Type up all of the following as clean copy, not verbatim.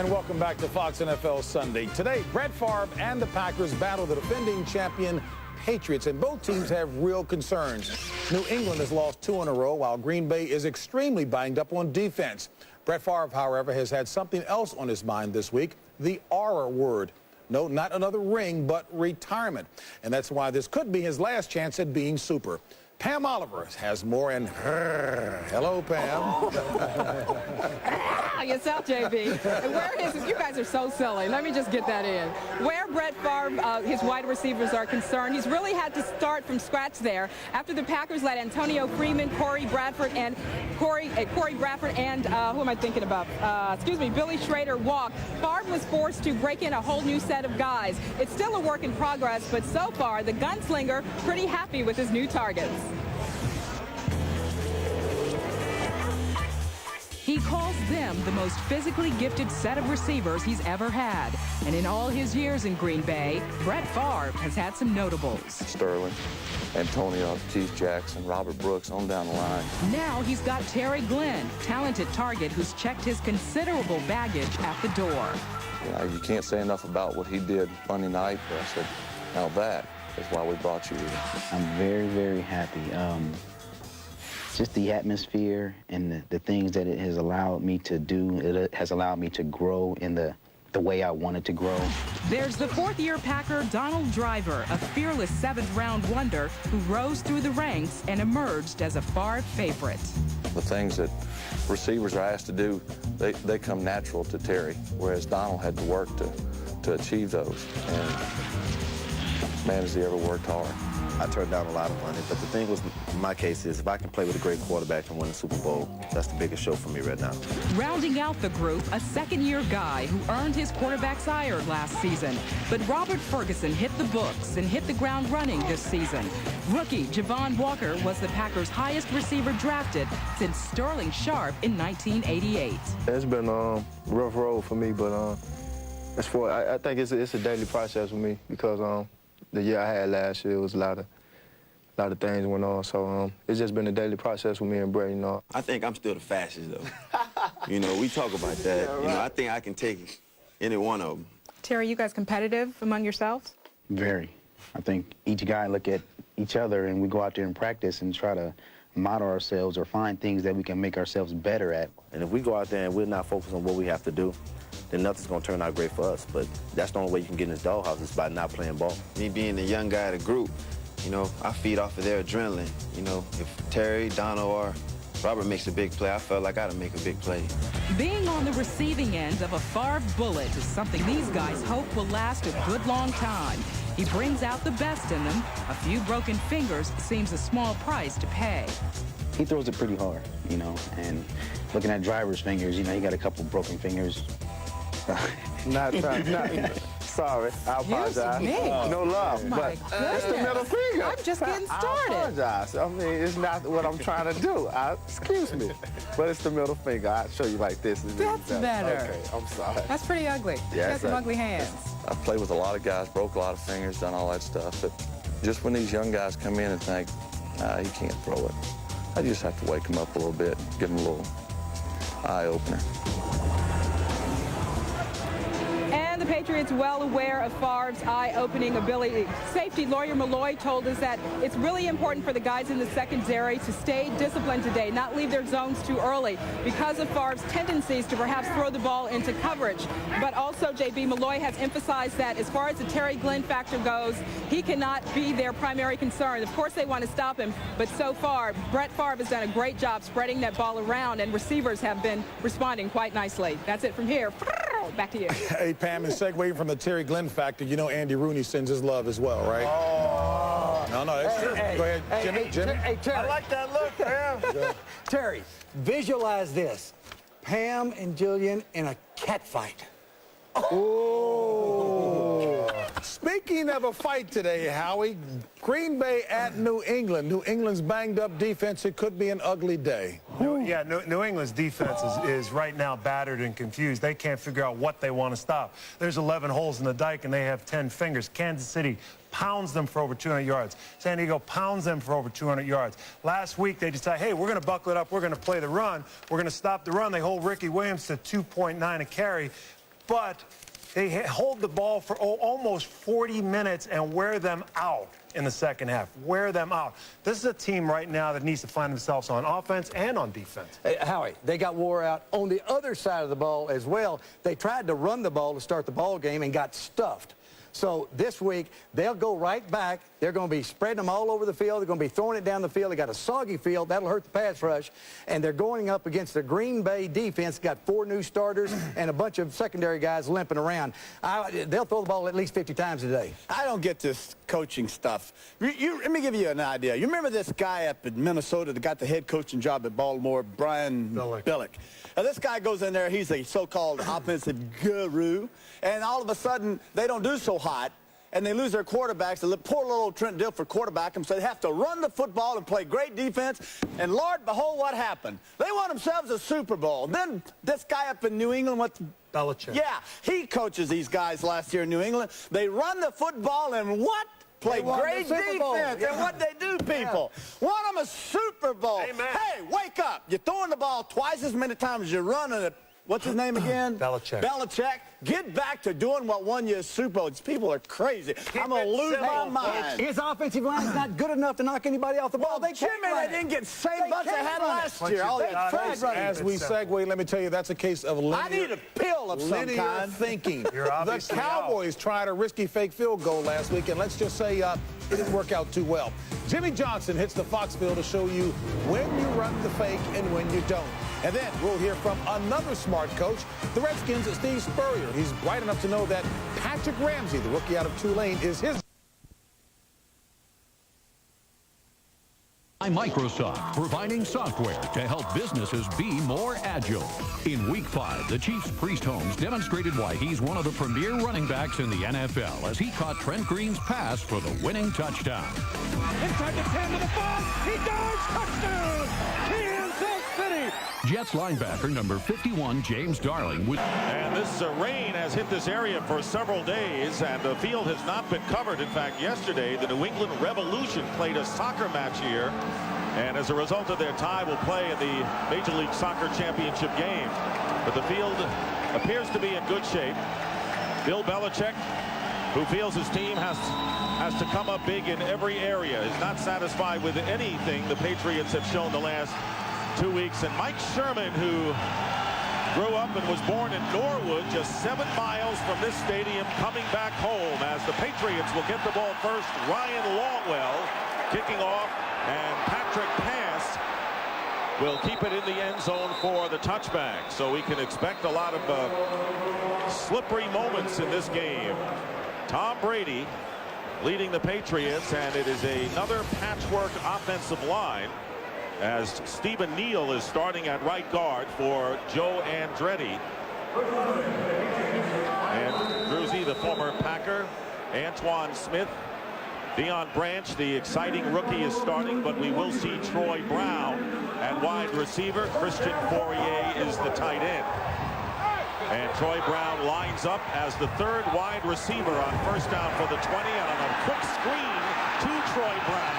And welcome back to Fox NFL Sunday. Today, Brett Favre and the Packers battle the defending champion Patriots, and both teams have real concerns. New England has lost 2 in a row, while Green Bay is extremely banged up on defense. Brett Favre, however, has had something else on his mind this week, the R word. No, not another ring, but retirement. And that's why this could be his last chance at being super. Pam Oliver has more in her. Hello, Pam. Yourself, JB. And where you guys are so silly. Let me just get that in. Where Brett Favre, his wide receivers are concerned, he's really had to start from scratch there. After the Packers let Antonio Freeman, Corey Bradford, and who am I thinking about? Billy Schrader walk. Favre was forced to break in a whole new set of guys. It's still a work in progress, but so far, the gunslinger pretty happy with his new targets. He calls them the most physically gifted set of receivers he's ever had. And in all his years in Green Bay, Brett Favre has had some notables. Sterling, Antonio, Keith Jackson, Robert Brooks, on down the line. Now he's got Terry Glenn, talented target who's checked his considerable baggage at the door. You can't say enough about what he did Monday night. I said, now that is why we brought you here. I'm very, very happy. Just the atmosphere and the things that it has allowed me to do, it has allowed me to grow in the way I wanted to grow. There's the fourth-year Packer Donald Driver, a fearless seventh-round wonder who rose through the ranks and emerged as a Favre favorite. The things that receivers are asked to do, they come natural to Terry, whereas Donald had to work to achieve those. And man, has he ever worked hard. I turned down a lot of money, but the thing was, in my case, is if I can play with a great quarterback and win a Super Bowl, that's the biggest show for me right now. Rounding out the group, a second-year guy who earned his quarterback's ire last season. But Robert Ferguson hit the books and hit the ground running this season. Rookie Javon Walker was the Packers' highest receiver drafted since Sterling Sharp in 1988. It's been a rough road for me, but I think it's a daily process for me because the year I had last year was a lot of things went on, so it's just been a daily process with me and Brett, you know. I think I'm still the fastest, though. You know, we talk about that. Yeah, right. You know, I think I can take any one of them. Terry, you guys competitive among yourselves? Very. I think each guy look at each other and we go out there and practice and try to model ourselves or find things that we can make ourselves better at. And if we go out there and we're not focused on what we have to do, then nothing's going to turn out great for us. But that's the only way you can get in this doghouse is by not playing ball. Me being the young guy of the group, you know, I feed off of their adrenaline. You know, if Terry, Donald, or Robert makes a big play, I felt like I had to make a big play. Being on the receiving end of a Favre bullet is something these guys hope will last a good long time. He brings out the best in them. A few broken fingers seems a small price to pay. He throws it pretty hard, you know, and looking at Driver's fingers, you know, he got a couple broken fingers. Sorry, I apologize. No love, but it's the middle finger. I'm just getting started. I apologize. I mean, it's not what I'm trying to do. Excuse me, but it's the middle finger. I'll show you like this. That's better. Okay, I'm sorry. That's pretty ugly. Yeah, you got some ugly hands. I've played with a lot of guys, broke a lot of fingers, done all that stuff, but just when these young guys come in and think, he can't throw it, I just have to wake them up a little bit, give them a little eye-opener. The Patriots well aware of Favre's eye-opening ability. Safety lawyer Malloy told us that it's really important for the guys in the secondary to stay disciplined today, not leave their zones too early because of Favre's tendencies to perhaps throw the ball into coverage. But also, JB, Malloy has emphasized that as far as the Terry Glenn factor goes, he cannot be their primary concern. Of course, they want to stop him, but so far, Brett Favre has done a great job spreading that ball around, and receivers have been responding quite nicely. That's it from here. Back to you. Hey, Pam, and segueing from the Terry Glenn factor, you know Andy Rooney sends his love as well, right? Oh. No, that's true. Go ahead, Jimmy. Hey, Terry. I like that look, Pam. Terry, visualize this. Pam and Jillian in a cat fight. Oh. Speaking of a fight today, Howie, Green Bay at New England. New England's banged up defense. It could be an ugly day. New England's defense is right now battered and confused. They can't figure out what they want to stop. There's 11 holes in the dike, and they have 10 fingers. Kansas City pounds them for over 200 yards. San Diego pounds them for over 200 yards. Last week, they decided, hey, we're going to buckle it up. We're going to play the run. We're going to stop the run. They hold Ricky Williams to 2.9 a carry. but they hold the ball for almost 40 minutes and wear them out in the second half. Wear them out. This is a team right now that needs to find themselves on offense and on defense. Hey, Howie, they got wore out on the other side of the ball as well. They tried to run the ball to start the ball game and got stuffed. So this week, they'll go right back. They're going to be spreading them all over the field. They're going to be throwing it down the field. They got a soggy field. That'll hurt the pass rush. And they're going up against the Green Bay defense. Got 4 new starters and a bunch of secondary guys limping around. They'll throw the ball at least 50 times a day. I don't get this coaching stuff. Let me give you an idea. You remember this guy up in Minnesota that got the head coaching job at Baltimore, Brian Billick. Now, this guy goes in there. He's a so-called offensive guru. And all of a sudden, they don't do so hot, and they lose their quarterbacks. The poor little Trent Dilfer quarterback them, so they have to run the football and play great defense. And Lord, behold, what happened? They won themselves a Super Bowl. Then this guy up in New England, what's Belichick. Yeah, he coaches these guys last year in New England. They run the football, and what? Play great defense. And what they do, people? Won them a Super Bowl. Amen. Hey, wake up. You're throwing the ball twice as many times as you're running it. What's his name again? Belichick. Belichick. Get back to doing what won you a Super Bowl. These people are crazy. I'm going to lose my mind. His offensive line's not good enough to knock anybody off the ball. Well, Jimmy, they didn't get same bunch they had last year. All that trash running. As we segue, let me tell you, that's a case of linear, I need a pill of some kind. thinking. You're The obviously Cowboys tried a risky fake field goal last week, and let's just say it didn't work out too well. Jimmy Johnson hits the Fox field to show you when you run the fake and when you don't. And then we'll hear from another smart coach, the Redskins' Steve Spurrier. He's bright enough to know that Patrick Ramsey, the rookie out of Tulane, is his. Microsoft, providing software to help businesses be more agile. In Week 5, the Chiefs' Priest Holmes demonstrated why he's one of the premier running backs in the NFL as he caught Trent Green's pass for the winning touchdown. Inside the 10 to the 5, he dives, touchdown, Kansas City. Jets linebacker number 51, James Darling. And this rain has hit this area for several days, and the field has not been covered. In fact, yesterday, the New England Revolution played a soccer match here, and as a result of their tie, will play in the Major League Soccer Championship game. But the field appears to be in good shape. Bill Belichick, who feels his team has to come up big in every area, is not satisfied with anything the Patriots have shown the last 2 weeks. And Mike Sherman, who grew up and was born in Norwood, just 7 miles from this stadium, coming back home as the Patriots will get the ball first. Ryan Longwell kicking off, and Patrick Pass will keep it in the end zone for the touchback. So we can expect a lot of slippery moments in this game. Tom Brady leading the Patriots, and it is another patchwork offensive line as Stephen Neal is starting at right guard for Joe Andretti. And Druzy, the former Packer, Antoine Smith, Deion Branch, the exciting rookie, is starting, but we will see Troy Brown at wide receiver. Christian Fourier is the tight end. And Troy Brown lines up as the 3rd wide receiver on first down for the 20, and on a quick screen to Troy Brown.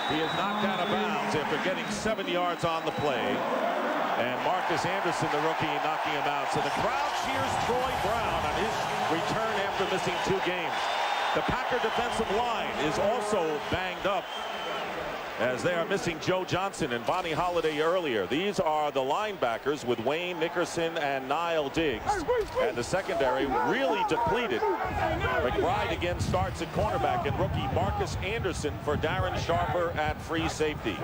He is knocked out of bounds after getting 7 yards on the play. And Marcus Anderson, the rookie, knocking him out. So the crowd cheers Troy Brown on his return after missing 2 games. The Packer defensive line is also banged up as they are missing Joe Johnson and Bonnie Holiday earlier. These are the linebackers with Wayne Nickerson and Niall Diggs. And the secondary really depleted. McBride again starts at cornerback, and rookie Marcus Anderson for Darren Sharper at free safety.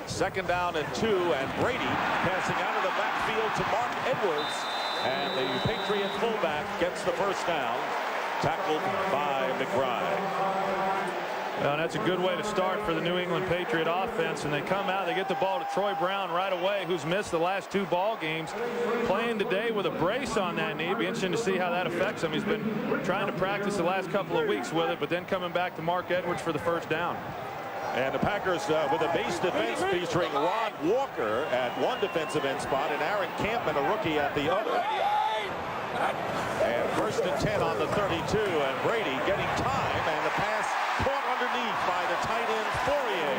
2nd down and 2, and Brady passing out of the backfield to Mark Edwards. And the Patriot fullback gets the first down, tackled by McBride. Well, that's a good way to start for the New England Patriot offense, and they come out, they get the ball to Troy Brown right away, who's missed the last 2 ball games, playing today with a brace on that knee. It'll be interesting to see how that affects him. He's been trying to practice the last couple of weeks with it, but then coming back to Mark Edwards for the first down. And the Packers with a base defense featuring Rod Walker at one defensive end spot and Aaron Campman, a rookie, at the other. And 1st and 10 on the 32, and Brady getting time, and the pass caught underneath by the tight end Fourier,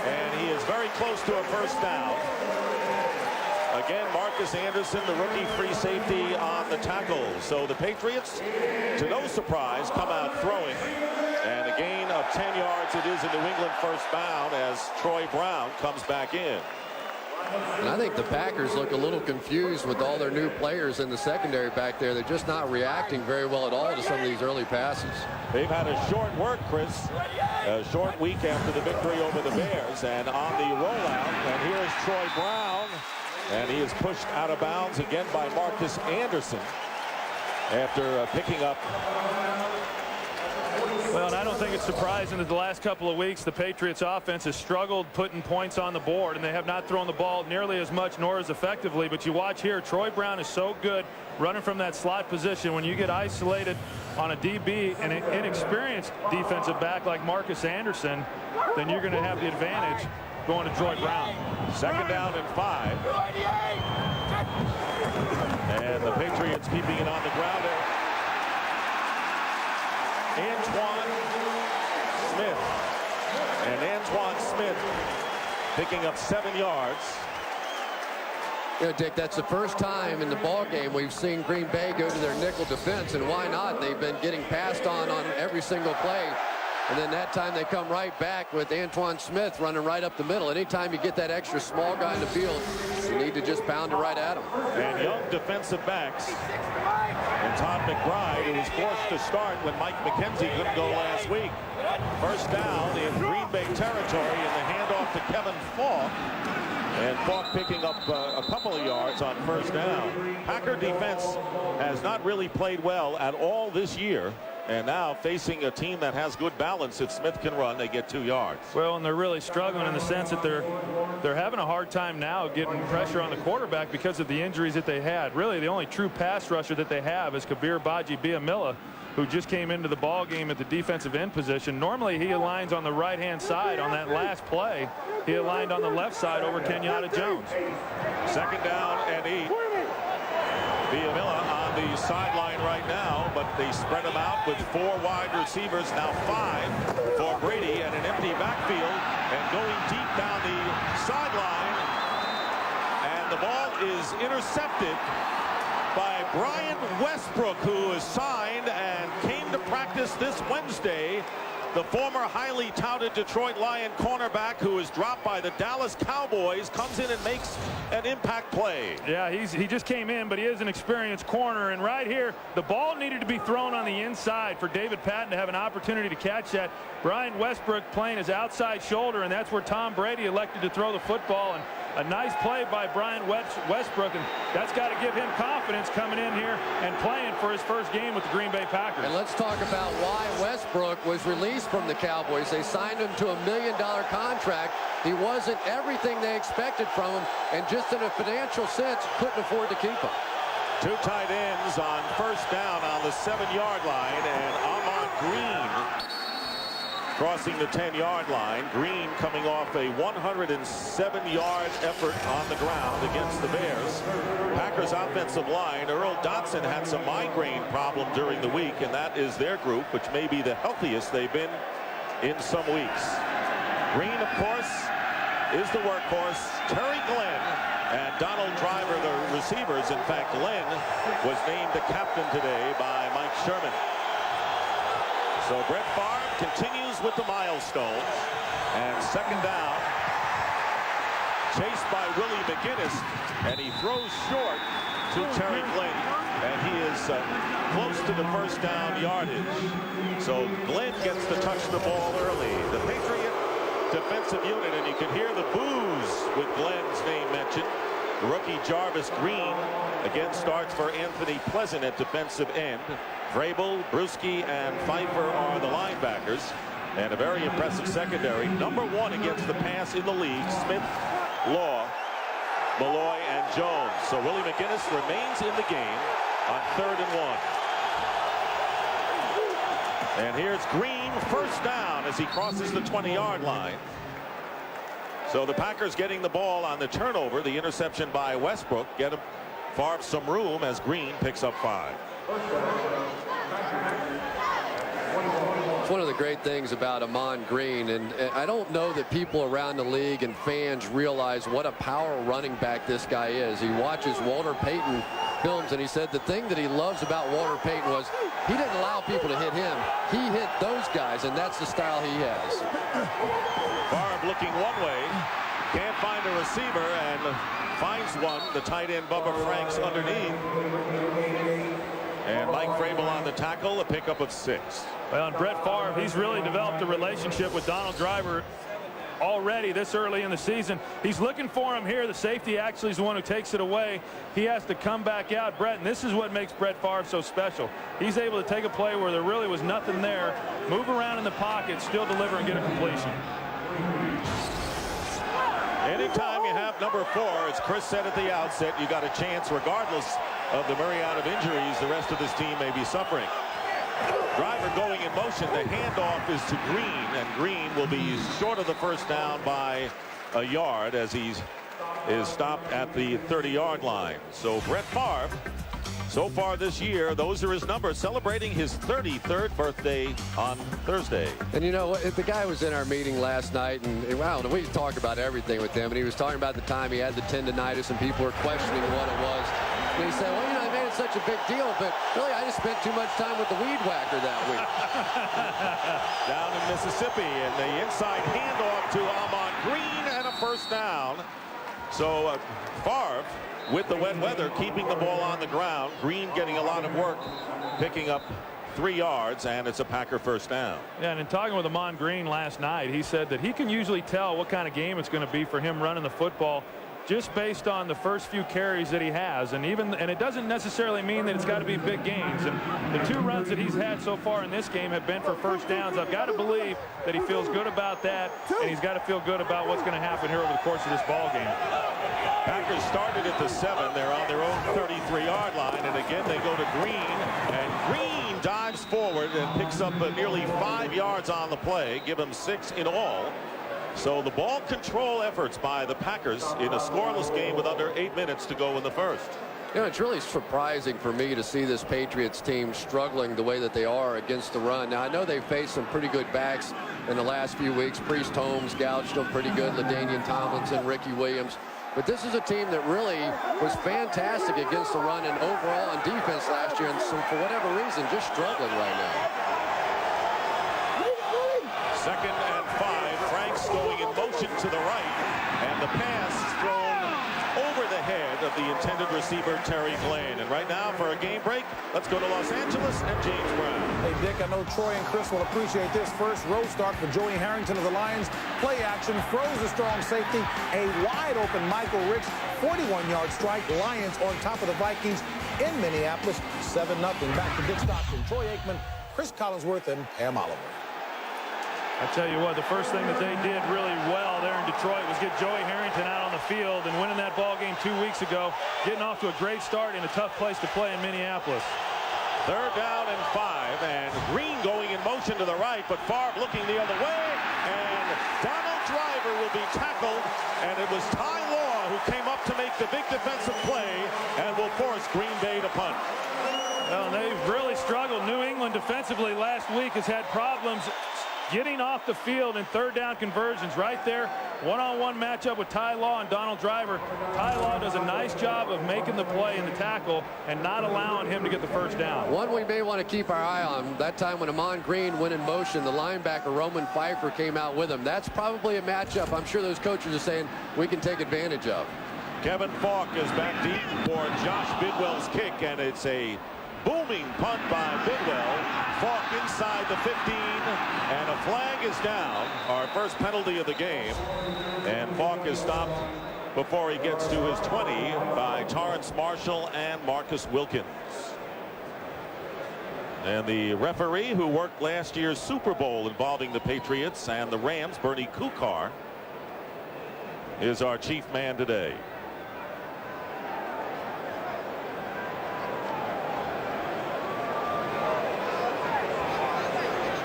and he is very close to a first down. Again, Marcus Anderson, the rookie free safety on the tackle. So the Patriots, to no surprise, come out throwing. And a gain of 10 yards it is a New England first down as Troy Brown comes back in. And I think the Packers look a little confused with all their new players in the secondary back there. They're just not reacting very well at all to some of these early passes. They've had a short work, Chris. A short week after the victory over the Bears. And on the rollout, and here's Troy Brown. And he is pushed out of bounds again by Marcus Anderson after picking up. Well, and I don't think it's surprising that the last couple of weeks the Patriots offense has struggled putting points on the board, and they have not thrown the ball nearly as much nor as effectively. But you watch here, Troy Brown is so good running from that slot position. When you get isolated on a DB and an inexperienced defensive back like Marcus Anderson, then you're going to have the advantage going to Troy Brown. Second down and 5. And the Patriots keeping it on the ground there. Antoine Smith. And Antoine Smith picking up 7 yards. You know, Dick, that's the first time in the ball game we've seen Green Bay go to their nickel defense, and why not? They've been getting passed on every single play. And then that time they come right back with Antoine Smith running right up the middle. Anytime you get that extra small guy in the field, you need to just pound it right at him. And young defensive backs. And Todd McBride, who was forced to start when Mike McKenzie couldn't go last week. First down in Green Bay territory, and the handoff to Kevin Falk. And Falk picking up a couple of yards on first down. Packer defense has not really played well at all this year. And now facing a team that has good balance, if Smith can run, they get 2 yards. Well, and they're really struggling in the sense that they're having a hard time now getting pressure on the quarterback because of the injuries that they had. Really, the only true pass rusher that they have is Kabir Baji-Biamila, who just came into the ball game at the defensive end position. Normally, he aligns on the right-hand side on that last play. He aligned on the left side over Kenyatta Jones. Second down and 8. Biamila on the sideline right now, but they spread him out with 4 wide receivers, now 5 for Brady, and an empty backfield, and going deep down the sideline, and the ball is intercepted by Brian Westbrook, who is signed and came to practice this Wednesday. The former highly touted Detroit Lion cornerback, who is dropped by the Dallas Cowboys, comes in and makes an impact play. Yeah, he just came in, but he is an experienced corner. And right here, the ball needed to be thrown on the inside for David Patton to have an opportunity to catch that. Brian Westbrook playing his outside shoulder, and that's where Tom Brady elected to throw the football. And a nice play by Brian Westbrook, and that's got to give him confidence coming in here and playing for his first game with the Green Bay Packers. And let's talk about why Westbrook was released from the Cowboys. They signed him to $1 million contract. He wasn't everything they expected from him, and just in a financial sense, couldn't afford to keep him. 2 tight ends on first down on the 7-yard line, and Ahman Green crossing the 10-yard line. Green coming off a 107-yard effort on the ground against the Bears. Packers offensive line, Earl Dotson had some migraine problem during the week, and that is their group, which may be the healthiest they've been in some weeks. Green, of course, is the workhorse. Terry Glenn and Donald Driver, the receivers. In fact, Glenn was named the captain today by Mike Sherman. So Brett Favre continues with the milestones, and second down, chased by Willie McGinnis, and he throws short to Terry Glenn, and he is close to the first down yardage. So Glenn gets to touch the ball early. The Patriot defensive unit, and you can hear the boos with Glenn's name mentioned. The rookie Jarvis Green again starts for Anthony Pleasant at defensive end. Vrabel, Bruschi, and Pfeiffer are the linebackers, and a very impressive secondary. Number 1 against the pass in the league. Smith, Law, Malloy, and Jones. So Willie McGinnis remains in the game on 3rd and 1. And here's Green, first down as he crosses the 20-yard line. So the Packers getting the ball on the turnover. The interception by Westbrook get him Favre some room as Green picks up 5. one of the great things about Ahman Green, and I don't know that people around the league and fans realize what a power running back this guy is. He watches Walter Payton films, and he said the thing that he loves about Walter Payton was he didn't allow people to hit him. He hit those guys, and that's the style he has. Favre looking one way, can't find a receiver, and finds one. The tight end Bubba Franks underneath. And Mike Vrabel on the tackle, a pickup of 6. Well, and Brett Favre, he's really developed a relationship with Donald Driver already this early in the season. He's looking for him here. The safety actually is the one who takes it away. He has to come back out, Brett, and this is what makes Brett Favre so special. He's able to take a play where there really was nothing there, move around in the pocket, still deliver and get a completion. Anytime you have number 4, as Chris said at the outset, you got a chance regardless of the myriad of injuries the rest of this team may be suffering. Driver going in motion. The handoff is to Green, and Green will be short of the first down by a yard as he is stopped at the 30-yard line. So Brett Favre, so far this year, those are his numbers, celebrating his 33rd birthday on Thursday. And you know, the guy was in our meeting last night, and wow, we talked about everything with him, and he was talking about the time he had the tendonitis, and people were questioning what it was. And he said, well, you know, I made it such a big deal, but really I just spent too much time with the weed whacker that week. Down in Mississippi, and the inside handoff to Ahman Green, and a first down. So Favre, with the wet weather, keeping the ball on the ground. Green getting a lot of work, picking up 3 yards, and it's a Packer first down. Yeah, and in talking with Ahman Green last night, he said that he can usually tell what kind of game it's going to be for him running the football just based on the first few carries that he has, and it doesn't necessarily mean that it's got to be big gains. And the 2 runs that he's had so far in this game have been for first downs. I've got to believe that he feels good about that, and he's got to feel good about what's going to happen here over the course of this ball game. Packers started at the 7. They're on their own 33-yard line, and again they go to Green, and Green dives forward and picks up nearly 5 yards on the play, give him 6 in all. So the ball control efforts by the Packers in a scoreless game with under 8 minutes to go in the first. You know, it's really surprising for me to see this Patriots team struggling the way that they are against the run. Now, I know they've faced some pretty good backs in the last few weeks. Priest Holmes gouged them pretty good, LaDainian Tomlinson, Ricky Williams. But this is a team that really was fantastic against the run and overall on defense last year, and so for whatever reason, just struggling right now. 2nd and 5. Franks going in motion to the right, and the pass thrown over the head of the intended receiver, Terry Glenn. And right now, for a game break, let's go to Los Angeles and James Brown. Hey, Dick, I know Troy and Chris will appreciate this. First row start for Joey Harrington of the Lions. Play action, throws a strong safety. A wide-open Michael Ricks, 41-yard strike. Lions on top of the Vikings in Minneapolis, 7-0. Back to Dick Stockton, Troy Aikman, Chris Collinsworth, and Pam Oliver. I tell you what, the first thing that they did really well there in Detroit was get Joey Harrington out on the field and winning that ball game 2 weeks ago, getting off to a great start in a tough place to play in Minneapolis. 3rd down and 5, and Green going in motion to the right, but Favre looking the other way, and Donald Driver will be tackled, and it was Ty Law who came up to make the big defensive play and will force Green Bay to punt. Well, they've really struggled. New England defensively last week has had problems getting off the field in 3rd down conversions. Right there, one-on-one matchup with Ty Law and Donald Driver. Ty Law does a nice job of making the play in the tackle and not allowing him to get the first down. One we may want to keep our eye on, that time when Ahman Green went in motion, the linebacker Roman Pfeiffer came out with him. That's probably a matchup I'm sure those coaches are saying we can take advantage of. Kevin Falk is back deep for Josh Bidwell's kick, and it's a booming punt by Bidwell. Falk inside the 15, and a flag is down. Our first penalty of the game. And Falk is stopped before he gets to his 20 by Torrance Marshall and Marcus Wilkins. And the referee who worked last year's Super Bowl involving the Patriots and the Rams, Bernie Kukar, is our chief man today.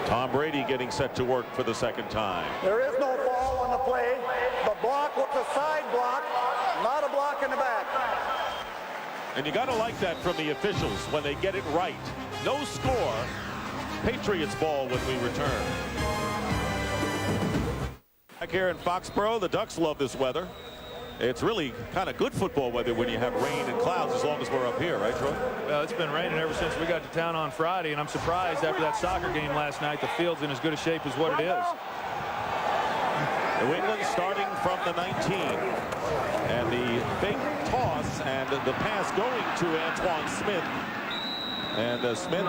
Tom Brady getting set to work for the 2nd time. There is no fall on the play. The block was a side block, not a block in the back. And you got to like that from the officials when they get it right. No score, Patriots ball when we return. Back here in Foxborough, the Ducks love this weather. It's really kind of good football weather when you have rain and clouds, as long as we're up here, right, Troy? Well, it's been raining ever since we got to town on Friday, and I'm surprised after that soccer game last night the field's in as good a shape as what it is. New England starting from the 19. And the fake toss and the pass going to Antoine Smith. And Smith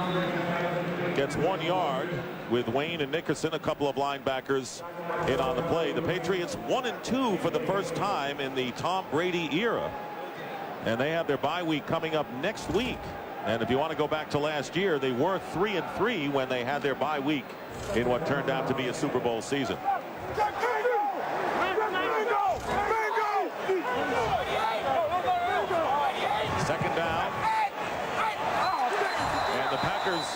gets 1 yard with Wayne and Nickerson, a couple of linebackers in on the play. The Patriots 1-2 for the first time in the Tom Brady era. And they have their bye week coming up next week. And if you want to go back to last year, they were 3-3 when they had their bye week in what turned out to be a Super Bowl season. Second down. And the Packers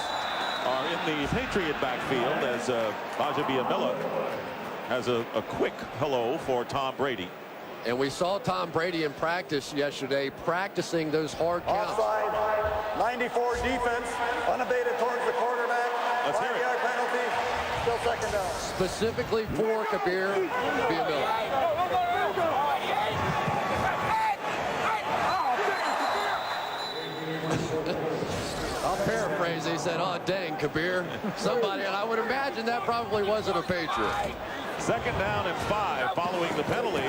are in the Patriot backfield as Bajabiamila has a quick hello for Tom Brady. And we saw Tom Brady in practice yesterday practicing those hard counts. Offside, 94 defense, unabated towards the quarterback. Let's hear it. 5-yard penalty, still second down. Specifically for Kabir Biamila. I'll paraphrase. He said, "Oh, dang, Kabir." Somebody, and I would imagine that probably wasn't a Patriot. Second down and 5 following the penalty,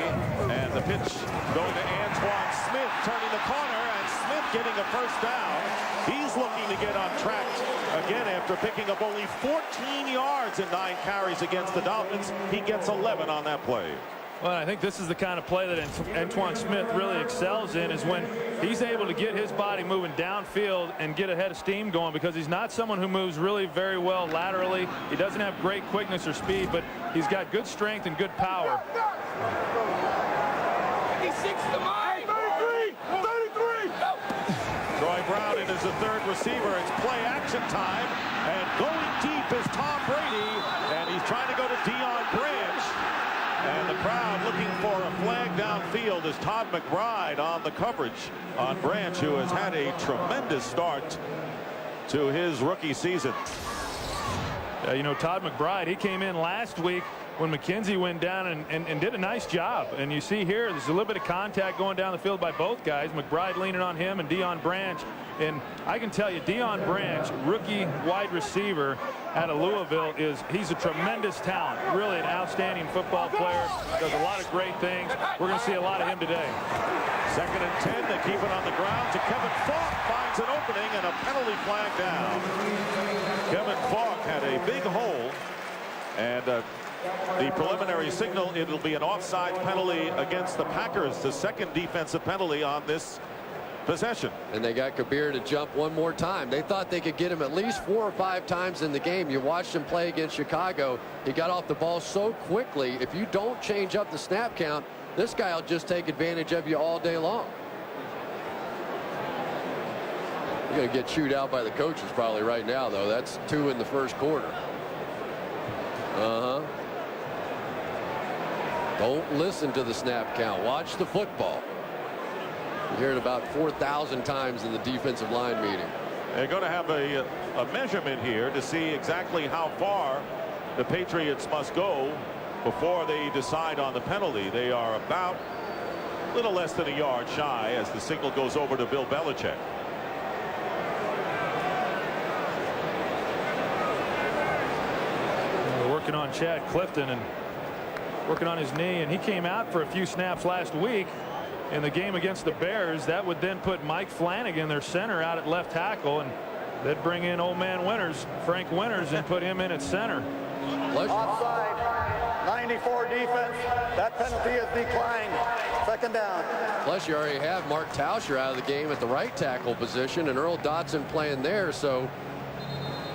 and the pitch going to Antoine Smith, turning the corner, and Smith getting a first down. He's looking to get on track again after picking up only 14 yards in 9 carries against the Dolphins. He gets 11 on that play. Well, I think this is the kind of play that Antoine Smith really excels in, is when he's able to get his body moving downfield and get ahead of steam going, because he's not someone who moves really very well laterally. He doesn't have great quickness or speed, but he's got good strength and good power. 56 to mine. 33. 33. Troy Brown in as the third receiver. It's play action time, and going deep is Tom Brady, and he's trying to go to Deion Branch. And the crowd looking for a flag downfield is Todd McBride on the coverage on Branch, who has had a tremendous start to his rookie season. You know, Todd McBride, he came in last week when McKenzie went down and did a nice job. And you see here, there's a little bit of contact going down the field by both guys. McBride leaning on him and Deion Branch. And I can tell you, Deion Branch, rookie wide receiver out of Louisville, he's a tremendous talent. Really an outstanding football player. Does a lot of great things. We're going to see a lot of him today. Second and 10. They keep it on the ground to Kevin Falk. Finds an opening and a penalty flag down. Kevin Falk had a big hole. And the preliminary signal, it'll be an offside penalty against the Packers, the second defensive penalty on this possession. And they got Kabir to jump one more time. They thought they could get him at least 4 or 5 times in the game. You watched him play against Chicago. He got off the ball so quickly. If you don't change up the snap count, this guy will just take advantage of you all day long. You're going to get chewed out by the coaches probably right now, though. That's 2 in the first quarter. Don't listen to the snap count. Watch the football. You hear it about 4,000 times in the defensive line meeting. They're going to have a measurement here to see exactly how far the Patriots must go before they decide on the penalty. They are about a little less than a yard shy as the signal goes over to Bill Belichick. We're working on Chad Clifton and working on his knee, and he came out for a few snaps last week in the game against the Bears. That would then put Mike Flanagan, their center, out at left tackle, and they'd bring in old man Winters, Frank Winters, and put him in at center. Offside, 94 defense. That penalty is declined. Second down. Plus, you already have Mark Tauscher out of the game at the right tackle position, and Earl Dotson playing there, so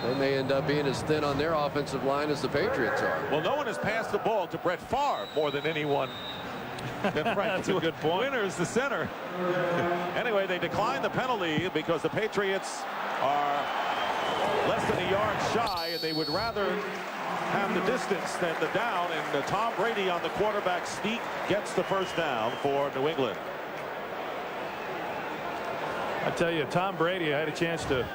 they may end up being as thin on their offensive line as the Patriots are. Well, no one has passed the ball to Brett Favre more than anyone. That's a good point. Winters, the center. Anyway, they declined the penalty because the Patriots are less than a yard shy, and they would rather have the distance than the down. And Tom Brady on the quarterback sneak gets the first down for New England. I tell you, Tom Brady, I had a chance to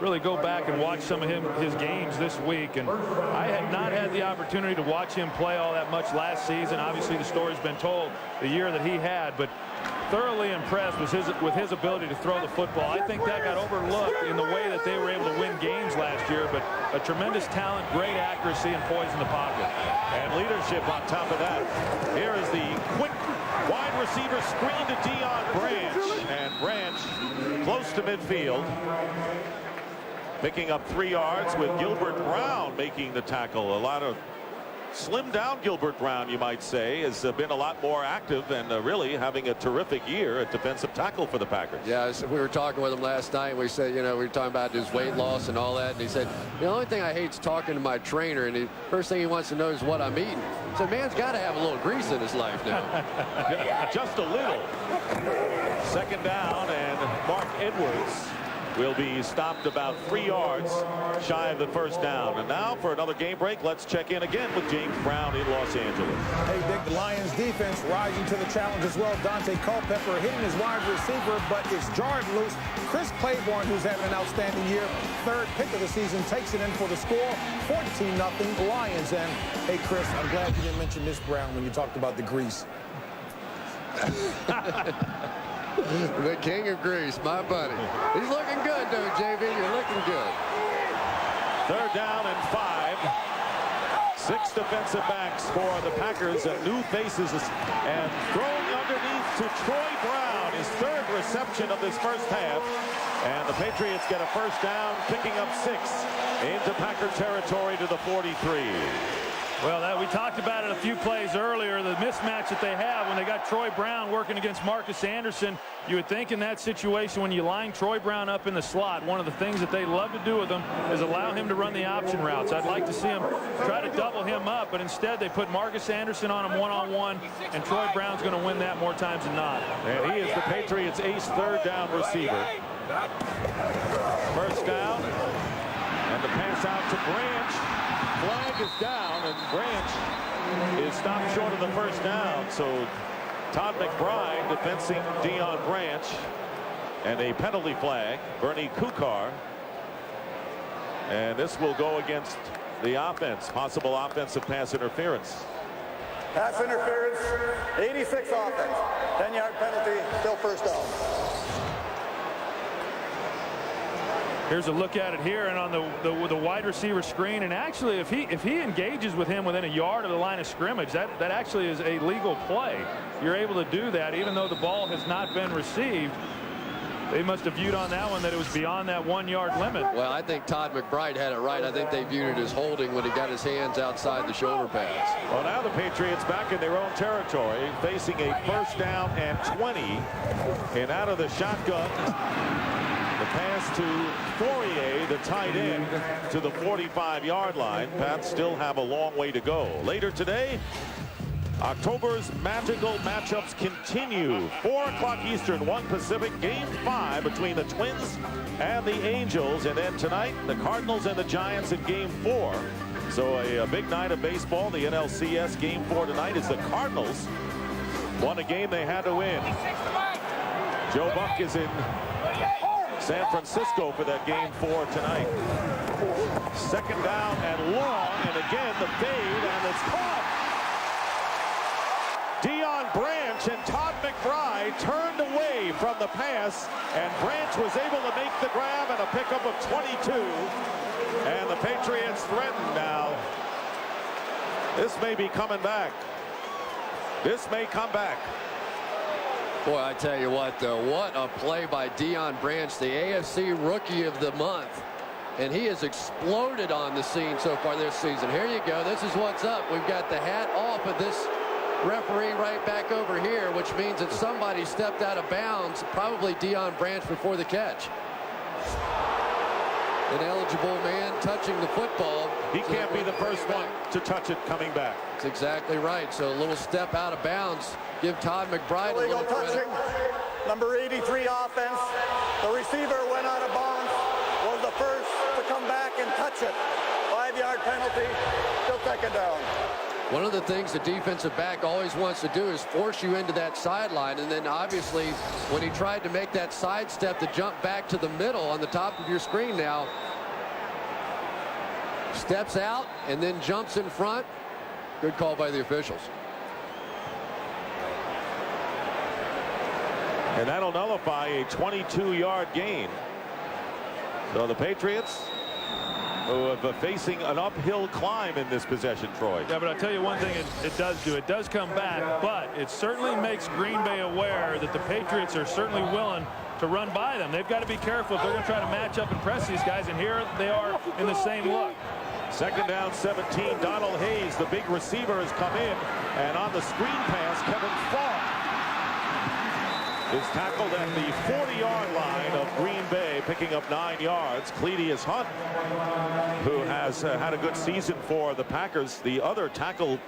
really go back and watch some of his games this week, and I had not had the opportunity to watch him play all that much last season. Obviously, the story's been told the year that he had, but thoroughly impressed with his ability to throw the football. I think that got overlooked in the way that they were able to win games last year, but a tremendous talent, great accuracy, and poise in the pocket. And leadership on top of that. Here is the quick wide receiver screen to Deion Branch. And Branch close to midfield. Picking up 3 yards with Gilbert Brown making the tackle. A lot of slimmed down Gilbert Brown, you might say, has been a lot more active and really having a terrific year at defensive tackle for the Packers. Yeah, we were talking with him last night, and we said, you know, we were talking about his weight loss and all that, and he said, the only thing I hate is talking to my trainer, and the first thing he wants to know is what I'm eating. I said, man's got to have a little grease in his life now. Just a little. Second down, and Mark Edwards will be stopped about 3 yards shy of the first down. And now for another game break, let's check in again with James Brown in Los Angeles. Hey, Dick, the Lions defense rising to the challenge as well. Dante Culpepper hitting his wide receiver, but it's jarred loose. Chris Claiborne, who's having an outstanding year, 3rd pick of the season, takes it in for the score. 14-0 Lions. And, hey, Chris, I'm glad you didn't mention this, Brown, when you talked about the grease. The king of grease, my buddy. He's looking good, though, JV. You're looking good. 3rd down and 5. 6 defensive backs for the Packers, and new faces, and throwing underneath to Troy Brown, his 3rd reception of this first half. And the Patriots get a first down, picking up 6 into Packer territory to the 43. Well, we talked about it a few plays earlier, the mismatch that they have when they got Troy Brown working against Marcus Anderson. You would think in that situation, when you line Troy Brown up in the slot, one of the things that they love to do with him is allow him to run the option routes. I'd like to see him try to double him up, but instead they put Marcus Anderson on him one-on-one, and Troy Brown's going to win that more times than not. And he is the Patriots' ace 3rd down receiver. First down, and the pass out to Branch. Flag is down, and Branch is stopped short of the first down. So Todd McBride defensing Deion Branch, and a penalty flag. Bernie Kukar, and this will go against the offense. Possible offensive pass interference. Pass interference, 86 offense. 10-yard penalty, still first down. Here's a look at it here, and on the wide receiver screen, and actually if he engages with him within a yard of the line of scrimmage, that actually is a legal play. You're able to do that even though the ball has not been received. They must have viewed on that one that it was beyond that 1-yard limit. Well, I think Todd McBride had it right. I think they viewed it as holding when he got his hands outside the shoulder pads. Well, now the Patriots back in their own territory, facing a first down and 20, and out of the shotgun. The pass to Fourier, the tight end, to the 45-yard line. Pats still have a long way to go. Later today, October's magical matchups continue. 4 o'clock Eastern, 1 Pacific, Game 5 between the Twins and the Angels. And then tonight, the Cardinals and the Giants in Game 4. So a big night of baseball. The NLCS Game 4 tonight is the Cardinals won a game they had to win. Joe Buck is in San Francisco for that Game 4 tonight. 2nd down and long, and again the fade, and it's caught. Deion Branch and Todd McBride turned away from the pass, and Branch was able to make the grab and a pickup of 22. And the Patriots threaten now. This may be coming back. This may come back. Boy, I tell you what, though, what a play by Deion Branch, the AFC Rookie of the Month. And he has exploded on the scene so far this season. Here you go. This is what's up. We've got the hat off of this referee right back over here, which means that somebody stepped out of bounds, probably Deion Branch before the catch. An eligible man touching the football. He can't be the first one to touch it coming back. That's exactly right. So a little step out of bounds. Give Todd McBride a little credit. Number 83 offense. The receiver went out of bounds. Was the first to come back and touch it. 5-yard penalty. Still 2nd down. One of the things the defensive back always wants to do is force you into that sideline, and then obviously when he tried to make that sidestep to jump back to the middle on the top of your screen now, steps out and then jumps in front. Good call by the officials. And that'll nullify a 22-yard gain. So the Patriots, who are facing an uphill climb in this possession, Troy. Yeah, but I'll tell you one thing it does do. It does come back, but it certainly makes Green Bay aware that the Patriots are certainly willing to run by them. They've got to be careful if they're going to try to match up and press these guys, and here they are in the same look. Second down, 17. Donald Hayes, the big receiver, has come in, and on the screen pass, Kevin Falk is tackled at the 40-yard line of Green Bay, picking up 9 yards. Cledius Hunt, who has had a good season for the Packers, the other tackle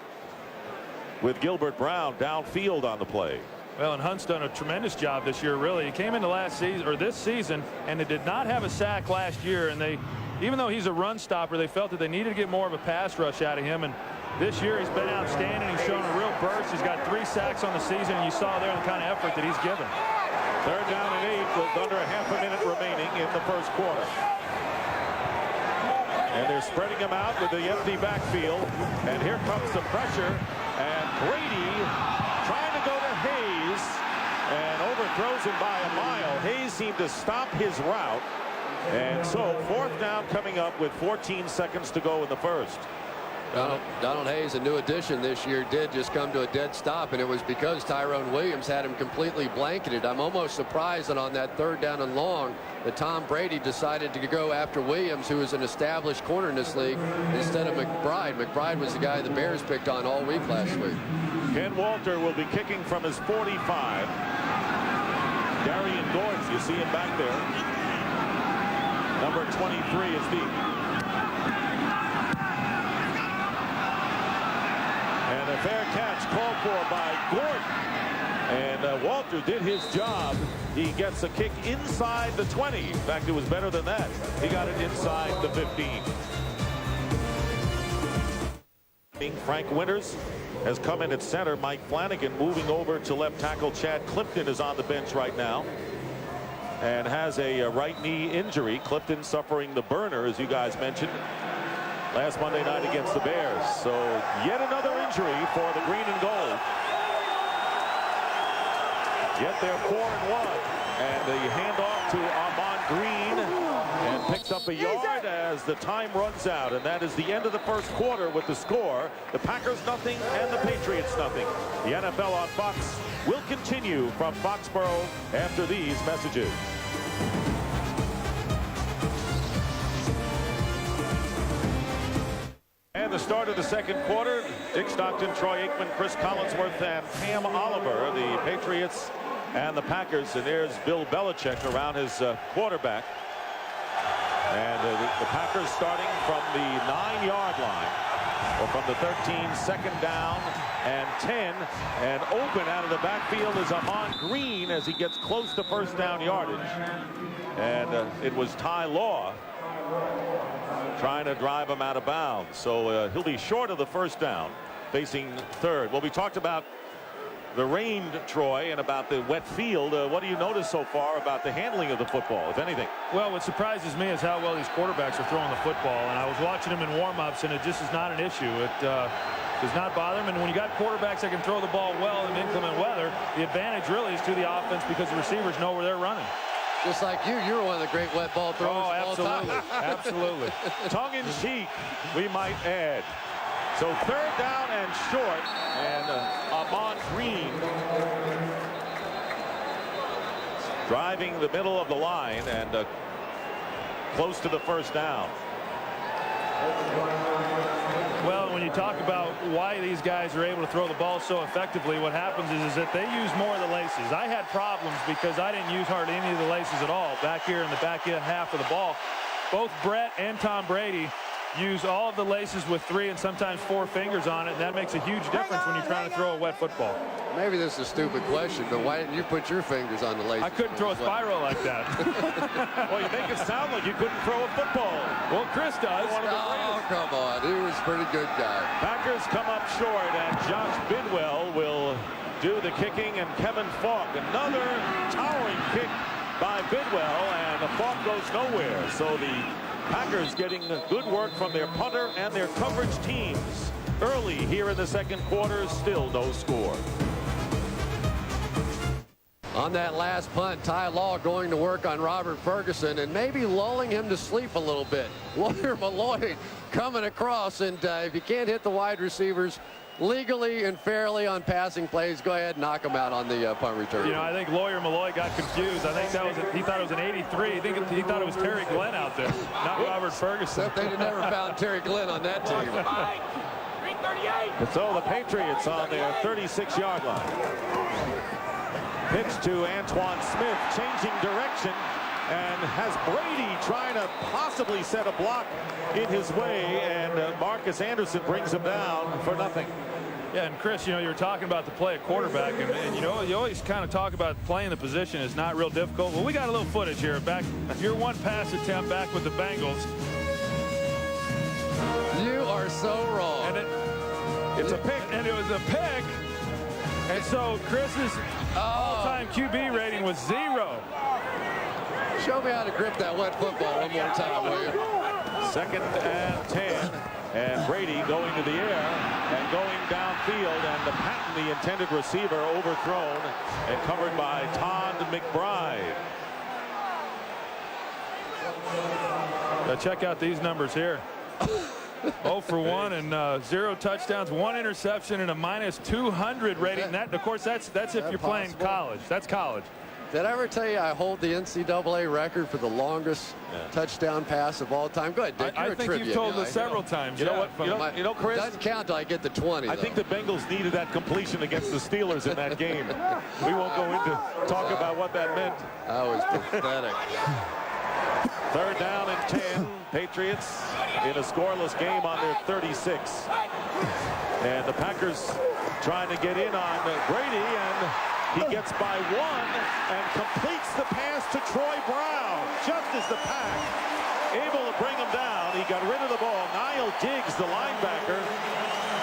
with Gilbert Brown downfield on the play. Well, and Hunt's done a tremendous job this year, really. He came into last season, or this season, and they did not have a sack last year, and they, even though he's a run stopper, they felt that they needed to get more of a pass rush out of him, and this year he's been outstanding. He's shown a real burst. He's got 3 sacks on the season, and you saw there the kind of effort that he's given. Third down and 8 with under a half a minute remaining in the first quarter. And they're spreading him out with the empty backfield. And here comes the pressure. And Brady trying to go to Hayes and overthrows him by a mile. Hayes seemed to stop his route. And so fourth down coming up with 14 seconds to go in the first. Donald Hayes, a new addition this year, did just come to a dead stop, and it was because Tyrone Williams had him completely blanketed. I'm almost surprised that on that third down and long that Tom Brady decided to go after Williams, who is an established corner in this league, instead of McBride. McBride was the guy the Bears picked on all week last week. Ken Walter will be kicking from his 45. Darian Gortz, you see him back there. Number 23 is deep. And a fair catch called for by Gordon. And Walter did his job. He gets a kick inside the 20. In fact, it was better than that. He got it inside the 15. Frank Winters has come in at center. Mike Flanagan moving over to left tackle. Chad Clifton is on the bench right now and has a right knee injury. Clifton suffering the burner, as you guys mentioned, last Monday night against the Bears. So yet another injury for the green and gold. Yet they're 4-1. And the handoff to Armand Green, and picks up a yard as the time runs out. And that is the end of the first quarter with the score. The Packers nothing and the Patriots nothing. The NFL on Fox will continue from Foxborough after these messages. And the start of the second quarter, Dick Stockton, Troy Aikman, Chris Collinsworth, and Pam Oliver, the Patriots and the Packers. And there's Bill Belichick around his quarterback. And the Packers starting from the 9-yard line, or from the 13, second down and 10. And open out of the backfield is Armand Green as he gets close to first down yardage. And it was Ty Law trying to drive him out of bounds. So he'll be short of the first down, facing third. Well, we talked about the rain, Troy, and about the wet field. What do you notice so far about the handling of the football, if anything? Well, what surprises me is how well these quarterbacks are throwing the football. And I was watching them in warm-ups, and it just is not an issue. It does not bother them. And when you got quarterbacks that can throw the ball well in inclement weather, the advantage really is to the offense because the receivers know where they're running. Just like you're one of the great wet ball throwers of all time. Absolutely. Tongue-in-cheek, we might add. So third down and short, and Armand Green driving the middle of the line and close to the first down. Well, when you talk about why these guys are able to throw the ball so effectively, what happens is that they use more of the laces. I had problems because I didn't use hardly any of the laces at all back here in the back end half of the ball. Both Brett and Tom Brady use all of the laces with 3 and sometimes 4 fingers on it, and that makes a huge difference when you're trying to throw a wet football. Maybe this is a stupid question, but why didn't you put your fingers on the laces? I couldn't throw a spiral like that. Well, you make it sound like you couldn't throw a football. Well, Chris does. Oh, come on. He was a pretty good guy. Packers come up short, and Josh Bidwell will do the kicking, and Kevin Falk, another towering kick by Bidwell, and the Falk goes nowhere. So the Packers getting good work from their punter and their coverage teams early here in the second quarter. Still no score. On that last punt, Ty Law going to work on Robert Ferguson and maybe lulling him to sleep a little bit. Lawyer Malloy coming across, and if you can't hit the wide receivers legally and fairly on passing plays, go ahead and knock them out on the punt return. You know, I think Lawyer Malloy got confused. I think that was he thought it was an 83. He thought it was Terry Glenn out there, not Robert Ferguson. Except they never found Terry Glenn on that team. So the Patriots on their 36-yard line. Pitch to Antoine Smith, changing direction, and has Brady trying to possibly set a block in his way, and Marcus Anderson brings him down for nothing. Yeah, and Chris, you know, you were talking about the play at quarterback, and you know, you always kind of talk about playing the position is not real difficult. Well, we got a little footage here. Back, your one pass attempt back with the Bengals. You are so wrong. And it's a pick, and it was a pick. And so Chris's all-time QB rating was 0. Show me how to grip that wet football one more time, will you? 2nd and 10, and Brady going to the air and going downfield, and the Patton, the intended receiver, overthrown and covered by Todd McBride. Now check out these numbers here. 0 for 1 and 0 touchdowns, 1 interception, and a -200 rating. And that, of course, that's if you're playing college. That's college. Did I ever tell you I hold the NCAA record for the longest touchdown pass of all time? Go ahead, Dick. I think you've told us several times. You know what? You know, Chris? Doesn't count till I get to 20. I think the Bengals needed that completion against the Steelers in that game. We won't go into talk about what that meant. That was pathetic. 3rd down and 10. Patriots in a scoreless game on their 36. And the Packers trying to get in on Brady, and he gets by 1 and completes the pass to Troy Brown. Just as the Pack able to bring him down, he got rid of the ball. Niall Diggs, the linebacker,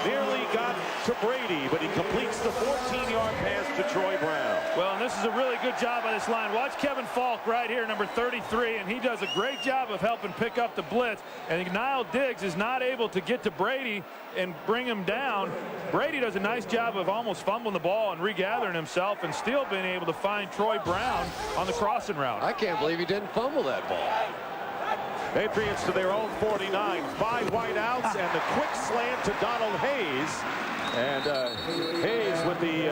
nearly got to Brady, but he completes the 14-yard pass to Troy Brown. Well, and this is a really good job by this line. Watch Kevin Falk right here, number 33, and he does a great job of helping pick up the blitz. And Niall Diggs is not able to get to Brady and bring him down. Brady does a nice job of almost fumbling the ball and regathering himself and still being able to find Troy Brown on the crossing route. I can't believe he didn't fumble that ball. Patriots to their own 49. 5 wide outs and the quick slant to Donald Hayes. And Hayes with the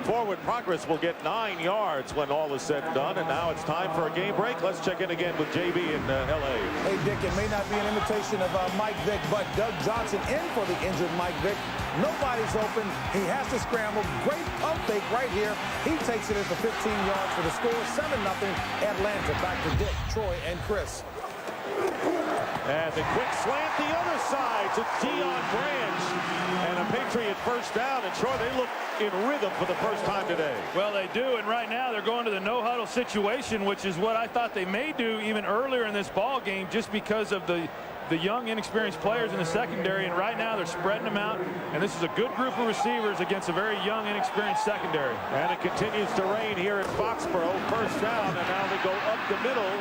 forward progress will get 9 yards when all is said and done. And now it's time for a game break. Let's check in again with JB in L.A. Hey, Dick, it may not be an imitation of Mike Vick, but Doug Johnson in for the injured Mike Vick. Nobody's open. He has to scramble. Great pump fake right here. He takes it at the 15 yards for the score. 7-0 Atlanta. Back to Dick, Troy, and Chris. And the quick slant the other side to Deion Branch. And a Patriot first down. And Troy, they look in rhythm for the first time today. Well, they do. And right now they're going to the no-huddle situation, which is what I thought they may do even earlier in this ball game just because of the young, inexperienced players in the secondary. And right now they're spreading them out. And this is a good group of receivers against a very young, inexperienced secondary. And it continues to rain here in Foxborough. First down. And now they go up the middle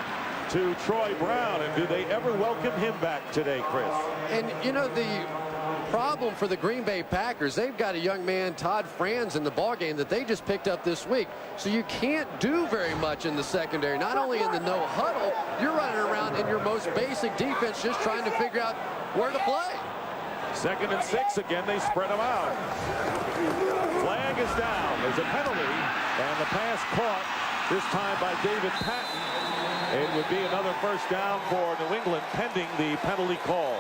to Troy Brown. And do they ever welcome him back today, Chris? And, you know, the problem for the Green Bay Packers, they've got a young man, Todd Franz, in the ballgame that they just picked up this week. So you can't do very much in the secondary. Not only in the no huddle, you're running around in your most basic defense just trying to figure out where to play. 2nd and 6. Again, they spread them out. Flag is down. There's a penalty. And the pass caught, this time by David Patton. It would be another first down for New England pending the penalty call.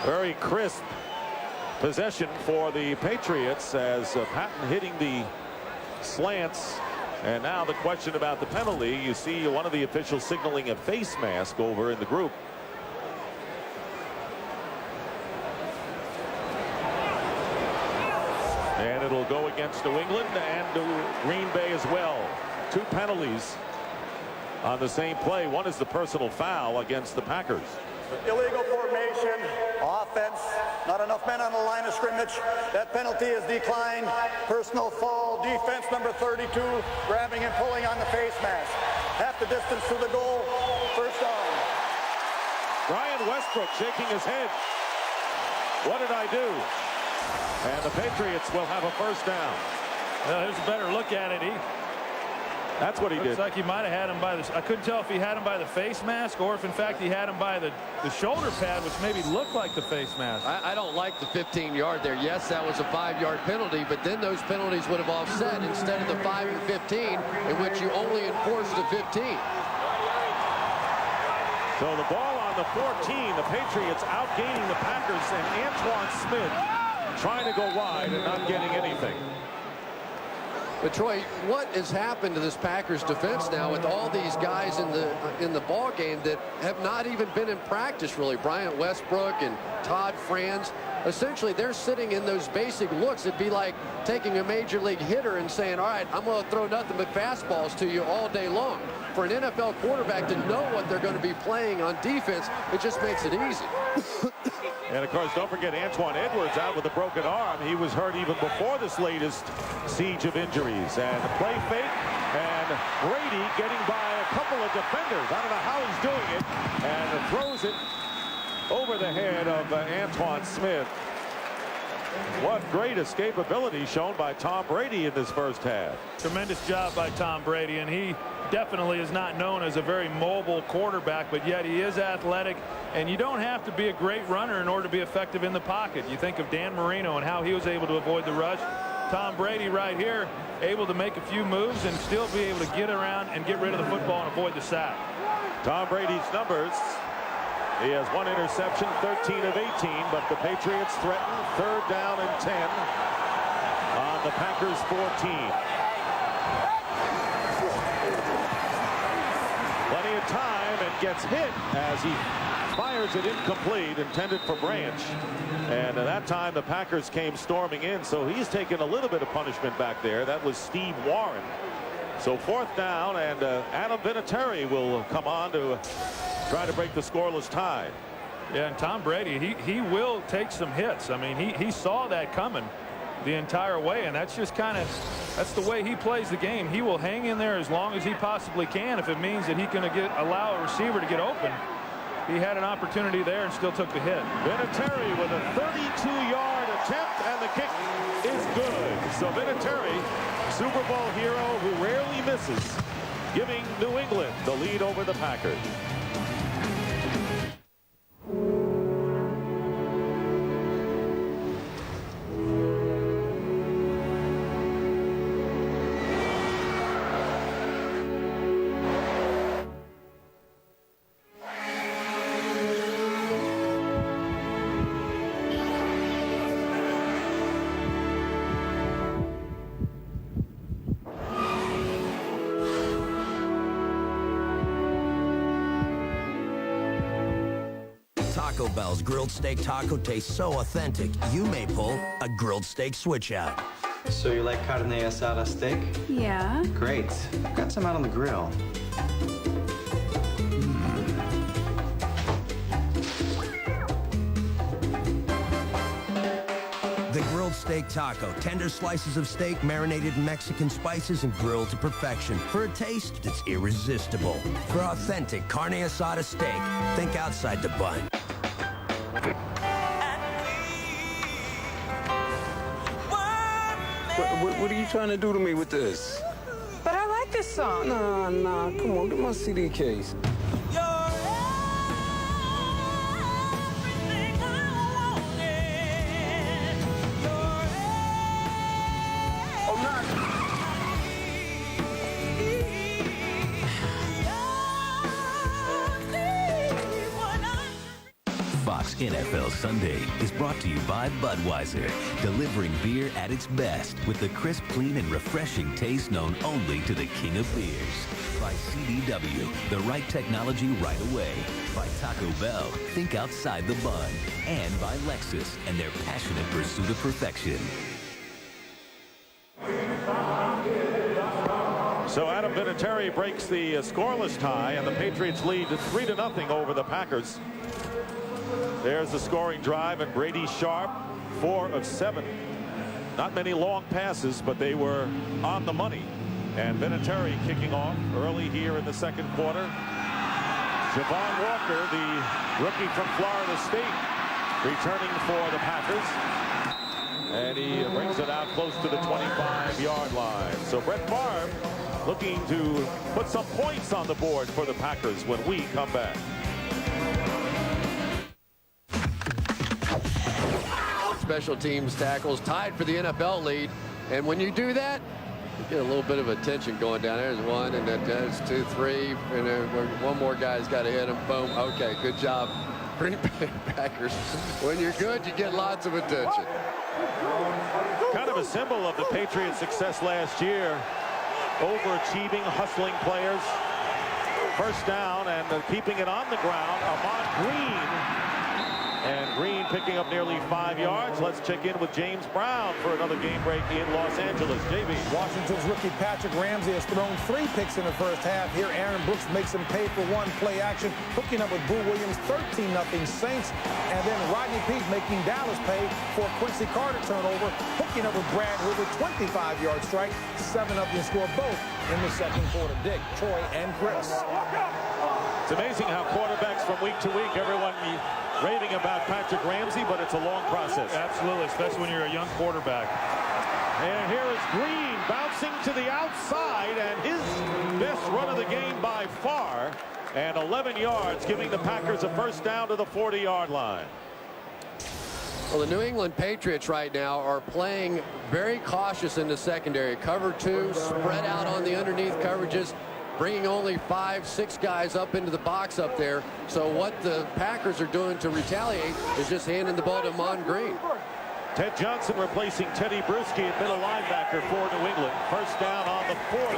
Very crisp possession for the Patriots as Patton hitting the slants And now the question about the penalty. You see one of the officials signaling a face mask over in the group. And it'll go against New England and Green Bay as well. 2 penalties on the same play. One is the personal foul against the Packers. Illegal formation, offense, not enough men on the line of scrimmage. That penalty is declined. Personal foul, defense number 32, grabbing and pulling on the face mask. Half the distance to the goal, first down. Brian Westbrook shaking his head. What did I do? And the Patriots will have a first down. Well, here's a better look at it. That's what he did. Looks like he might have had him by the... I couldn't tell if he had him by the face mask or if, in fact, he had him by the shoulder pad, which maybe looked like the face mask. I don't like the 15-yard there. Yes, that was a 5-yard penalty, but then those penalties would have offset instead of the 5 and 15, in which you only enforced the 15. So the ball on the 14. The Patriots outgaining the Packers, and Antoine Smith trying to go wide and not getting anything. But Troy, what has happened to this Packers defense now with all these guys in the ball game that have not even been in practice really? Bryant Westbrook and Todd Franz. Essentially, they're sitting in those basic looks. It'd be like taking a major league hitter and saying, all right, I'm going to throw nothing but fastballs to you all day long. For an NFL quarterback to know what they're going to be playing on defense, it just makes it easy. And, of course, don't forget Antoine Edwards out with a broken arm. He was hurt even before this latest siege of injuries. And the play fake, and Brady getting by a couple of defenders. I don't know how he's doing it. And throws it over the head of Antoine Smith. What great escapability shown by Tom Brady in this first half. Tremendous job by Tom Brady, and he definitely is not known as a very mobile quarterback, but yet he is athletic, and you don't have to be a great runner in order to be effective in the pocket. You think of Dan Marino and how he was able to avoid the rush. Tom Brady right here able to make a few moves and still be able to get around and get rid of the football and avoid the sack. Tom Brady's numbers. He has 1 interception, 13 of 18, but the Patriots threaten 3rd down and 10 on the Packers 14. Plenty of time, and gets hit as he fires it incomplete, intended for Branch. And at that time, the Packers came storming in, so he's taken a little bit of punishment back there. That was Steve Warren. So 4th down, and Adam Vinatieri will come on to try to break the scoreless tie. Yeah, and Tom Brady, he will take some hits. I mean, he saw that coming the entire way, and that's just that's the way he plays the game. He will hang in there as long as he possibly can if it means that he can allow a receiver to get open. He had an opportunity there and still took the hit. Vinatieri with a 32-yard attempt, and the kick is good. So Vinatieri, Super Bowl hero who rarely misses, giving New England the lead over the Packers. Taco Bell's grilled steak taco tastes so authentic, you may pull a grilled steak switch out. So you like carne asada steak? Yeah. Great. Got some out on the grill. The grilled steak taco. Tender slices of steak marinated in Mexican spices and grilled to perfection for a taste that's irresistible. For authentic carne asada steak, think outside the bun. What are you trying to do to me with this? But I like this song. Nah, come on, get my CD case. Fox NFL Sunday is brought to you by Budweiser, delivering beer at its best with the crisp, clean, and refreshing taste known only to the king of beers. By CDW, the right technology right away. By Taco Bell, think outside the bun. And by Lexus and their passionate pursuit of perfection. So Adam Vinatieri breaks the scoreless tie, and the Patriots lead 3-0 over the Packers. There's the scoring drive, and Brady Sharp, 4 of 7. Not many long passes, but they were on the money. And Vinatieri kicking off early here in the second quarter. Javon Walker, the rookie from Florida State, returning for the Packers. And he brings it out close to the 25-yard line. So Brett Favre looking to put some points on the board for the Packers when we come back. Special teams tackles tied for the NFL lead. And when you do that, you get a little bit of attention going down. There's one, and then there's 2, 3, and then one more guy's got to hit him. Boom. Okay, good job. Green Bay Packers. When you're good, you get lots of attention. Kind of a symbol of the Patriots' success last year. Overachieving, hustling players. First down and keeping it on the ground. Ahman Green. And Green picking up nearly 5 yards. Let's check in with James Brown for another game break in Los Angeles. JB. Washington's rookie Patrick Ramsey has thrown 3 picks in the first half. Here, Aaron Brooks makes him pay for 1 play action, hooking up with Boo Williams, 13-0 Saints. And then Rodney Peete making Dallas pay for a Quincy Carter turnover, hooking up with Brad Hoover, 25-yard strike, 7-0 score both in the second quarter. Dick, Troy, and Chris. It's amazing how quarterbacks from week to week, everyone raving about Patrick Ramsey, but it's a long process. Absolutely, especially when you're a young quarterback. And here is Green bouncing to the outside, and his best run of the game by far, and 11 yards, giving the Packers a first down to the 40-yard line. Well, the New England Patriots right now are playing very cautious in the secondary. Cover 2, spread out on the underneath coverages, bringing only 5, 6 guys up into the box up there. So what the Packers are doing to retaliate is just handing the ball to Ahman Green. Ted Johnson replacing Teddy Bruschi at middle linebacker for New England. First down on the 40.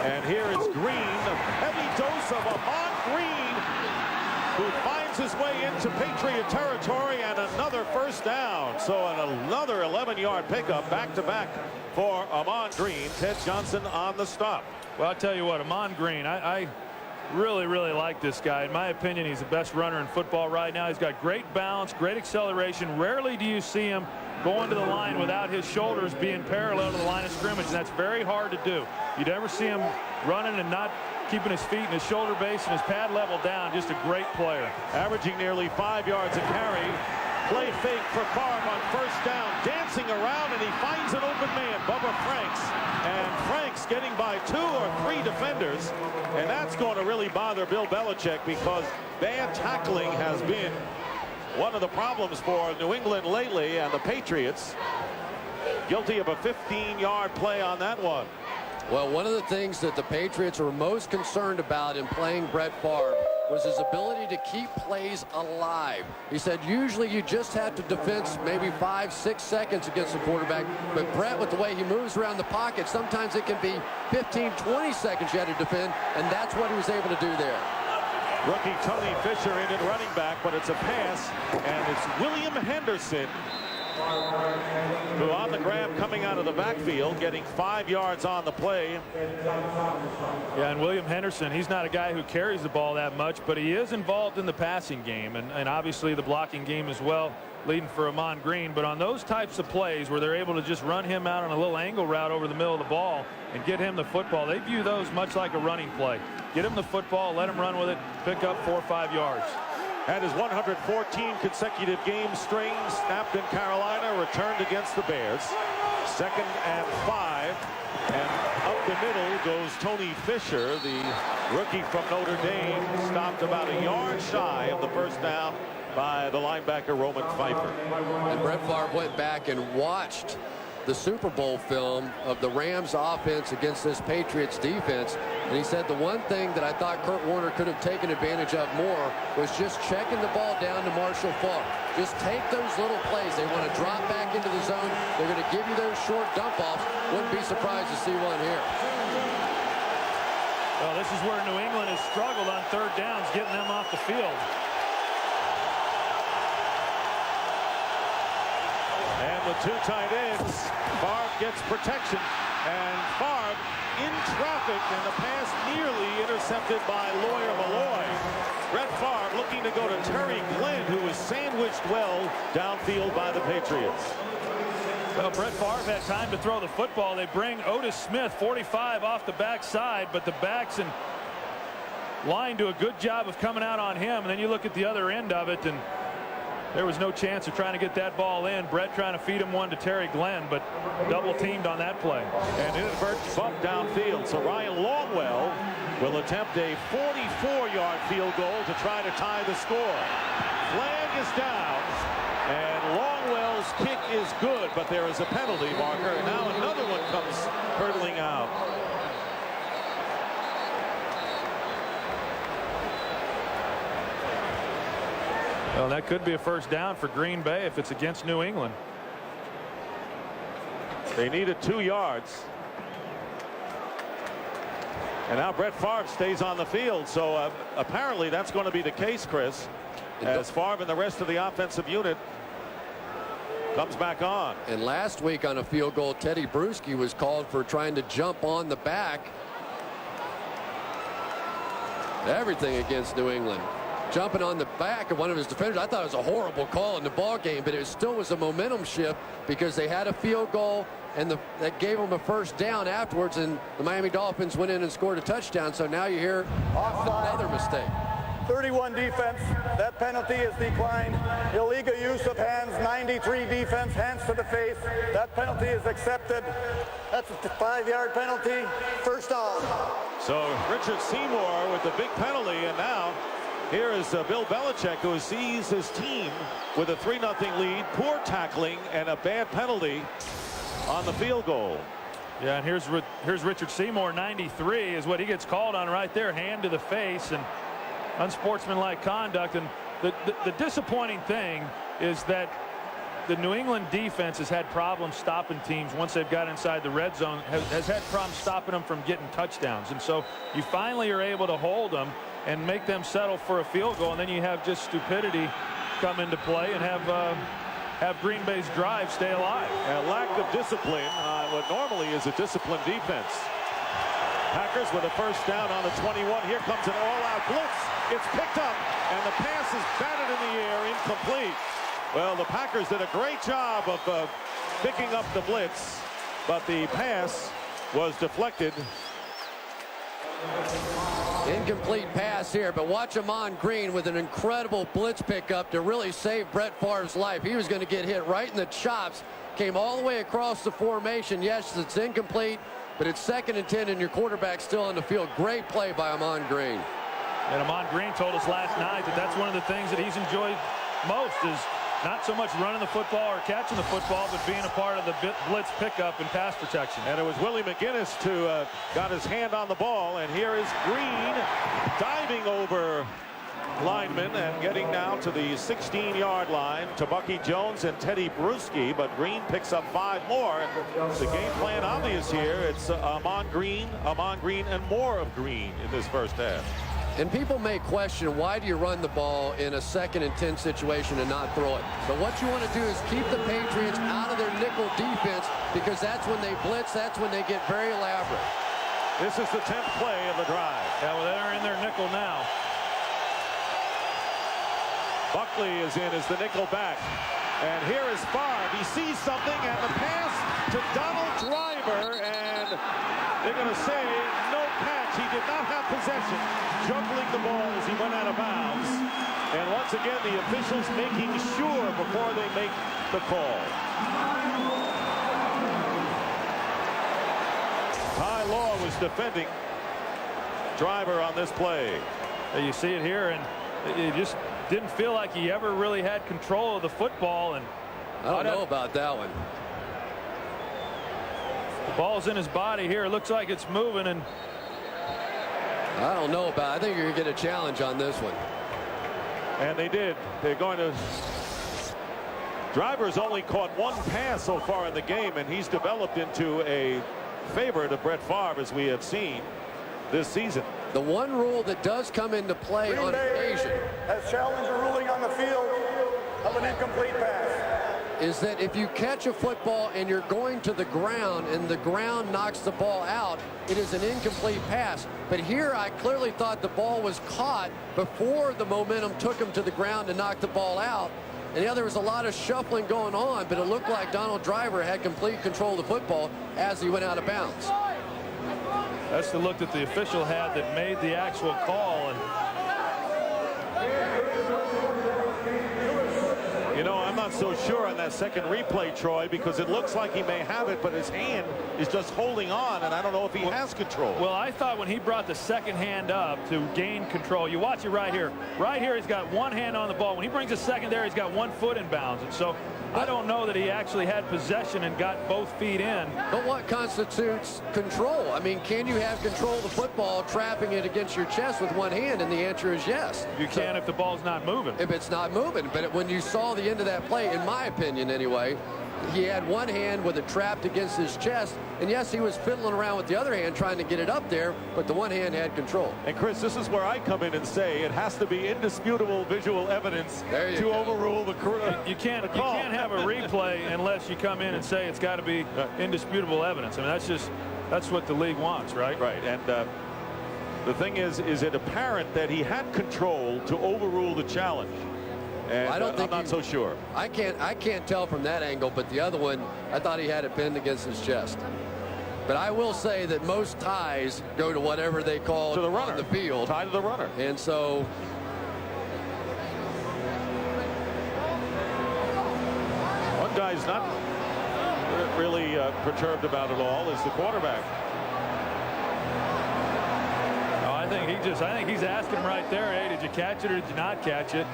And here is Green, a heavy dose of Ahman Green, who finds his way into Patriot territory, and another first down. So another 11-yard pickup back-to-back for Ahman Green. Ted Johnson on the stop. Well, I'll tell you what, Ahman Green, I really, really like this guy. In my opinion, he's the best runner in football right now. He's got great balance, great acceleration. Rarely do you see him going to the line without his shoulders being parallel to the line of scrimmage, and that's very hard to do. You never see him running and not keeping his feet and his shoulder base and his pad level down. Just a great player. Averaging nearly 5 yards a carry. Play fake for Favre on first down, dancing around, and he finds an open man, Bubba Franks. And Franks getting by 2 or 3 defenders, and that's going to really bother Bill Belichick, because bad tackling has been one of the problems for New England lately, and the Patriots guilty of a 15-yard play on that one. Well, one of the things that the Patriots were most concerned about in playing Brett Favre was his ability to keep plays alive. He said usually you just have to defense maybe 5, 6 seconds against the quarterback, but Brett, with the way he moves around the pocket, sometimes it can be 15, 20 seconds you had to defend, and that's what he was able to do there. Rookie Tony Fisher in at running back, but it's a pass, and it's William Henderson who on the grab coming out of the backfield, getting 5 yards on the play. Yeah, and William Henderson, he's not a guy who carries the ball that much, but he is involved in the passing game and obviously the blocking game as well, leading for Ahman Green. But on those types of plays where they're able to just run him out on a little angle route over the middle of the ball and get him the football, they view those much like a running play. Get him the football, let him run with it, pick up 4 or 5 yards. Had his 114 consecutive game string snapped in Carolina, returned against the Bears. 2nd and 5, and up the middle goes Tony Fisher, the rookie from Notre Dame, stopped about a yard shy of the first down by the linebacker Roman Pfeiffer. And Brett Favre went back and watched the Super Bowl film of the Rams offense against this Patriots defense. And he said the one thing that I thought Kurt Warner could have taken advantage of more was just checking the ball down to Marshall Faulk. Just take those little plays. They want to drop back into the zone. They're going to give you those short dump-offs. Wouldn't be surprised to see one here. Well, this is where New England has struggled on third downs, getting them off the field. And the two tight ends, Favre gets protection, and Favre in traffic, and the pass nearly intercepted by Malloy. Brett Favre looking to go to Terry Glenn, who was sandwiched well downfield by the Patriots. Well, Brett Favre had time to throw the football. They bring Otis Smith, 45, off the backside, but the backs and line do a good job of coming out on him. And then you look at the other end of it, and there was no chance of trying to get that ball in. Brett trying to feed him one to Terry Glenn, but double teamed on that play. And inadvertent bump downfield. So Ryan Longwell will attempt a 44-yard field goal to try to tie the score. Flag is down, and Longwell's kick is good, but there is a penalty marker. And now another one comes hurtling out. Well, that could be a first down for Green Bay if it's against New England. They needed 2 yards. And now Brett Favre stays on the field. So apparently that's going to be the case, Chris, as Favre and the rest of the offensive unit comes back on. And last week on a field goal, Teddy Bruschi was called for trying to jump on the back. Everything against New England. Jumping on the back of one of his defenders. I thought it was a horrible call in the ball game, but it still was a momentum shift because they had a field goal and that gave them a first down afterwards, and the Miami Dolphins went in and scored a touchdown. So now you hear another mistake. 31 defense. That penalty is declined. Illegal use of hands. 93 defense. Hands to the face. That penalty is accepted. That's a 5-yard penalty. First down. So Richard Seymour with the big penalty, and now here is Bill Belichick, who sees his team with a 3-0 lead, poor tackling, and a bad penalty on the field goal. Yeah, and here's Richard Seymour, 93 is what he gets called on right there, hand to the face and unsportsmanlike conduct. And the disappointing thing is that the New England defense has had problems stopping teams once they've got inside the red zone, has had problems stopping them from getting touchdowns. And so you finally are able to hold them and make them settle for a field goal, and then you have just stupidity come into play and have Green Bay's drive stay alive. A lack of discipline on what normally is a disciplined defense. Packers with a first down on the 21. Here comes an all-out blitz. It's picked up, and the pass is batted in the air, incomplete. Well, the Packers did a great job of picking up the blitz, but the pass was deflected. Incomplete pass here, but watch Amon Green with an incredible blitz pickup to really save Brett Favre's life. He was going to get hit right in the chops, came all the way across the formation. Yes, it's incomplete, but it's 2nd and 10 and your quarterback still on the field. Great play by Amon Green. And Amon Green told us last night that that's one of the things that he's enjoyed most is not so much running the football or catching the football, but being a part of the blitz pickup and pass protection. And it was Willie McGinnis who got his hand on the ball, and here is Green diving over linemen and getting now to the 16-yard line to Bucky Jones and Teddy Bruschi, but Green picks up 5 more. And the game plan obvious here. It's Amon Green, and more of Green in this first half. And people may question, why do you run the ball in a 2nd and 10 situation and not throw it? But what you want to do is keep the Patriots out of their nickel defense, because that's when they blitz, that's when they get very elaborate. This is the 10th play of the drive. Yeah, well, they're in their nickel now. Buckley is in as the nickel back. And here is Favre. He sees something, and the pass to Donald Driver, and they're going to say no catch. He did not have possession, juggling the ball as he went out of bounds. And once again, the officials making sure before they make the call. Ty Law was defending Driver on this play. You see it here, and it just didn't feel like he ever really had control of the football. And I don't know about that one. Ball's in his body here. It looks like it's moving, and I don't know about it. I think you're going to get a challenge on this one. And they did. They're going to. Driver's only caught one pass so far in the game, and he's developed into a favorite of Brett Favre, as we have seen this season. The one rule that does come into play on occasion has challenged a ruling on the field of an incomplete pass. Is that if you catch a football and you're going to the ground and the ground knocks the ball out, it is an incomplete pass. But here I clearly thought the ball was caught before the momentum took him to the ground and knocked the ball out. And yeah, there was a lot of shuffling going on, but it looked like Donald Driver had complete control of the football as he went out of bounds. That's the look that the official had that made the actual call. And you know, I'm not so sure on that second replay, Troy, because it looks like he may have it, but his hand is just holding on, and I don't know if he has control. Well, I thought when he brought the second hand up to gain control, you watch it right here. Right here, he's got one hand on the ball. When he brings the second there, he's got 1 foot in bounds. And so I don't know that he actually had possession and got both feet in. But what constitutes control? I mean, can you have control of the football, trapping it against your chest with one hand? And the answer is yes. You can if the ball's not moving. If it's not moving. But when you saw the end of that play, in my opinion anyway, he had one hand with it trapped against his chest. And yes, he was fiddling around with the other hand trying to get it up there, but the one hand had control. And Chris, this is where I come in and say it has to be indisputable visual evidence to overrule the you can't have a replay unless you come in and say it's got to be indisputable evidence. I mean, that's what the league wants, right? Right. And the thing is it apparent that he had control to overrule the challenge? And I don't think I'm not so sure. I can't tell from that angle, but the other one, I thought he had it pinned against his chest. But I will say that most ties go to whatever they call to the runner on the field. Tie to the runner. And so one guy's not really perturbed about it all is the quarterback. No, I think he's asking him right there, hey, did you catch it or did you not catch it?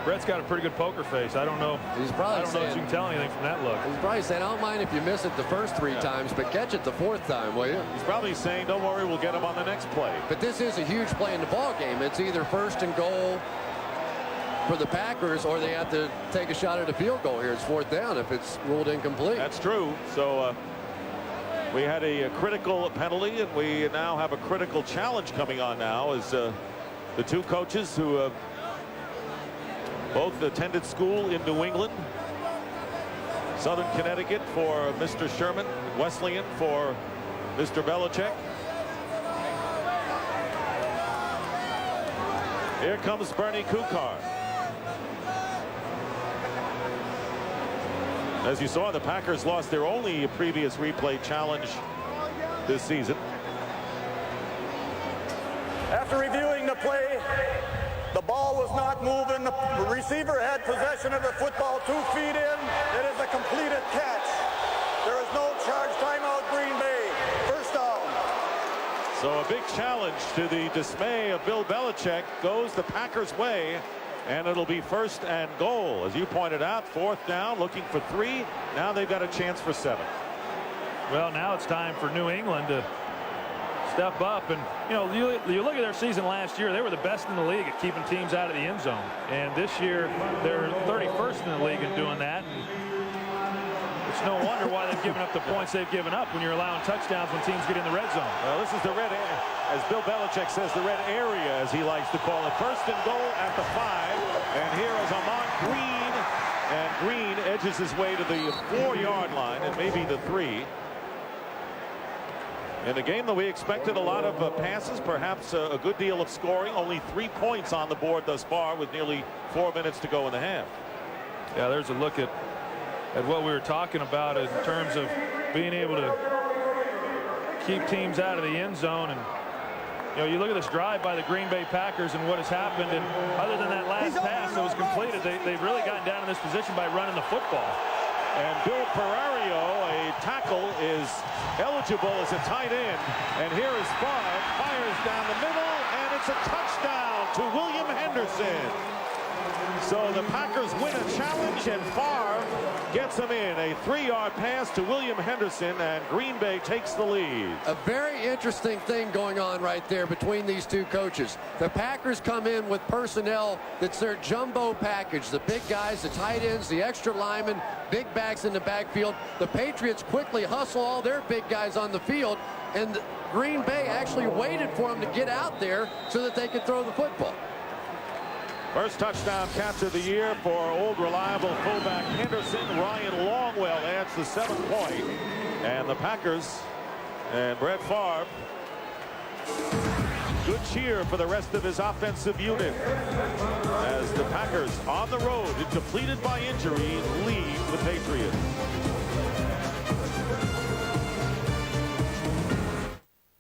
Brett's got a pretty good poker face. I don't know. He's probably I don't know if you can tell anything from that look. He's probably saying, I don't mind if you miss it the first 3 times, but catch it the 4th time, will you? He's probably saying, don't worry, we'll get him on the next play. But this is a huge play in the ball game. It's either 1st and goal for the Packers, or they have to take a shot at a field goal here. It's 4th down if it's ruled incomplete. That's true. So we had a critical penalty, and we now have a critical challenge coming on now as the 2 coaches who both attended school in New England. Southern Connecticut for Mr. Sherman, Wesleyan for Mr. Belichick. Here comes Bernie Kukar. As you saw, the Packers lost their only previous replay challenge this season. After reviewing the play, the ball was not moving. The receiver had possession of the football 2 feet in. It is a completed catch. There is no charge. Timeout, Green Bay. 1st down. So a big challenge to the dismay of Bill Belichick goes the Packers' way, and it'll be 1st and goal. As you pointed out, 4th down, looking for 3. Now they've got a chance for 7. Well, now it's time for New England to step up. And you know, you look at their season last year, they were the best in the league at keeping teams out of the end zone, and this year they're 31st in the league in doing that. And it's no wonder why they've given up the points they've given up when you're allowing touchdowns when teams get in the red zone. Well, this is the red area, as Bill Belichick says, the red area, as he likes to call it. 1st and goal at the 5, and here is Ahman Green, and Green edges his way to the 4-yard line and maybe the 3. In a game that we expected a lot of passes, perhaps a good deal of scoring, only 3 points on the board thus far with nearly 4 minutes to go in the half. Yeah, there's a look at what we were talking about in terms of being able to keep teams out of the end zone. And you know, you look at this drive by the Green Bay Packers and what has happened, and other than that last pass that was completed, they've really gotten down in this position by running the football. And Bill Ferrario, a tackle, is eligible as a tight end. And here is Favre, fires down the middle, and it's a touchdown to William Henderson. So the Packers win a challenge, and Favre gets them in. A 3-yard pass to William Henderson, and Green Bay takes the lead. A very interesting thing going on right there between these two coaches. The Packers come in with personnel that's their jumbo package. The big guys, the tight ends, the extra linemen, big backs in the backfield. The Patriots quickly hustle all their big guys on the field, and Green Bay actually waited for them to get out there so that they could throw the football. First touchdown catch of the year for old reliable fullback Henderson. Ryan Longwell adds the 7th point. And the Packers and Brett Favre, good cheer for the rest of his offensive unit as the Packers on the road, depleted by injury, lead the Patriots.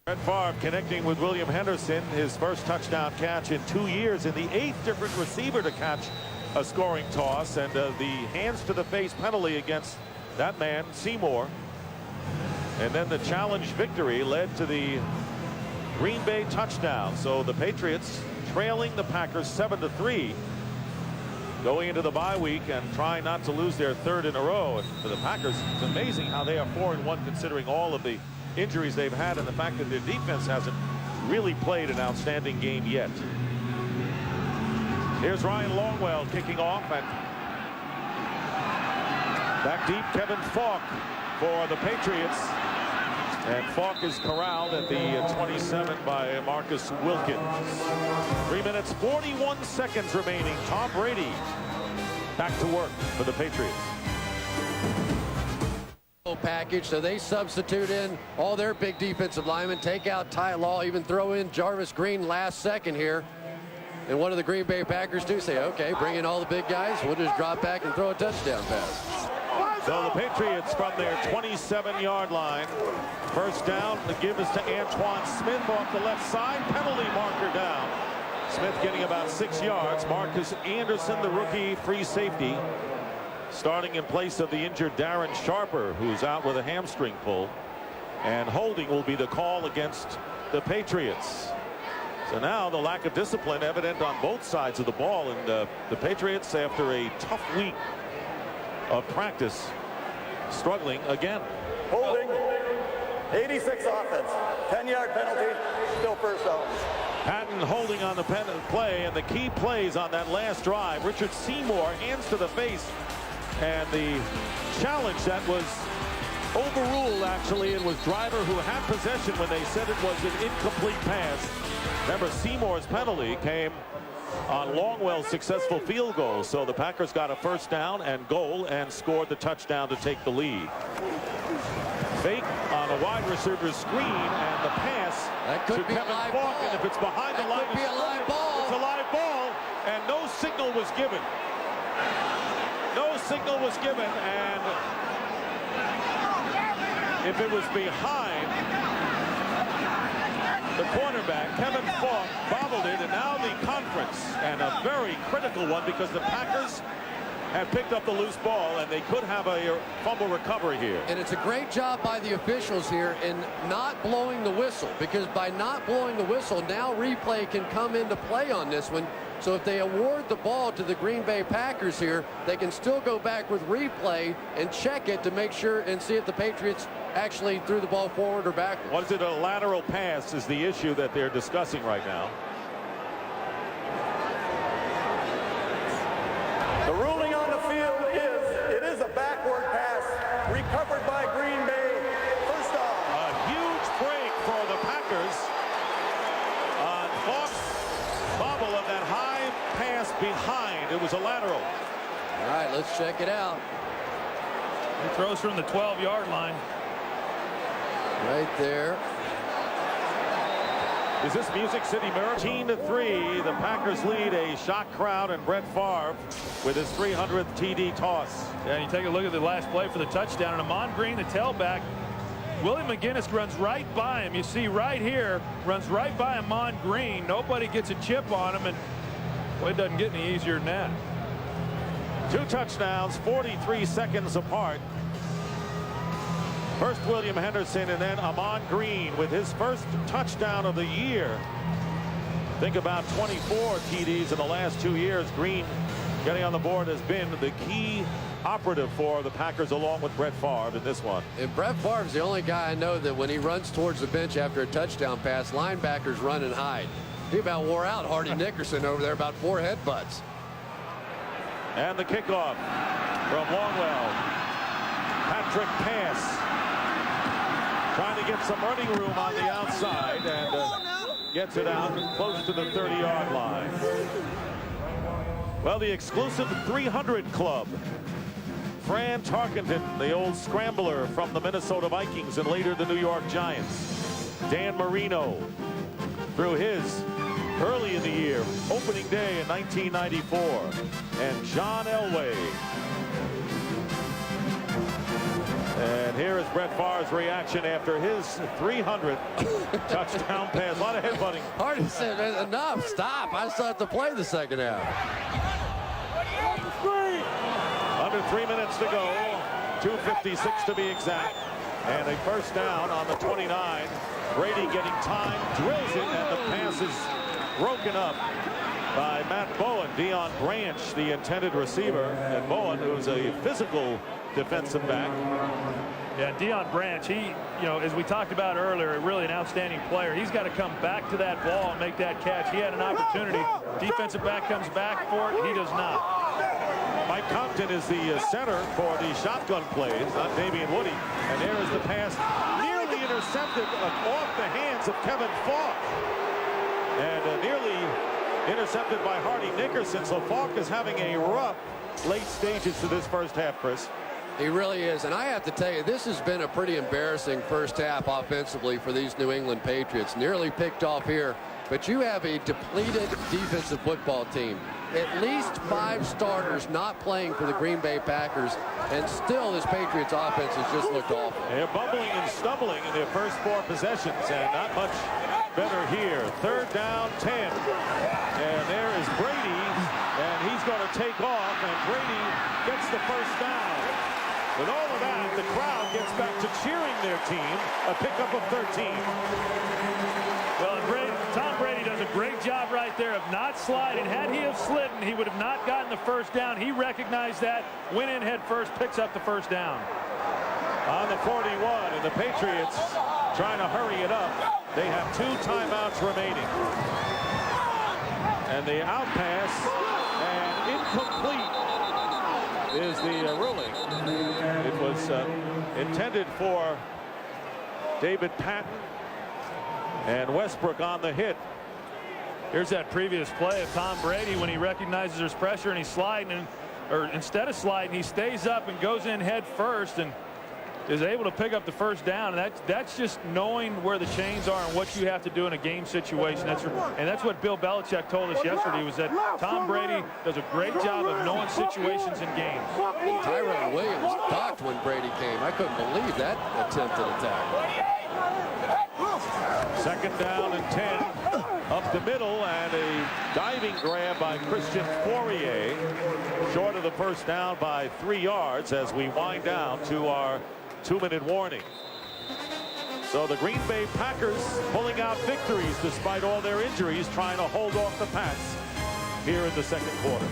Brett Favre connecting with William Henderson, his first touchdown catch in 2 years, and the 8th different receiver to catch a scoring toss, and the hands to the face penalty against that man, Seymour. And then the challenge victory led to the Green Bay touchdown. So the Patriots trailing the Packers 7-3 going into the bye week and trying not to lose their 3rd in a row. And for the Packers, it's amazing how they are 4-1 considering all of the injuries they've had and the fact that their defense hasn't really played an outstanding game yet. Here's Ryan Longwell kicking off, and back deep, Kevin Falk for the Patriots. And Falk is corralled at the 27 by Marcus Wilkins. 3 minutes, 41 seconds remaining. Tom Brady back to work for the Patriots. Package, so they substitute in all their big defensive linemen, take out Ty Law, even throw in Jarvis Green last second here. And one of the Green Bay Packers do say, okay, bring in all the big guys, we'll just drop back and throw a touchdown pass. So the Patriots from their 27-yard line. First down, the give is to Antoine Smith off the left side, penalty marker down. Smith getting about 6 yards. Marcus Anderson, the rookie free safety, starting in place of the injured Darren Sharper, who's out with a hamstring pull. And holding will be the call against the Patriots. So now the lack of discipline evident on both sides of the ball. And the Patriots, after a tough week of practice, struggling again. Holding, 86 offense, 10-yard penalty, still first down. Patton holding on the play, and the key plays on that last drive. Richard Seymour, hands to the face. And the challenge that was overruled, actually, it was Driver who had possession when they said it was an incomplete pass. Remember, Seymour's penalty came on Longwell's successful field goal. So the Packers got a first down and goal and scored the touchdown to take the lead. Fake on a wide receiver's screen, and the pass to Kevin Falk. And if it's behind the line, it's a live ball, and no signal was given. No signal was given, and if it was behind the cornerback, Kevin Falk bobbled it, and now the conference, and a very critical one because the Packers had picked up the loose ball, and they could have a fumble recovery here. And it's a great job by the officials here in not blowing the whistle, because by not blowing the whistle, now replay can come into play on this one. So if they award the ball to the Green Bay Packers here, they can still go back with replay and check it to make sure and see if the Patriots actually threw the ball forward or backward. Was it a lateral pass is the issue that they're discussing right now. The ruling on the field is it is a backward pass recovered by Green Bay. First down. A huge break for the Packers on Falk's bobble of that high pass behind. It was a lateral. All right, let's check it out. He throws from the 12-yard line. Right there. Is this Music City Miracle? 13-3. The Packers lead, a shock crowd, and Brett Favre with his 300th TD toss. Yeah, you take a look at the last play for the touchdown, and Amon Green, the tailback, Willie McGinnis runs right by him. You see right here, runs right by Amon Green. Nobody gets a chip on him, and boy, it doesn't get any easier than that. 2 touchdowns, 43 seconds apart. First William Henderson, and then Amon Green with his first touchdown of the year. Think about 24 TDs in the last 2 years. Green getting on the board has been the key operative for the Packers, along with Brett Favre in this one. And Brett Favre's the only guy I know that when he runs towards the bench after a touchdown pass, linebackers run and hide. He about wore out Hardy Nickerson over there, about 4 headbutts. And the kickoff from Longwell. Patrick pass. Trying to get some running room on the outside, and gets it out close to the 30-yard line. Well, the exclusive 300 club. Fran Tarkenton, the old scrambler from the Minnesota Vikings and later the New York Giants. Dan Marino through his early in the year, opening day in 1994. And John Elway. And here is Brett Favre's reaction after his 300th touchdown pass. A lot of headbutting. Hardy said, enough, stop. I still have to play the second half. Under 3 minutes to go. 2:56 to be exact. And a first down on the 29. Brady getting time, drills it, and the pass is broken up by Matt Bowen. Deion Branch, the intended receiver, and Bowen, who's a physical defensive back. Yeah, Deion Branch, he, you know, as we talked about earlier, really an outstanding player. He's got to come back to that ball and make that catch. He had an opportunity. Defensive back comes back for it. He does not. Mike Compton is the center for the shotgun plays, not Damian Woody. And there is the pass, nearly intercepted off the hands of Kevin Falk. And nearly intercepted by Hardy Nickerson. So Falk is having a rough late stages to this first half, Chris. He really is. And I have to tell you, this has been a pretty embarrassing first half offensively for these New England Patriots. Nearly picked off here. But you have a depleted defensive football team. At least 5 starters not playing for the Green Bay Packers. And still this Patriots offense has just looked awful. They're bumbling and stumbling in their first 4 possessions. And not much better here. 3rd down, 10. And there is Brady. And he's going to take off. And Brady gets the first down. With all of that, the crowd gets back to cheering their team. A pickup of 13. Well, Tom Brady does a great job right there of not sliding. Had he have slidden, he would have not gotten the first down. He recognized that, went in head first, picks up the first down. On the 41, and the Patriots trying to hurry it up. They have 2 timeouts remaining. And the out pass, and incomplete is the ruling. It was intended for David Patton. And Westbrook on the hit. Here's that previous play of Tom Brady when he recognizes there's pressure and he's sliding, or instead of sliding, he stays up and goes in head first and is able to pick up the first down. And that's just knowing where the chains are and what you have to do in a game situation. That's what Bill Belichick told us yesterday, was that Tom Brady does a great job of knowing situations in games. Tyrone Williams ducked when Brady came. I couldn't believe that attempted attack. 2nd down and 10. Up the middle, and a diving grab by Christian Fourier. Short of the first down by 3 yards as we wind down to our 2-minute warning. So the Green Bay Packers pulling out victories despite all their injuries, trying to hold off the Pats here in the 2nd quarter.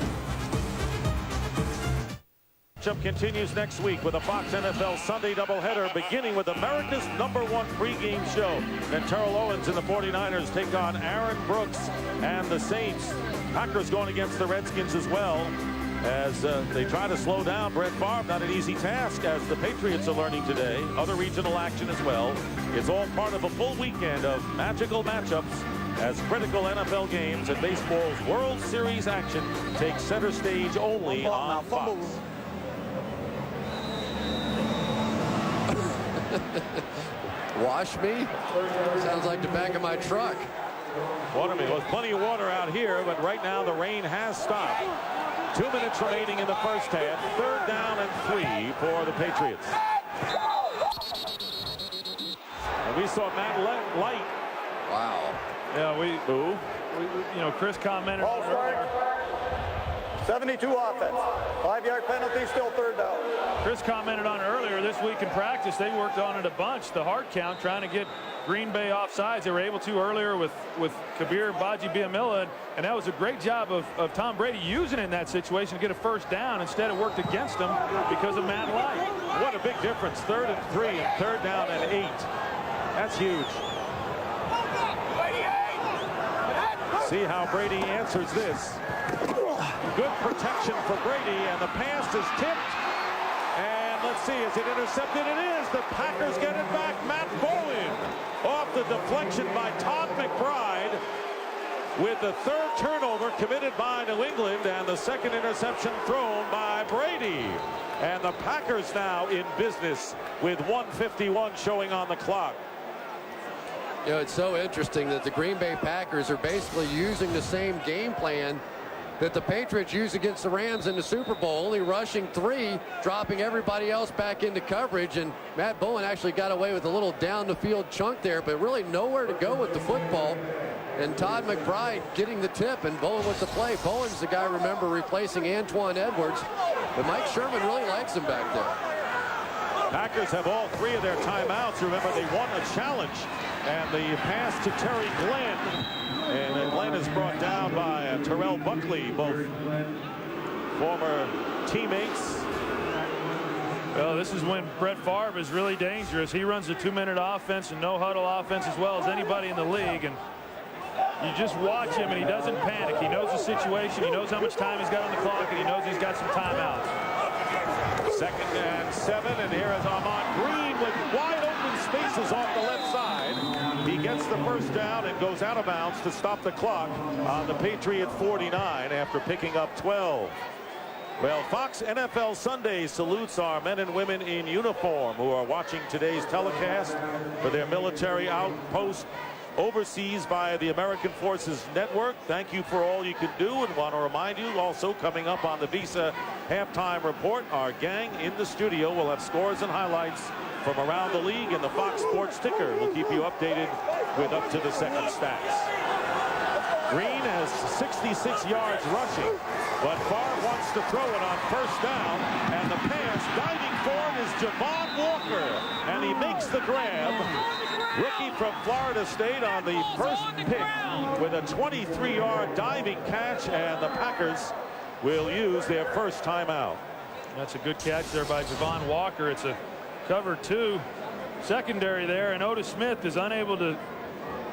Matchup continues next week with a Fox NFL Sunday doubleheader, beginning with America's #1 pregame show. Then Terrell Owens and the 49ers take on Aaron Brooks and the Saints. Packers going against the Redskins as well, as they try to slow down Brett Favre. Not an easy task, as the Patriots are learning today. Other regional action as well. It's all part of a full weekend of magical matchups as critical NFL games and baseball's World Series action takes center stage only on Fox. Wash me? Sounds like the back of my truck. Water me. There's plenty of water out here, but right now the rain has stopped. 2 minutes remaining in the first half. 3rd down and 3 for the Patriots. And we saw Matt Light. Wow. Yeah, you know, Chris commented earlier. 72 offense. 5-yard penalty, still 3rd down. Chris commented on it earlier. This week in practice, they worked on it a bunch. The hard count, trying to get Green Bay offsides. They were able to earlier with Kabir Baji-Biamila, and that was a great job of Tom Brady using it in that situation to get a first down. Instead, it worked against him because of Matt Light. What a big difference. 3rd and 3 and 3rd down and 8. That's huge. See how Brady answers this. Good protection for Brady, and the pass is tipped. And let's see, is it intercepted? It is. The Packers get it back. Matt Bowen off the deflection by Todd McBride with the 3rd turnover committed by New England and the 2nd interception thrown by Brady. And the Packers now in business with 1:51 showing on the clock. You know, it's so interesting that the Green Bay Packers are basically using the same game plan that the Patriots used against the Rams in the Super Bowl, only rushing 3, dropping everybody else back into coverage. And Matt Bowen actually got away with a little down the field chunk there, but really nowhere to go with the football. And Todd McBride getting the tip, and Bowen with the play. Bowen's the guy, remember, replacing Antoine Edwards, but Mike Sherman really likes him back there. Packers have all 3 of their timeouts. Remember, they won a challenge, and the pass to Terry Glenn. And Glenn is brought down by Terrell Buckley, both former teammates. Well, this is when Brett Favre is really dangerous. He runs a 2-minute offense and no huddle offense as well as anybody in the league. And you just watch him, and he doesn't panic. He knows the situation. He knows how much time he's got on the clock, and he knows he's got some timeouts. 2nd and 7, and here is Ahman Green with wide open spaces off the left side. He gets the first down and goes out of bounds to stop the clock on the Patriot 49 after picking up 12. Well, Fox NFL Sunday salutes our men and women in uniform who are watching today's telecast for their military outpost overseas via the American Forces Network. Thank you for all you can do, and want to remind you also, coming up on the Visa halftime report, our gang in the studio will have scores and highlights from around the league, and the Fox Sports ticker will keep you updated with up to the second stats. Green has 66 yards rushing, but Favre wants to throw it on first down, and the pass diving for it is Javon Walker, and he makes the grab. Rookie from Florida State on the first pick with a 23-yard diving catch, and the Packers will use their first timeout. That's a good catch there by Javon Walker. It's a cover 2 secondary there, and Otis Smith is unable to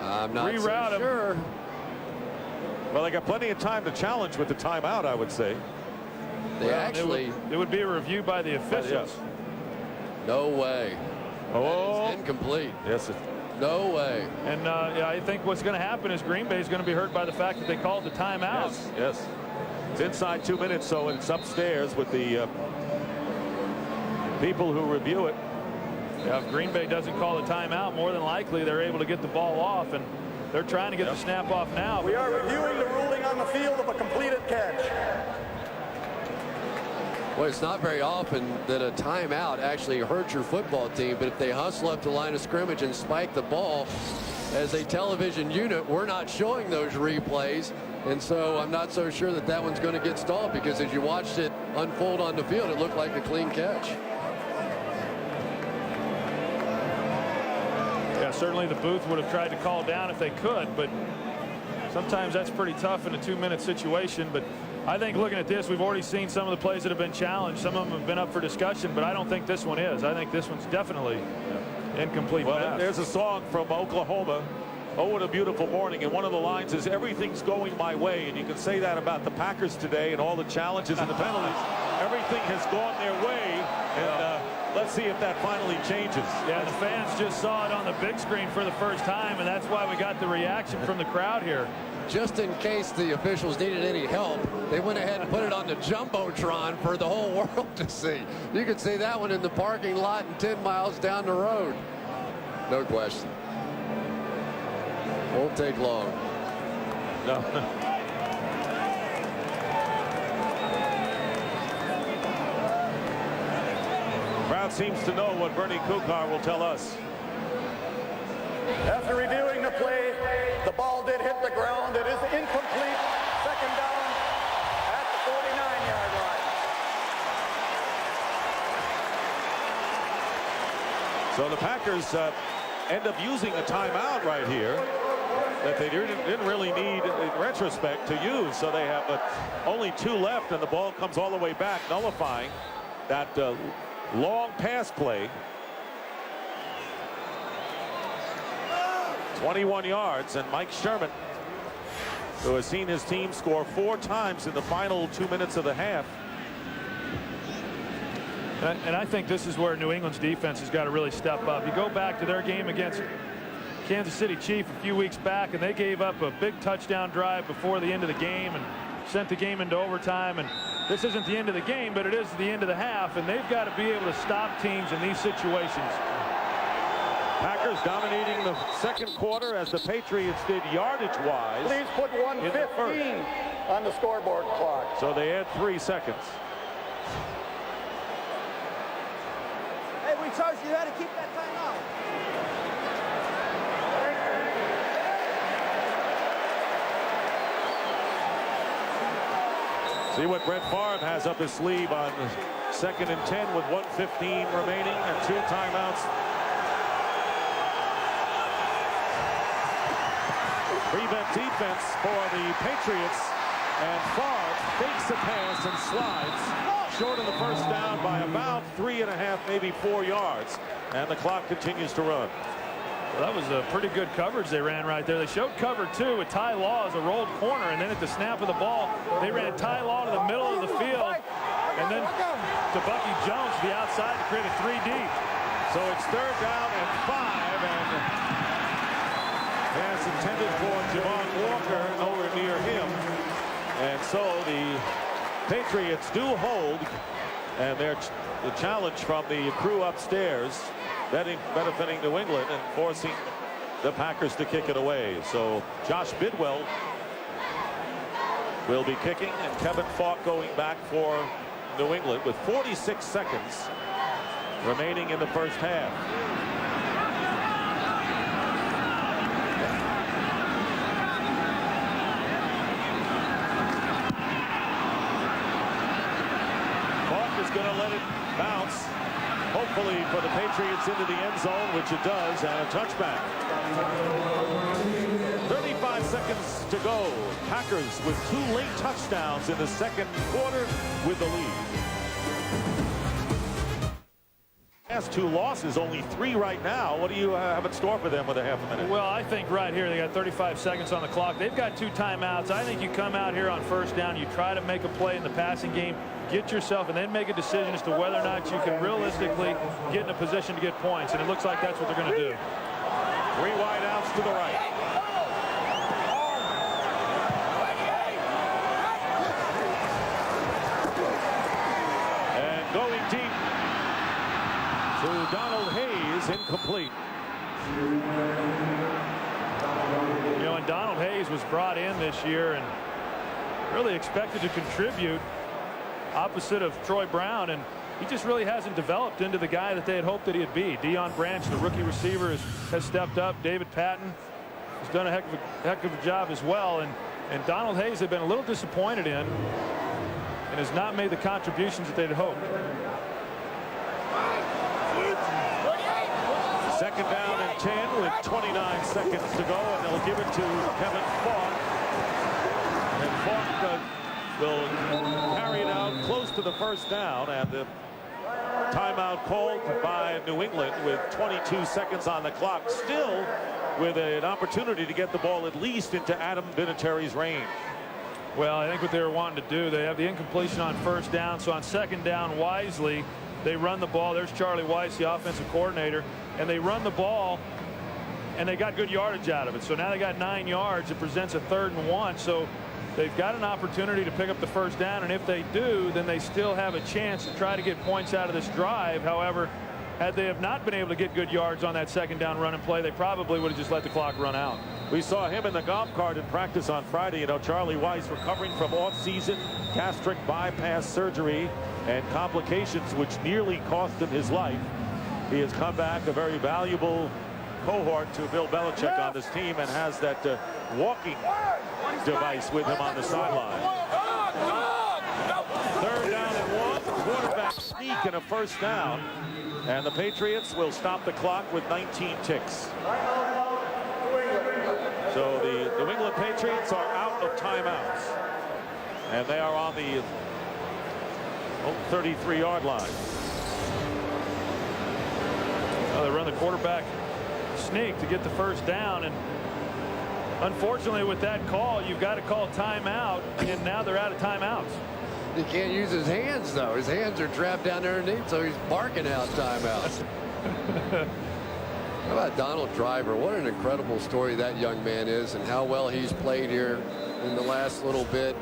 reroute him. Sure. Well, they got plenty of time to challenge with the timeout, I would say. They actually, it would be a review by the officials. Yes. No way. Oh, that is incomplete. Yes. No way. And yeah, I think what's going to happen is Green Bay is going to be hurt by the fact that they called the timeout. Yes, yes. It's inside 2 minutes, so it's upstairs with the people who review it. Yeah, if Green Bay doesn't call the timeout, more than likely they're able to get the ball off, and they're trying to get the snap off now. We are reviewing the ruling on the field of a completed catch. Well, it's not very often that a timeout actually hurts your football team, but if they hustle up the line of scrimmage and spike the ball, as a television unit, we're not showing those replays, and so I'm not so sure that that one's going to get stalled, because as you watched it unfold on the field, it looked like a clean catch. Yeah, certainly the booth would have tried to call down if they could, but sometimes that's pretty tough in a 2-minute situation. But I think looking at this, we've already seen some of the plays that have been challenged. Some of them have been up for discussion, but I don't think this one is. I think this one's definitely incomplete pass. Well, there's a song from Oklahoma, "Oh, What a Beautiful Morning," and one of the lines is, "Everything's going my way." And you can say that about the Packers today and all the challenges and the penalties. Everything has gone their way, and let's see if that finally changes. Yeah, the fans just saw it on the big screen for the first time, and that's why we got the reaction from the crowd here. Just in case the officials needed any help, they went ahead and put it on the Jumbotron for the whole world to see. You could see that one in the parking lot and 10 miles down the road. No question. Won't take long. No. Crowd seems to know what Bernie Kukar will tell us. After reviewing the play, the ball did hit the ground. It is incomplete. Second down at the 49-yard line. So the Packers end up using a timeout right here that they didn't really need in retrospect to use. So they have only 2 left, and the ball comes all the way back, nullifying that long pass play. 21 yards, and Mike Sherman, who has seen his team score 4 times in the final 2 minutes of the half. And I think this is where New England's defense has got to really step up. You go back to their game against Kansas City Chiefs a few weeks back, and they gave up a big touchdown drive before the end of the game and sent the game into overtime. And this isn't the end of the game, but it is the end of the half, and they've got to be able to stop teams in these situations. Packers dominating the second quarter as the Patriots did yardage-wise. Please put 1:15 on the scoreboard clock. So they add 3 seconds. Hey, we told you how to keep that time out. See what Brett Favre has up his sleeve on 2nd and 10 with 1:15 remaining and 2 timeouts. Prevent defense for the Patriots, and Favre fakes a pass and slides short of the first down by about 3.5, maybe 4 yards, and the clock continues to run. Well, that was a pretty good coverage they ran right there. They showed cover 2 with Ty Law as a rolled corner, and then at the snap of the ball, they ran Ty Law to the middle of the field, and then to Bucky Jones to the outside to create a 3 deep. So it's 3rd down and 5, and pass intended for Javon Walker, nowhere near him. And so the Patriots do hold, and the challenge from the crew upstairs, benefiting New England and forcing the Packers to kick it away. So Josh Bidwell will be kicking, and Kevin Falk going back for New England with 46 seconds remaining in the first half. Going to let it bounce, hopefully for the Patriots into the end zone, which it does, and a touchback. 35 seconds to go. Packers with 2 late touchdowns in the second quarter with the lead. Last 2 losses, only 3 right now. What do you have in store for them with a half a minute? Well, I think right here they got 35 seconds on the clock. They've got 2 timeouts. I think you come out here on first down, you try to make a play in the passing game, get yourself, and then make a decision as to whether or not you can realistically get in a position to get points. And it looks like that's what they're going to do. 3 wide outs to the right. And going deep to Donald Hayes, incomplete. You know, and Donald Hayes was brought in this year and really expected to contribute opposite of Troy Brown, and he just really hasn't developed into the guy that they had hoped that he'd be. Deion Branch, the rookie receiver, has stepped up. David Patton has done a heck of a job as well, and Donald Hayes had been a little disappointed in and has not made the contributions that they'd hoped. 2nd down and 10 with 29 seconds to go, and they'll give it to Kevin Falk. And Falk will carry it out close to the first down, and the timeout called by New England with 22 seconds on the clock, still with an opportunity to get the ball at least into Adam Vinatieri's range. Well, I think what they were wanting to do, they have the incompletion on first down, so on 2nd down, wisely, they run the ball. There's Charlie Weiss, the offensive coordinator, and they run the ball, and they got good yardage out of it. So now they got 9 yards. It presents a 3rd and 1, so they've got an opportunity to pick up the first down, and if they do, then they still have a chance to try to get points out of this drive. However, had they have not been able to get good yards on that 2nd down run and play, they probably would have just let the clock run out. We saw him in the golf cart in practice on Friday. You know, Charlie Weiss recovering from off-season gastric bypass surgery and complications which nearly cost him his life. He has come back a very valuable cohort to Bill Belichick on this team, and has that walking device with him on the sideline. 3rd down and 1. Quarterback sneak and a first down. And the Patriots will stop the clock with 19 ticks. So the New England Patriots are out of timeouts. And they are on the 33-yard line. Well, they run the quarterback sneak to get the first down, and unfortunately with that call, you've got to call timeout, and now they're out of timeouts. He can't use his hands, though. His hands are trapped down underneath, so he's barking out timeouts. How about Donald Driver? What an incredible story that young man is, and how well he's played here in the last little bit.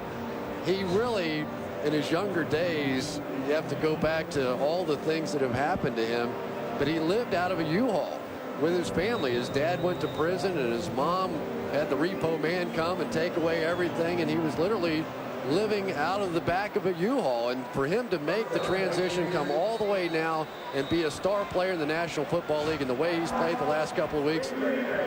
He really, in his younger days, you have to go back to all the things that have happened to him, but he lived out of a U-Haul with his family. His dad went to prison, and his mom had the repo man come and take away everything, and he was literally living out of the back of a U-Haul. And for him to make the transition, come all the way now and be a star player in the National Football League, and the way he's played the last couple of weeks,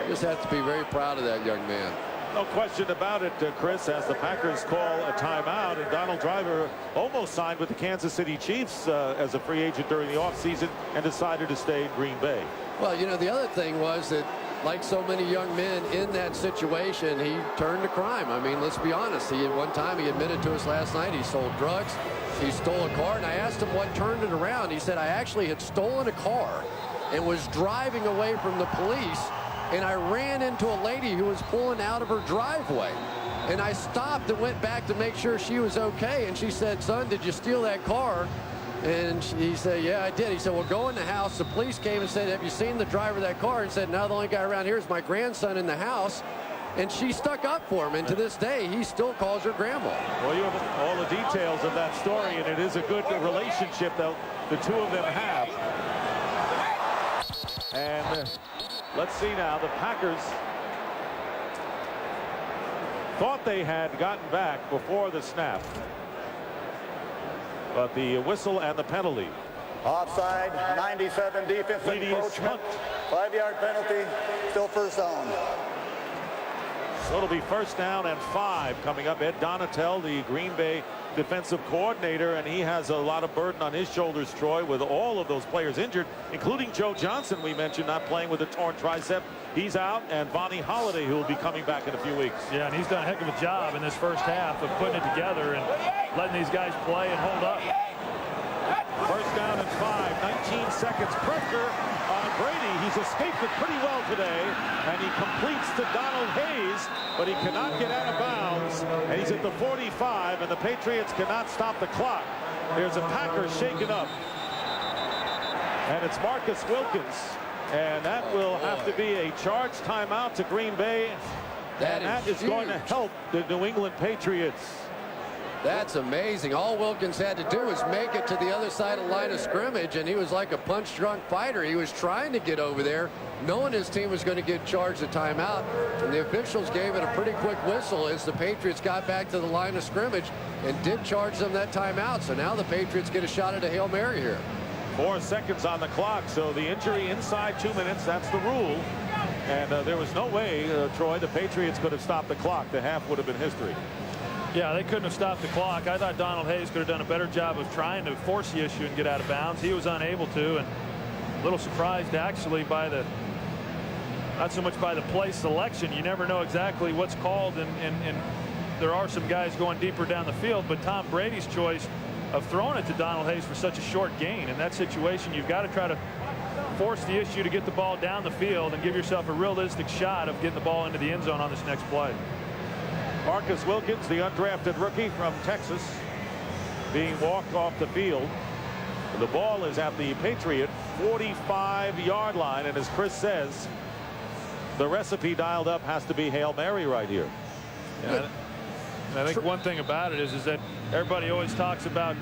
just have to be very proud of that young man. No question about it, Chris, as the Packers call a timeout, and Donald Driver almost signed with the Kansas City Chiefs as a free agent during the offseason and decided to stay in Green Bay. Well, you know, the other thing was that, like so many young men in that situation, he turned to crime. I mean, let's be honest. At one time, he admitted to us last night he sold drugs. He stole a car, and I asked him what turned it around. He said, I actually had stolen a car and was driving away from the police, and I ran into a lady who was pulling out of her driveway. And I stopped and went back to make sure she was okay. And she said, son, did you steal that car? And he said, yeah, I did. He said, well, go in the house. The police came and said, have you seen the driver of that car? And said, no, the only guy around here is my grandson in the house. And she stuck up for him. And to this day, he still calls her grandma. Well, you have all the details of that story, and it is a good relationship that the two of them have. And let's see now, the Packers thought they had gotten back before the snap. But the whistle and the penalty. Offside, 97 defensive encroachment, 5-yard penalty, still first down. So it'll be first down and 5 coming up. Ed Donatel, the Green Bay defensive coordinator, and he has a lot of burden on his shoulders, Troy, with all of those players injured, including Joe Johnson, we mentioned, not playing with a torn tricep. He's out, and Vonnie Holliday, who will be coming back in a few weeks. Yeah, and he's done a heck of a job in this first half of putting it together and letting these guys play and hold up. First down and 5, 19 seconds. Pressure on Brady. He's escaped it pretty well today, and he completes to Donald Hayes, but he cannot get out of bounds. And he's at the 45, and the Patriots cannot stop the clock. There's a Packer shaken up, and it's Marcus Wilkins, and that will have to be a charge timeout to Green Bay, and that is going to help the New England Patriots. That's amazing. All Wilkins had to do was make it to the other side of the line of scrimmage, and he was like a punch-drunk fighter. He was trying to get over there, knowing his team was going to get charged a timeout, and the officials gave it a pretty quick whistle as the Patriots got back to the line of scrimmage and did charge them that timeout. So now the Patriots get a shot at a Hail Mary here. 4 seconds on the clock, so the injury inside 2 minutes, that's the rule. And there was no way, Troy, the Patriots could have stopped the clock. The half would have been history. Yeah, they couldn't have stopped the clock. I thought Donald Hayes could have done a better job of trying to force the issue and get out of bounds. He was unable to, and a little surprised actually by the, not so much by the play selection. You never know exactly what's called, and there are some guys going deeper down the field, but Tom Brady's choice of throwing it to Donald Hayes for such a short gain, in that situation, you've got to try to force the issue to get the ball down the field and give yourself a realistic shot of getting the ball into the end zone on this next play. Marcus Wilkins, the undrafted rookie from Texas, being walked off the field. The ball is at the Patriot 45-yard line, and as Chris says, the recipe dialed up has to be Hail Mary right here. Yeah, and I think one thing about it is that everybody always talks about,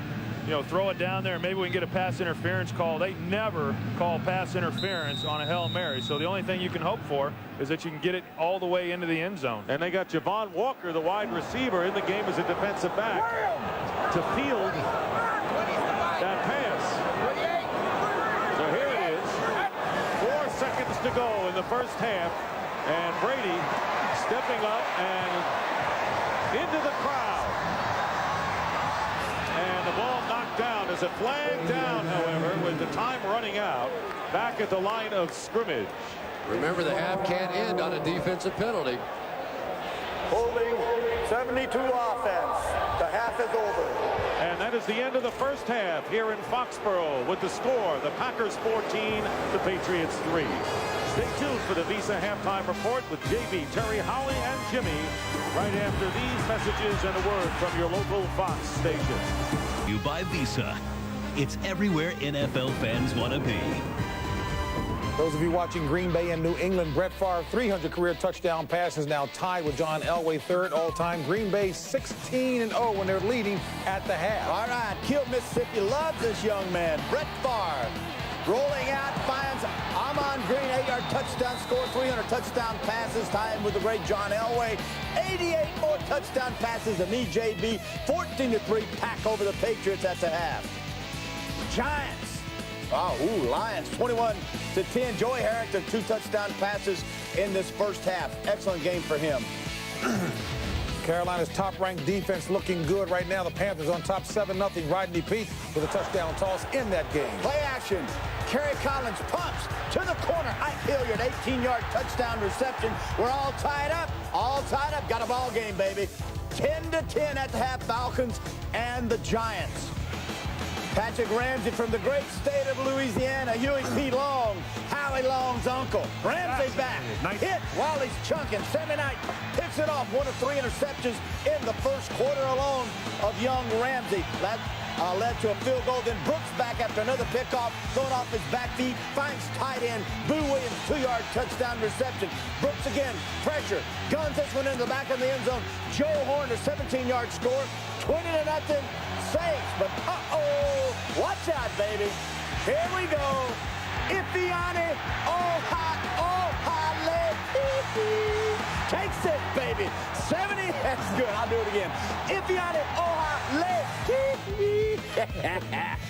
you know, throw it down there and maybe we can get a pass interference call. They never call pass interference on a Hail Mary. So the only thing you can hope for is that you can get it all the way into the end zone. And they got Javon Walker, the wide receiver, in the game as a defensive back to field that pass. So here it is. 4 seconds to go in the first half. And Brady stepping up and into the crowd. And the ball knocked down as There's a flag down, however, with the time running out back at the line of scrimmage. Remember, the half can't end on a defensive penalty. Holding 72 offense. The half is over. And that is the end of the first half here in Foxborough with the score, the Packers 14, the Patriots 3. Stay tuned for the Visa halftime report with JB, Terry, Holly, and Jimmy right after these messages and a word from your local Fox station. You buy Visa. It's everywhere NFL fans want to be. Those of you watching Green Bay and New England, Brett Favre, 300 career touchdown passes, now tied with John Elway, third all-time. Green Bay 16-0 when they're leading at the half. All right, Kill, Mississippi loves this young man. Brett Favre rolling out, finds Amon Green, 8-yard touchdown score, 300 touchdown passes, tying with the great John Elway. 88 more touchdown passes than EJB. 14-3 Pack over the Patriots at the half. Giants. Oh, Lions 21-10. Joey Harrington, 2 touchdown passes in this first half. Excellent game for him. Carolina's top-ranked defense looking good right now. The Panthers on top 7-0. Rodney Peete with a touchdown toss in that game. Play action. Kerry Collins pumps to the corner. Ike Hilliard, 18-yard touchdown reception. We're all tied up. All tied up. Got a ball game, baby. 10-10 at the half. Falcons and the Giants. Patrick Ramsey from the great state of Louisiana. Huey P. Long, Howie Long's uncle. Ramsey back. Hit while he's chunking. Sammy Knight picks it off. 1 of 3 interceptions in the first quarter alone of young Ramsey. That led to a field goal. Then Brooks back after another pickoff, throwing off his back feet, finds tight end Boo Williams, 2-yard touchdown reception. Brooks again, pressure, guns this one into the back of the end zone. Joe Horn, a 17-yard score, 20-0 Saints. But watch out, baby. Here we go. Ifeanyi Ohalele takes it, baby. 70. That's good. I'll do it again. Ifeanyi Ohalele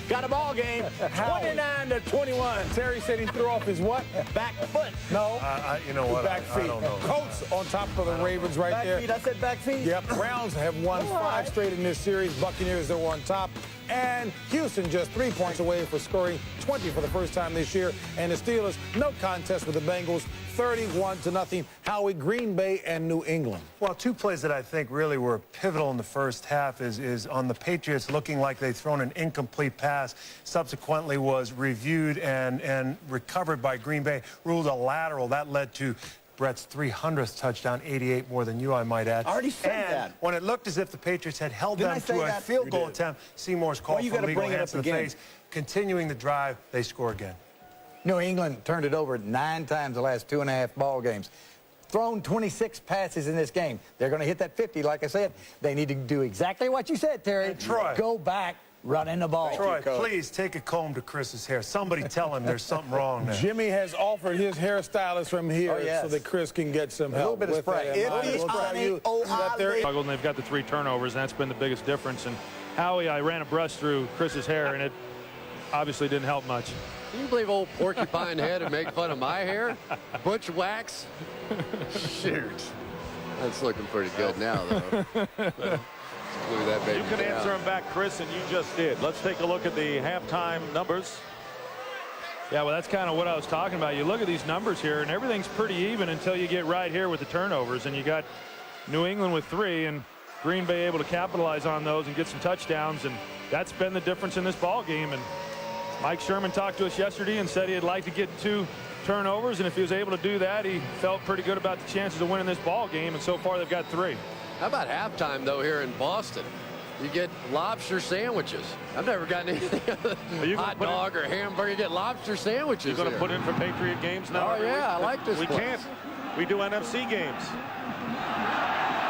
got a ball game. 29-21. Terry said he threw off his what? Back foot. No. You know what? Back feet. I don't know. Colts on top of the Ravens right Back there. feet. I said back feet. Yep. Browns have won 5 straight in this series. Buccaneers are on top. And Houston just 3 points away for scoring 20 for the first time this year. And the Steelers, no contest with the Bengals, 31-0. Howie, Green Bay and New England. Well, 2 plays that I think really were pivotal in the first half is on the Patriots looking like they'd thrown an incomplete pass. Subsequently was reviewed and recovered by Green Bay, ruled a lateral. That led to Brett's 300th touchdown, 88 more than you, I might add. I already said and that. When it looked as if the Patriots had held Didn't them I say to a that? field You goal did. attempt, Seymour's call Well, you for gotta legal bring it hands up to the again. face. Continuing the drive, they score again. New England turned it over 9 times the last 2.5 ball games. Thrown 26 passes in this game. They're going to hit that 50, like I said. They need to do exactly what you said, Terry. And Troy. Go back, running the ball. Troy, please take a comb to Chris's hair. Somebody tell him there's something wrong there. Jimmy has offered his hairstylist from here yes. so that Chris can get some A help. little bit of with spray. that in mind. We'll tell you that they're Struggled, and they've got the 3 turnovers, and that's been the biggest difference. And Howie, I ran a brush through Chris's hair, and it obviously didn't help much. Can you believe old porcupine head and make fun of my hair? Butch wax? Shoot. That's looking pretty good now, though. Glue that baby You can down. answer him back, Chris, and you just did. Let's take a look at the halftime numbers. Yeah, well, that's kind of what I was talking about. You look at these numbers here, and everything's pretty even until you get right here with the turnovers. And you got New England with 3, and Green Bay able to capitalize on those and get some touchdowns. And that's been the difference in this ball game. And Mike Sherman talked to us yesterday and said he'd like to get 2 turnovers. And if he was able to do that, he felt pretty good about the chances of winning this ball game. And so far, they've got 3. How about halftime, though, here in Boston? You get lobster sandwiches. I've never gotten anything other than hot dog or hamburger. You get lobster sandwiches. You're going to here. put in for Patriot games now? Oh, yeah, I like this We place. can't. We do NFC games.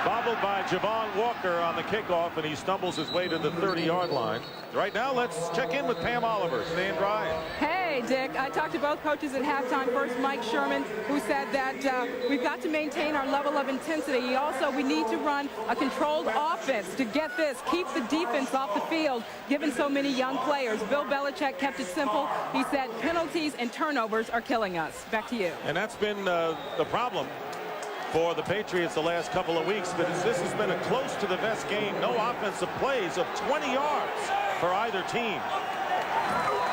Bobbled by Javon Walker on the kickoff, and he stumbles his way to the 30-yard line. Right now, let's check in with Pam Oliver. Stand by. Hey, Dick. I talked to both coaches at halftime. First, Mike Sherman, who said that we've got to maintain our level of intensity. We need to run a controlled offense to get this, keep the defense off the field, given so many young players. Bill Belichick kept it simple. He said penalties and turnovers are killing us. Back to you. And that's been the problem for the Patriots the last couple of weeks, but this has been a close to the vest game. No offensive plays of 20 yards for either team.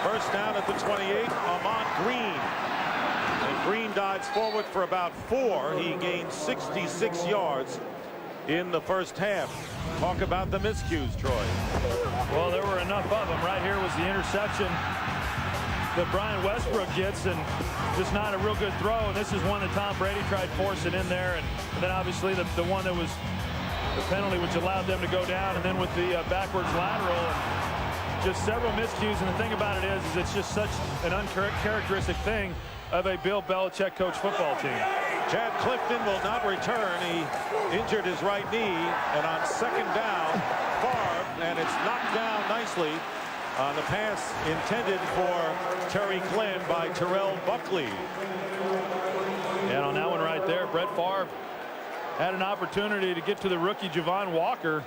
First down at the 28, Ahman Green. And Green dives forward for about 4. He gained 66 yards in the first half. Talk about the miscues, Troy. Well, there were enough of them. Right here was the interception that Brian Westbrook gets, and just not a real good throw. And this is one that Tom Brady tried forcing in there. And then obviously the one that was the penalty, which allowed them to go down, and then with the backwards lateral, and just several miscues. And the thing about it is it's just such an uncharacteristic thing of a Bill Belichick coach football team. Chad Clifton will not return. He injured his right knee, and on second down, Favre, and it's knocked down nicely on the pass intended for Terry Glenn by Terrell Buckley. And on that one right there, Brett Favre had an opportunity to get to the rookie Javon Walker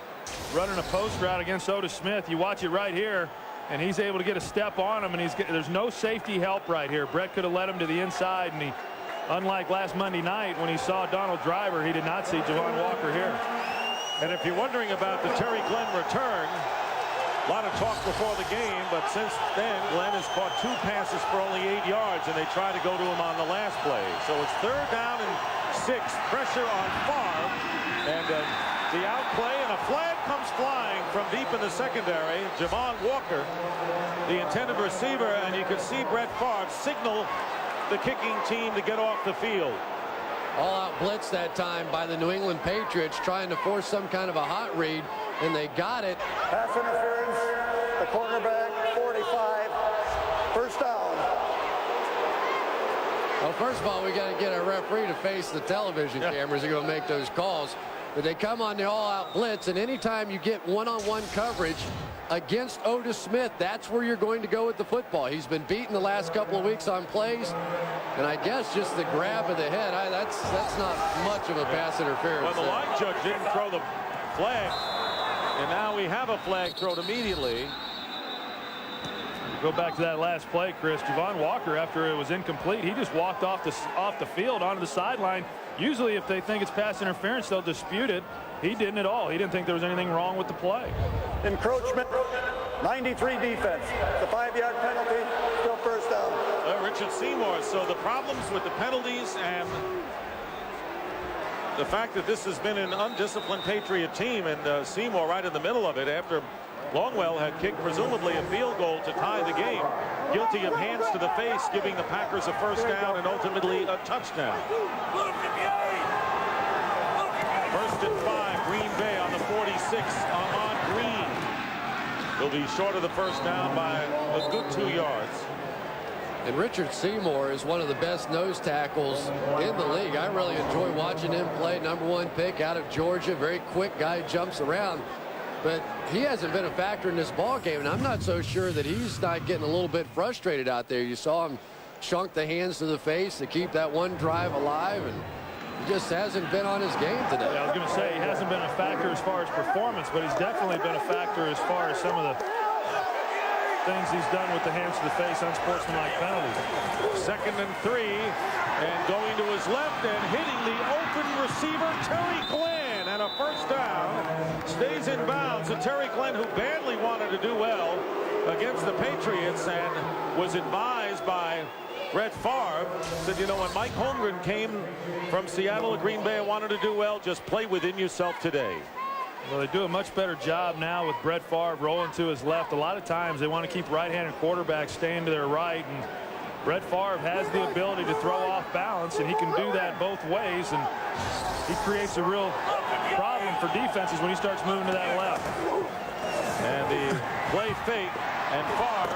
running a post route against Otis Smith. You watch it right here, and he's able to get a step on him, and there's no safety help right here. Brett could have led him to the inside, and unlike last Monday night when he saw Donald Driver, he did not see Javon Walker here. And if you're wondering about the Terry Glenn return, a lot of talk before the game, but since then, Glenn has caught 2 passes for only 8 yards, and they try to go to him on the last play. So it's 3rd down and 6. Pressure on Favre, and the outplay, and a flag comes flying from deep in the secondary. Javon Walker, the intended receiver, and you can see Brett Favre signal the kicking team to get off the field. All-out blitz that time by the New England Patriots, trying to force some kind of a hot read, and they got it. Pass interference, the cornerback, 45, first down. Well, first of all, we got to get a referee to face the television cameras. They're going to make those calls. But they come on the all-out blitz, and anytime you get one-on-one coverage against Otis Smith, that's where you're going to go with the football. He's been beaten the last couple of weeks on plays, and I guess just the grab of the head, that's not much of a pass interference. Well, the line judge didn't throw the flag, and now we have a flag thrown immediately. Go back to that last play, Chris. Javon Walker, after it was incomplete, he just walked off the field onto the sideline. Usually if they think it's pass interference, they'll dispute it. He didn't at all. He didn't think there was anything wrong with the play. Encroachment, 93 defense. The 5-yard penalty, still first down. Richard Seymour. So the problems with the penalties and the fact that this has been an undisciplined Patriot team, and Seymour right in the middle of it after Longwell had kicked presumably a field goal to tie the game. Guilty of hands to the face, giving the Packers a first down and ultimately a touchdown. 1st and 5, Green Bay on the 46. Ahman Green will be short of the first down by a good 2 yards. And Richard Seymour is one of the best nose tackles in the league. I really enjoy watching him play. #1 pick out of Georgia. Very quick guy, jumps around. But he hasn't been a factor in this ball game, and I'm not so sure that he's not getting a little bit frustrated out there. You saw him chunk the hands to the face to keep that one drive alive, and he just hasn't been on his game today. Yeah, I was going to say he hasn't been a factor as far as performance, but he's definitely been a factor as far as some of the things he's done with the hands to the face, unsportsmanlike penalties. 2nd and 3, and going to his left and hitting the open receiver, Terry Glenn. And a first down, stays in bounds. And Terry Glenn, who badly wanted to do well against the Patriots and was advised by Brett Favre, said, you know, when Mike Holmgren came from Seattle to Green Bay and wanted to do well, just play within yourself today. Well, they do a much better job now with Brett Favre rolling to his left. A lot of times they want to keep right-handed quarterbacks staying to their right, and Brett Favre has the ability to throw off balance, and he can do that both ways, and he creates a real problem for defenses when he starts moving to that left. And the play fake, and Favre,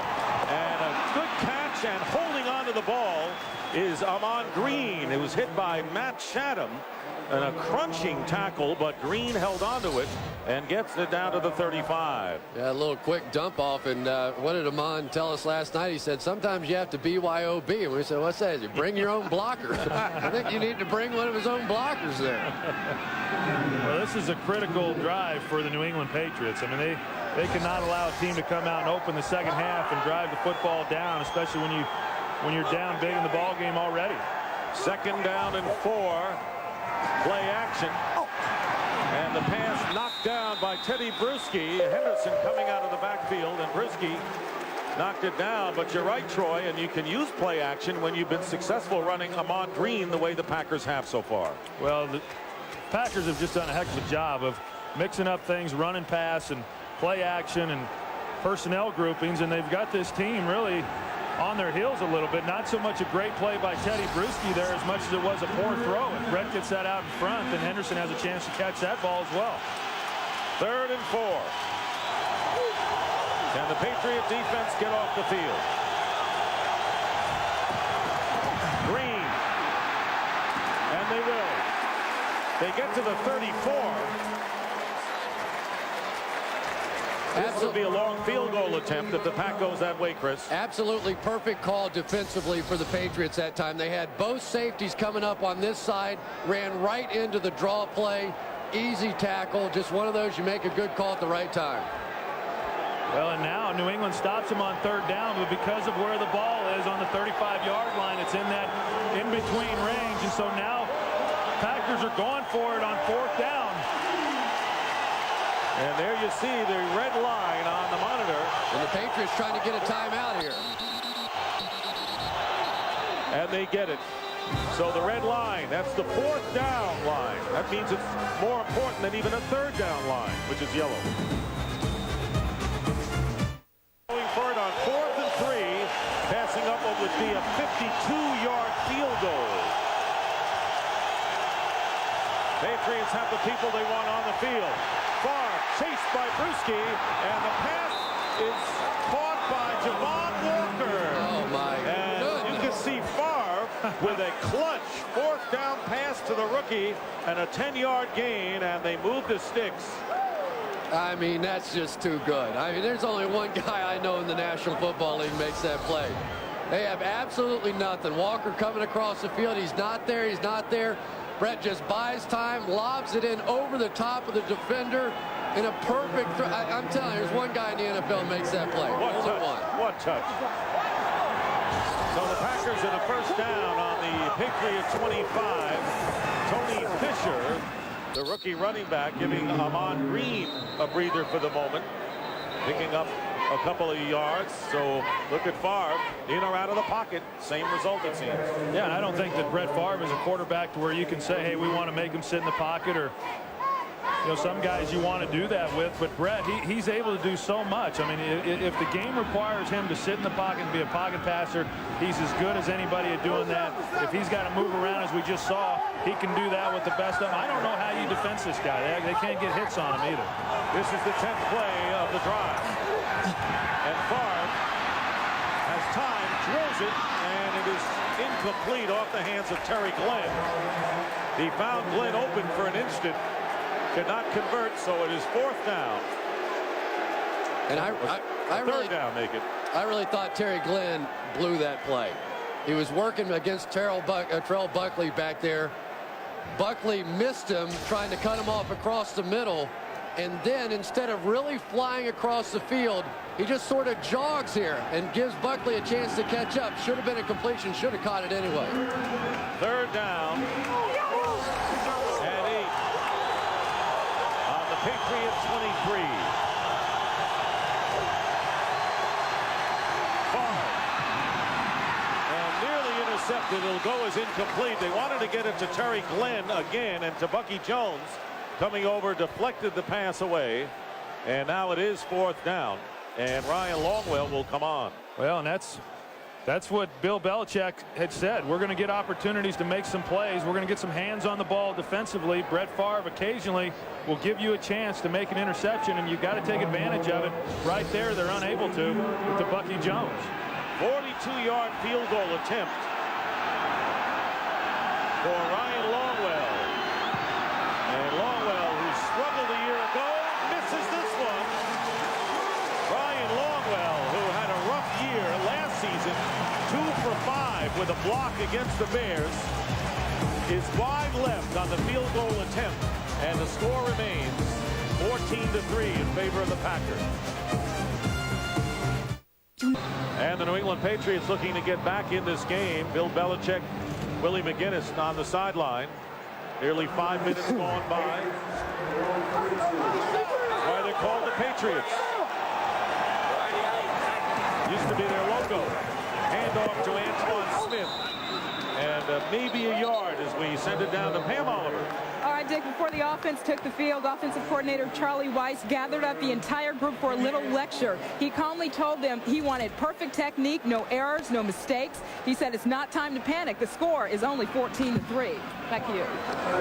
and a good catch, and holding on to the ball is Ahman Green. It was hit by Matt Chatham, and a crunching tackle, but Green held onto it and gets it down to the 35. Yeah, a little quick dump off. And what did Ahman tell us last night? He said sometimes you have to BYOB. And we said, what's that? You bring your own blocker. I think you need to bring one of his own blockers there. Well, this is a critical drive for the New England Patriots. I mean, they cannot allow a team to come out and open the second half and drive the football down, especially when you're down big in the ball game already. 2nd down and 4. Play action, and the pass knocked down by Teddy Bruschi. Henderson coming out of the backfield, and Bruschi knocked it down. But you're right, Troy, and you can use play action when you've been successful running Ahman Green the way the Packers have so far. Well, the Packers have just done a heck of a job of mixing up things, running pass and play action and personnel groupings, and they've got this team really on their heels a little bit. Not so much a great play by Teddy Bruschi there as much as it was a poor throw. If Brett gets that out in front, then Henderson has a chance to catch that ball as well. 3rd and 4. Can the Patriot defense get off the field? Green. And they will. They get to the 34. This would be a long field goal attempt if the Pack goes that way, Chris. Absolutely perfect call defensively for the Patriots that time. They had both safeties coming up on this side, ran right into the draw play. Easy tackle, just one of those you make a good call at the right time. Well, and now New England stops him on 3rd down, but because of where the ball is on the 35-yard line, it's in that in-between range, and so now Packers are going for it on 4th down. And there you see the red line on the monitor. And the Patriots trying to get a timeout here. And they get it. So the red line, that's the 4th down line. That means it's more important than even a 3rd down line, which is yellow. Going for it on 4th and 3, passing up what would be a 52-yard field goal. Patriots have the people they want on the field. Favre chased by Bruschi, and the pass is caught by Javon Walker. Oh, my goodness. And you can see Favre with a clutch 4th down pass to the rookie and a 10-yard gain, and they move the sticks. I mean, that's just too good. I mean, there's only one guy I know in the National Football League makes that play. They have absolutely nothing. Walker coming across the field. He's not there. He's not there. Brett just buys time, lobs it in over the top of the defender in a perfect throw. I'm telling you, there's one guy in the NFL who makes that play. What Only touch? one. What touch? So the Packers in a 1st down on the Patriot 25. Tony Fisher, the rookie running back, giving Ahman Green a breather for the moment, picking up a couple of yards. So look at Favre, in or out of the pocket, same result it seems. Yeah, and I don't think that Brett Favre is a quarterback to where you can say, hey, we want to make him sit in the pocket, or some guys you want to do that with, but Brett, he's able to do so much. I mean, if the game requires him to sit in the pocket and be a pocket passer, he's as good as anybody at doing that. If he's got to move around, as we just saw, he can do that with the best of them. I don't know how you defend this guy. They can't get hits on him either. This is the 10th play of the drive. And Favre has time, throws it, and it is incomplete off the hands of Terry Glenn. He found Glenn open for an instant. Could not convert, so it is 4th down. And I really, 3rd down, make it. I really thought Terry Glenn blew that play. He was working against Terrell Buckley back there. Buckley missed him, trying to cut him off across the middle. And then instead of really flying across the field, he just sort of jogs here and gives Buckley a chance to catch up. Should have been a completion, should have caught it anyway. 3rd down. And 8 on the Patriot 23. Favre. And nearly intercepted. It'll go as incomplete. They wanted to get it to Terry Glenn again, and to Bucky Jones, coming over, deflected the pass away. And now it is 4th down. And Ryan Longwell will come on. Well, and that's what Bill Belichick had said. We're going to get opportunities to make some plays. We're going to get some hands on the ball defensively. Brett Favre occasionally will give you a chance to make an interception, and you've got to take advantage of it. Right there, they're unable to with the Bucky Jones. 42-yard field goal attempt for Ryan Longwell. And Longwell, who struggled a year ago, misses this one. Ryan Longwell, who had a rough year last season, 2 for 5 with a block against the Bears, is wide left on the field goal attempt, and the score remains 14-3 in favor of the Packers. And the New England Patriots looking to get back in this game. Bill Belichick, Willie McGinnis on the sideline. Nearly 5 minutes gone by. That's why they're called the Patriots. Used to be their logo. Handoff to Antoine Smith. And maybe a yard as we send it down to Pam Oliver. All right, Dick, before the offense took the field, offensive coordinator Charlie Weiss gathered up the entire group for a little lecture. He calmly told them he wanted perfect technique, no errors, no mistakes. He said it's not time to panic. The score is only 14-3. Back to you.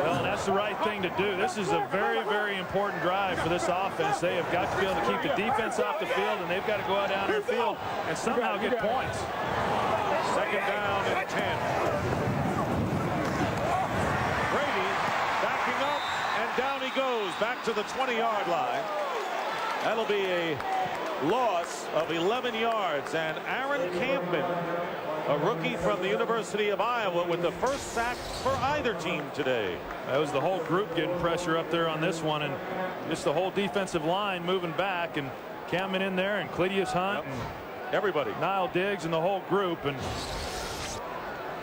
Well, that's the right thing to do. This is a very, very important drive for this offense. They have got to be able to keep the defense off the field, and they've got to go out down their field and somehow get points. Second down and 10. Down he goes, back to the 20-yard line. That'll be a loss of 11 yards. And Aaron Campbell, a rookie from the University of Iowa, with the first sack for either team today. That was the whole group getting pressure up there on this one, and just the whole defensive line moving back, and Campbell in there, and Cledius Hunt, and everybody, Niall Diggs, and the whole group. And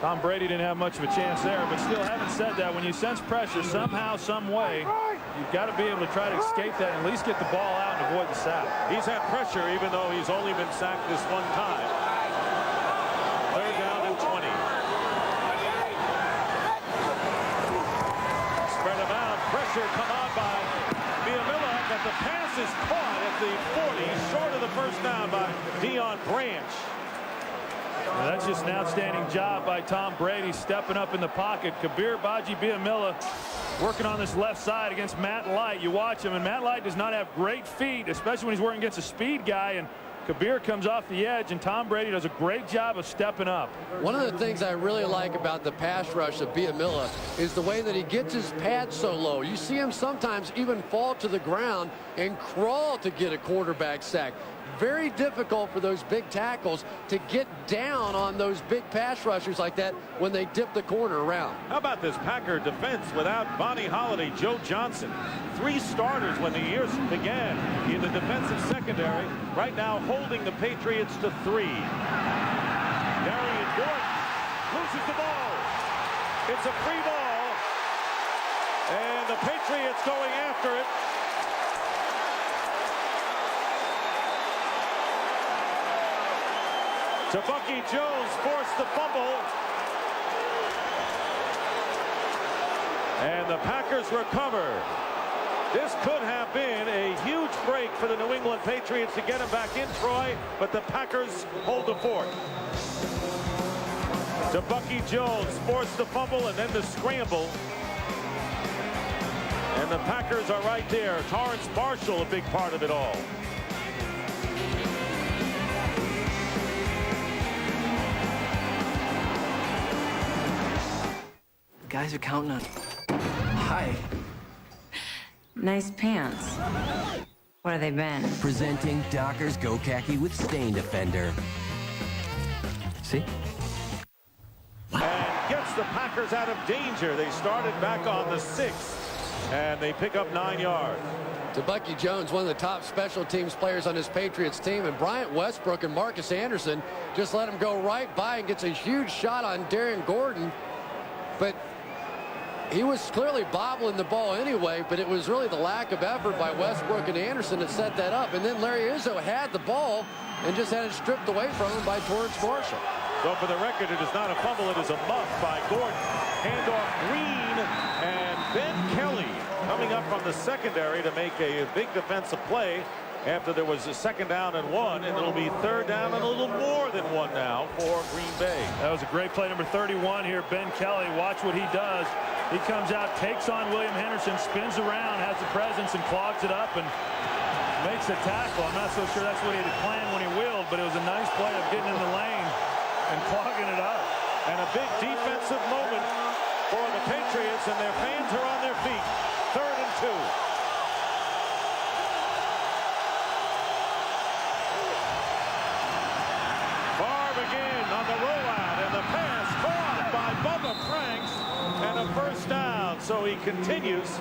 Tom Brady didn't have much of a chance there, but still, having said that, when you sense pressure somehow, some way, you've got to be able to try to escape that and at least get the ball out and avoid the sack. He's had pressure even though he's only been sacked this one time. Third down and 20. Spread him out. Pressure come on by Biamila, but the pass is caught at the 40, short of the first down by Deion Branch. Well, that's just an outstanding job by Tom Brady, stepping up in the pocket. Kabir Baji-Biamila working on this left side against Matt Light. You watch him, and Matt Light does not have great feet, especially when he's working against a speed guy, and Kabir comes off the edge, and Tom Brady does a great job of stepping up. One of the things I really like about the pass rush of Biamila is the way that he gets his pads so low. You see him sometimes even fall to the ground and crawl to get a quarterback sack. Very difficult for those big tackles to get down on those big pass rushers like that when they dip the corner around. How about this Packer defense without Bonnie Holiday, Joe Johnson? 3 starters when the year began in the defensive secondary. Right now holding the Patriots to 3. Darian Gordon loses the ball. It's a free ball. And the Patriots going after it. Bucky Jones forced the fumble. And the Packers recover. This could have been a huge break for the New England Patriots to get him back in, Troy, but the Packers hold the fort. Bucky Jones forced the fumble and then the scramble. And the Packers are right there. Torrance Marshall, a big part of it all. Guys are counting on. Hi. Nice pants. What have they been? Presenting Dockers Go Khaki with Stain Defender. See? And gets the Packers out of danger. They started back on the 6th, and they pick up 9 yards. Bucky Jones, one of the top special teams players on this Patriots team, and Bryant Westbrook and Marcus Anderson just let him go right by and gets a huge shot on Darian Gordon. But he was clearly bobbling the ball anyway, but it was really the lack of effort by Westbrook and Anderson that set that up. And then Larry Izzo had the ball and just had it stripped away from him by Torrance Marshall. So for the record, it is not a fumble, it is a muff by Gordon. Handoff Green, and Ben Kelly coming up from the secondary to make a big defensive play after there was a 2nd down and 1, and it'll be 3rd down and a little more than 1 now for Green Bay. That was a great play, number 31 here, Ben Kelly. Watch what he does. He comes out, takes on William Henderson, spins around, has the presence, and clogs it up and makes a tackle. I'm not so sure that's what he had planned when he wheeled, but it was a nice play of getting in the lane and clogging it up. And a big defensive moment for the Patriots, and their fans are on their feet. 3rd and 2. Again on the rollout, and the pass caught by Bubba Franks, and a first down. So he continues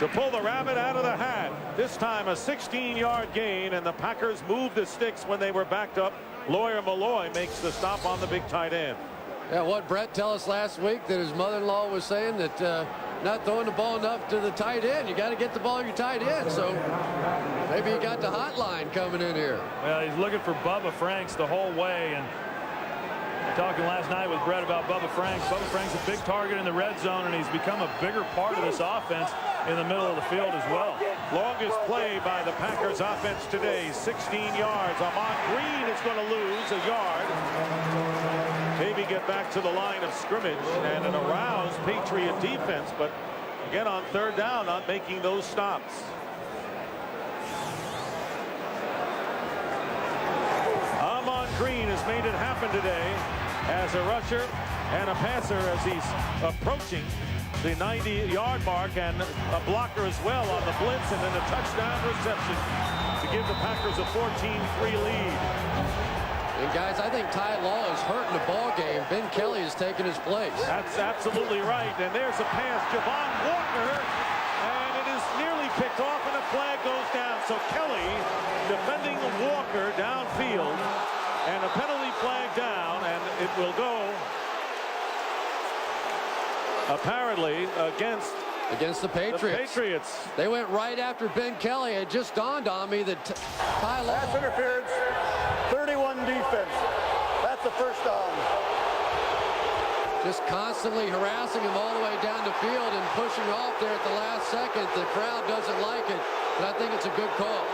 to pull the rabbit out of the hat. This time a 16-yard gain, and the Packers moved the sticks when they were backed up. Lawyer Malloy makes the stop on the big tight end. Yeah, what Brett tell us last week, that his mother-in-law was saying that not throwing the ball enough to the tight end. You got to get the ball to your tight end. So Maybe he got the hotline coming in here. Well, he's looking for Bubba Franks the whole way, and talking last night with Brett about Bubba Franks. Bubba Franks a big target in the red zone, and he's become a bigger part of this offense in the middle of the field as well. Longest play by the Packers offense today, 16 yards. Ahman Green is going to lose a yard. Maybe get back to the line of scrimmage, and an aroused Patriot defense, but again on third down, not making those stops. Ahman Green has made it happen today as a rusher and a passer as he's approaching the 90-yard mark, and a blocker as well on the blitz, and then a touchdown reception to give the Packers a 14-3 lead. And guys, I think Ty Law is hurting the ball game. Ben Kelly is taking his place. That's absolutely right. And there's a pass, Javon Walker, and it is nearly picked off, and a flag goes down. So Kelly defending Walker downfield, and a penalty flag down, and it will go apparently against the Patriots. They went right after Ben Kelly. It just dawned on me that Ty Law. Pass interference. 31 defense. That's the first down. Just constantly harassing him all the way down the field and pushing off there at the last second. The crowd doesn't like it, but I think it's a good call.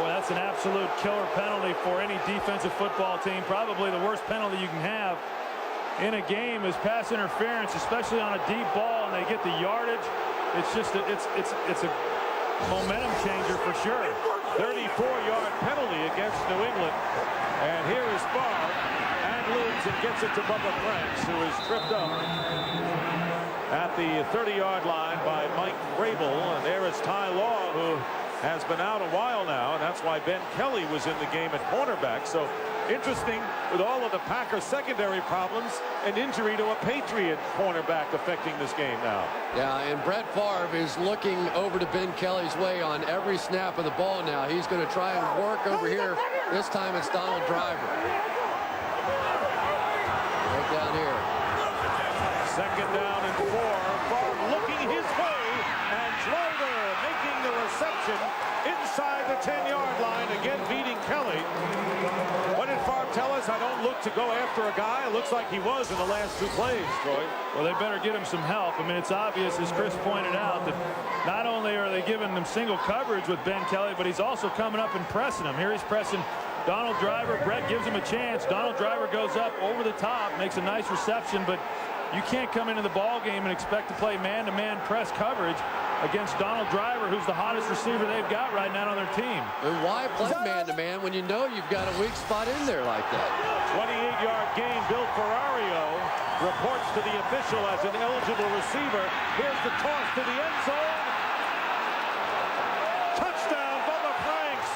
Boy, that's an absolute killer penalty for any defensive football team. Probably the worst penalty you can have in a game is pass interference, especially on a deep ball, and they get the yardage. It's just it's a momentum changer for sure. 34-yard penalty against New England, and here is Barr, and moves and gets it to Bubba Franks, who is tripped up at the 30-yard line by Mike Vrabel, and there is Ty Law, who has been out a while now, and that's why Ben Kelly was in the game at cornerback. So interesting, with all of the Packers secondary problems, an injury to a Patriot cornerback affecting this game now. Yeah, and Brett Favre is looking over to Ben Kelly's way on every snap of the ball now. He's going to try and work over here. This time it's Donald Driver. Right down here. Second down and 4. Favre looking his way, and Driver making the reception inside the 10-yard line, again beating Kelly. What did Favre tell us? I don't look to go after a guy. It looks like he was in the last 2 plays, Troy. Well, they better get him some help. I mean, it's obvious, as Chris pointed out, that not only are they giving him single coverage with Ben Kelly, but he's also coming up and pressing him. Here he's pressing Donald Driver. Brett gives him a chance. Donald Driver goes up over the top, makes a nice reception, but you can't come into the ball game and expect to play man-to-man press coverage against Donald Driver, who's the hottest receiver they've got right now on their team. And why play man-to-man when you know you've got a weak spot in there like that? 28-yard gain. Bill Ferrario reports to the official as an eligible receiver. Here's the toss to the end zone. Touchdown, Bubba Franks.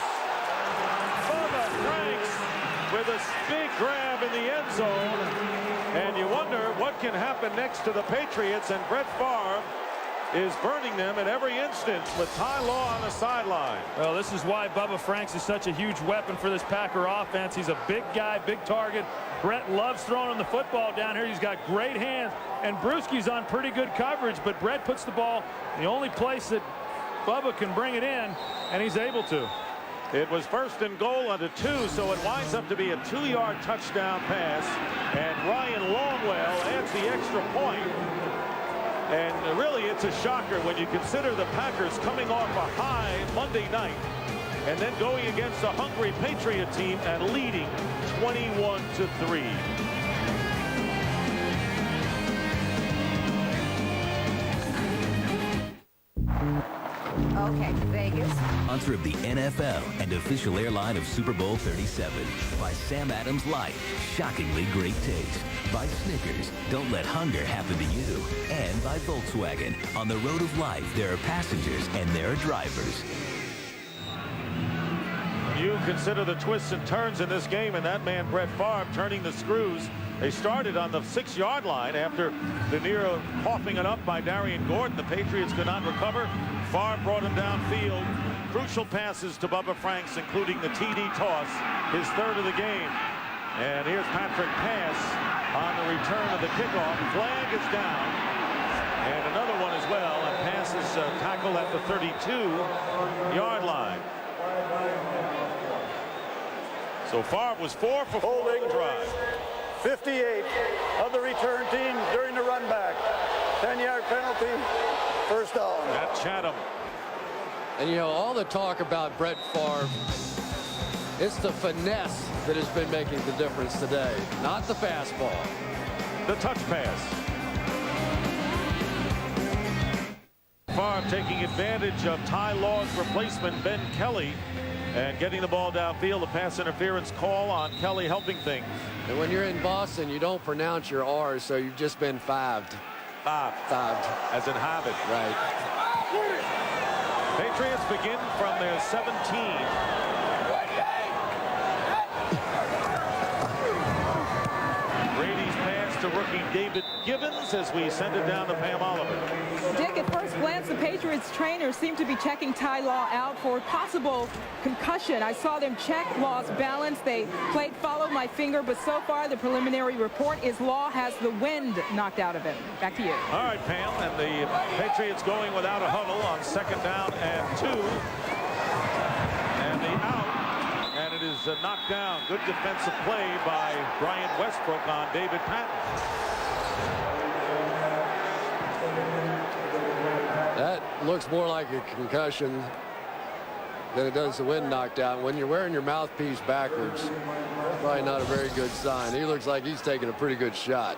Bubba Franks with a big grab in the end zone. And you wonder what can happen next to the Patriots, and Brett Favre is burning them at every instance with Ty Law on the sideline. Well, this is why Bubba Franks is such a huge weapon for this Packer offense. He's a big guy, big target. Brett loves throwing him the football down here. He's got great hands, and Brewski's on pretty good coverage, but Brett puts the ball in the only place that Bubba can bring it in, and he's able to. It was first and goal on the 2, so it winds up to be a 2-yard touchdown pass, and Ryan Longwell adds the extra point. And really, it's a shocker when you consider the Packers coming off a high Monday night and then going against a hungry Patriot team and leading 21-3. Okay, Vegas. Sponsor of the NFL and official airline of Super Bowl 37. By Sam Adams Light, shockingly great taste. By Snickers, don't let hunger happen to you. And by Volkswagen, on the road of life, there are passengers and there are drivers. You consider the twists and turns in this game, and that man Brett Favre turning the screws. They started on the 6-yard line after the near coughing it up by Darian Gordon. The Patriots could not recover. Favre brought him downfield. Crucial passes to Bubba Franks, including the TD toss, his 3rd of the game. And here's Patrick Pass on the return of the kickoff. Flag is down. And another one as well. A pass pass is tackled at the 32-yard line. So Favre was 4 for 4 on the drive. 58 of the return team during the run back. 10-yard penalty, first down. At Chatham. And, you know, all the talk about Brett Favre, it's the finesse that has been making the difference today, not the fastball. The touch pass. Favre taking advantage of Ty Law's replacement, Ben Kelly, and getting the ball downfield. The pass interference call on Kelly helping things. And when you're in Boston, you don't pronounce your R's, so you've just been fived. Fived. As in habit. Right. Patriots begin from their 17. To rookie David Gibbons as we send it down to Pam Oliver. Dick, at first glance, the Patriots trainers seem to be checking Ty Law out for possible concussion. I saw them check Law's balance. They played follow my finger, but so far the preliminary report is Law has the wind knocked out of him. Back to you. All right, Pam, and the Patriots going without a huddle on 2nd down and 2. And the out. And it is knocked down. Good defensive play by Brian Westbrook on David Patton. That looks more like a concussion than it does the wind knocked out. When you're wearing your mouthpiece backwards, probably not a very good sign. He looks like he's taking a pretty good shot.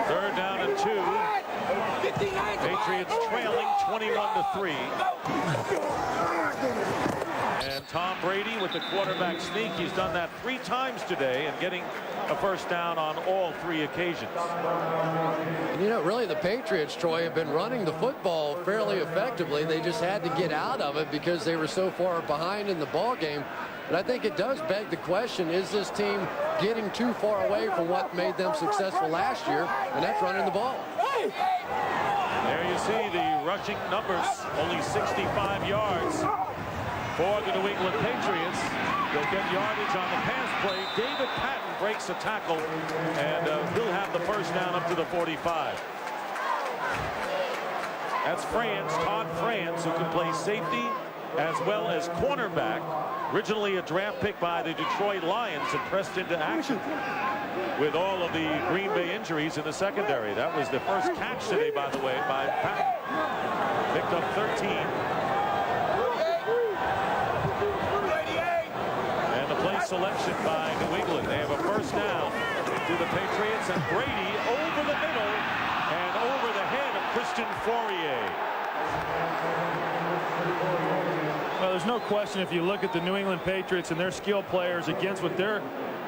3rd down and 2. Patriots trailing 21-3. And Tom Brady with the quarterback sneak. He's done that 3 times today and getting a first down on all 3 occasions. And you know, really, the Patriots, Troy, have been running the football fairly effectively. They just had to get out of it because they were so far behind in the ball game. But I think it does beg the question, is this team getting too far away from what made them successful last year? And that's running the ball. There you see the rushing numbers, only 65 yards for the New England Patriots. They'll get yardage on the pass play. David Patton breaks a tackle, and he'll have the first down up to the 45. That's France, Todd France, who can play safety as well as cornerback. Originally a draft pick by the Detroit Lions and pressed into action with all of the Green Bay injuries in the secondary. That was the first catch today, by the way, by Patton. Picked up 13. And the play selection by New England. They have a first down to the Patriots, and Brady over the middle and over the head of Christian Fourier. Well, there's no question if you look at the New England Patriots and their skill players against what they're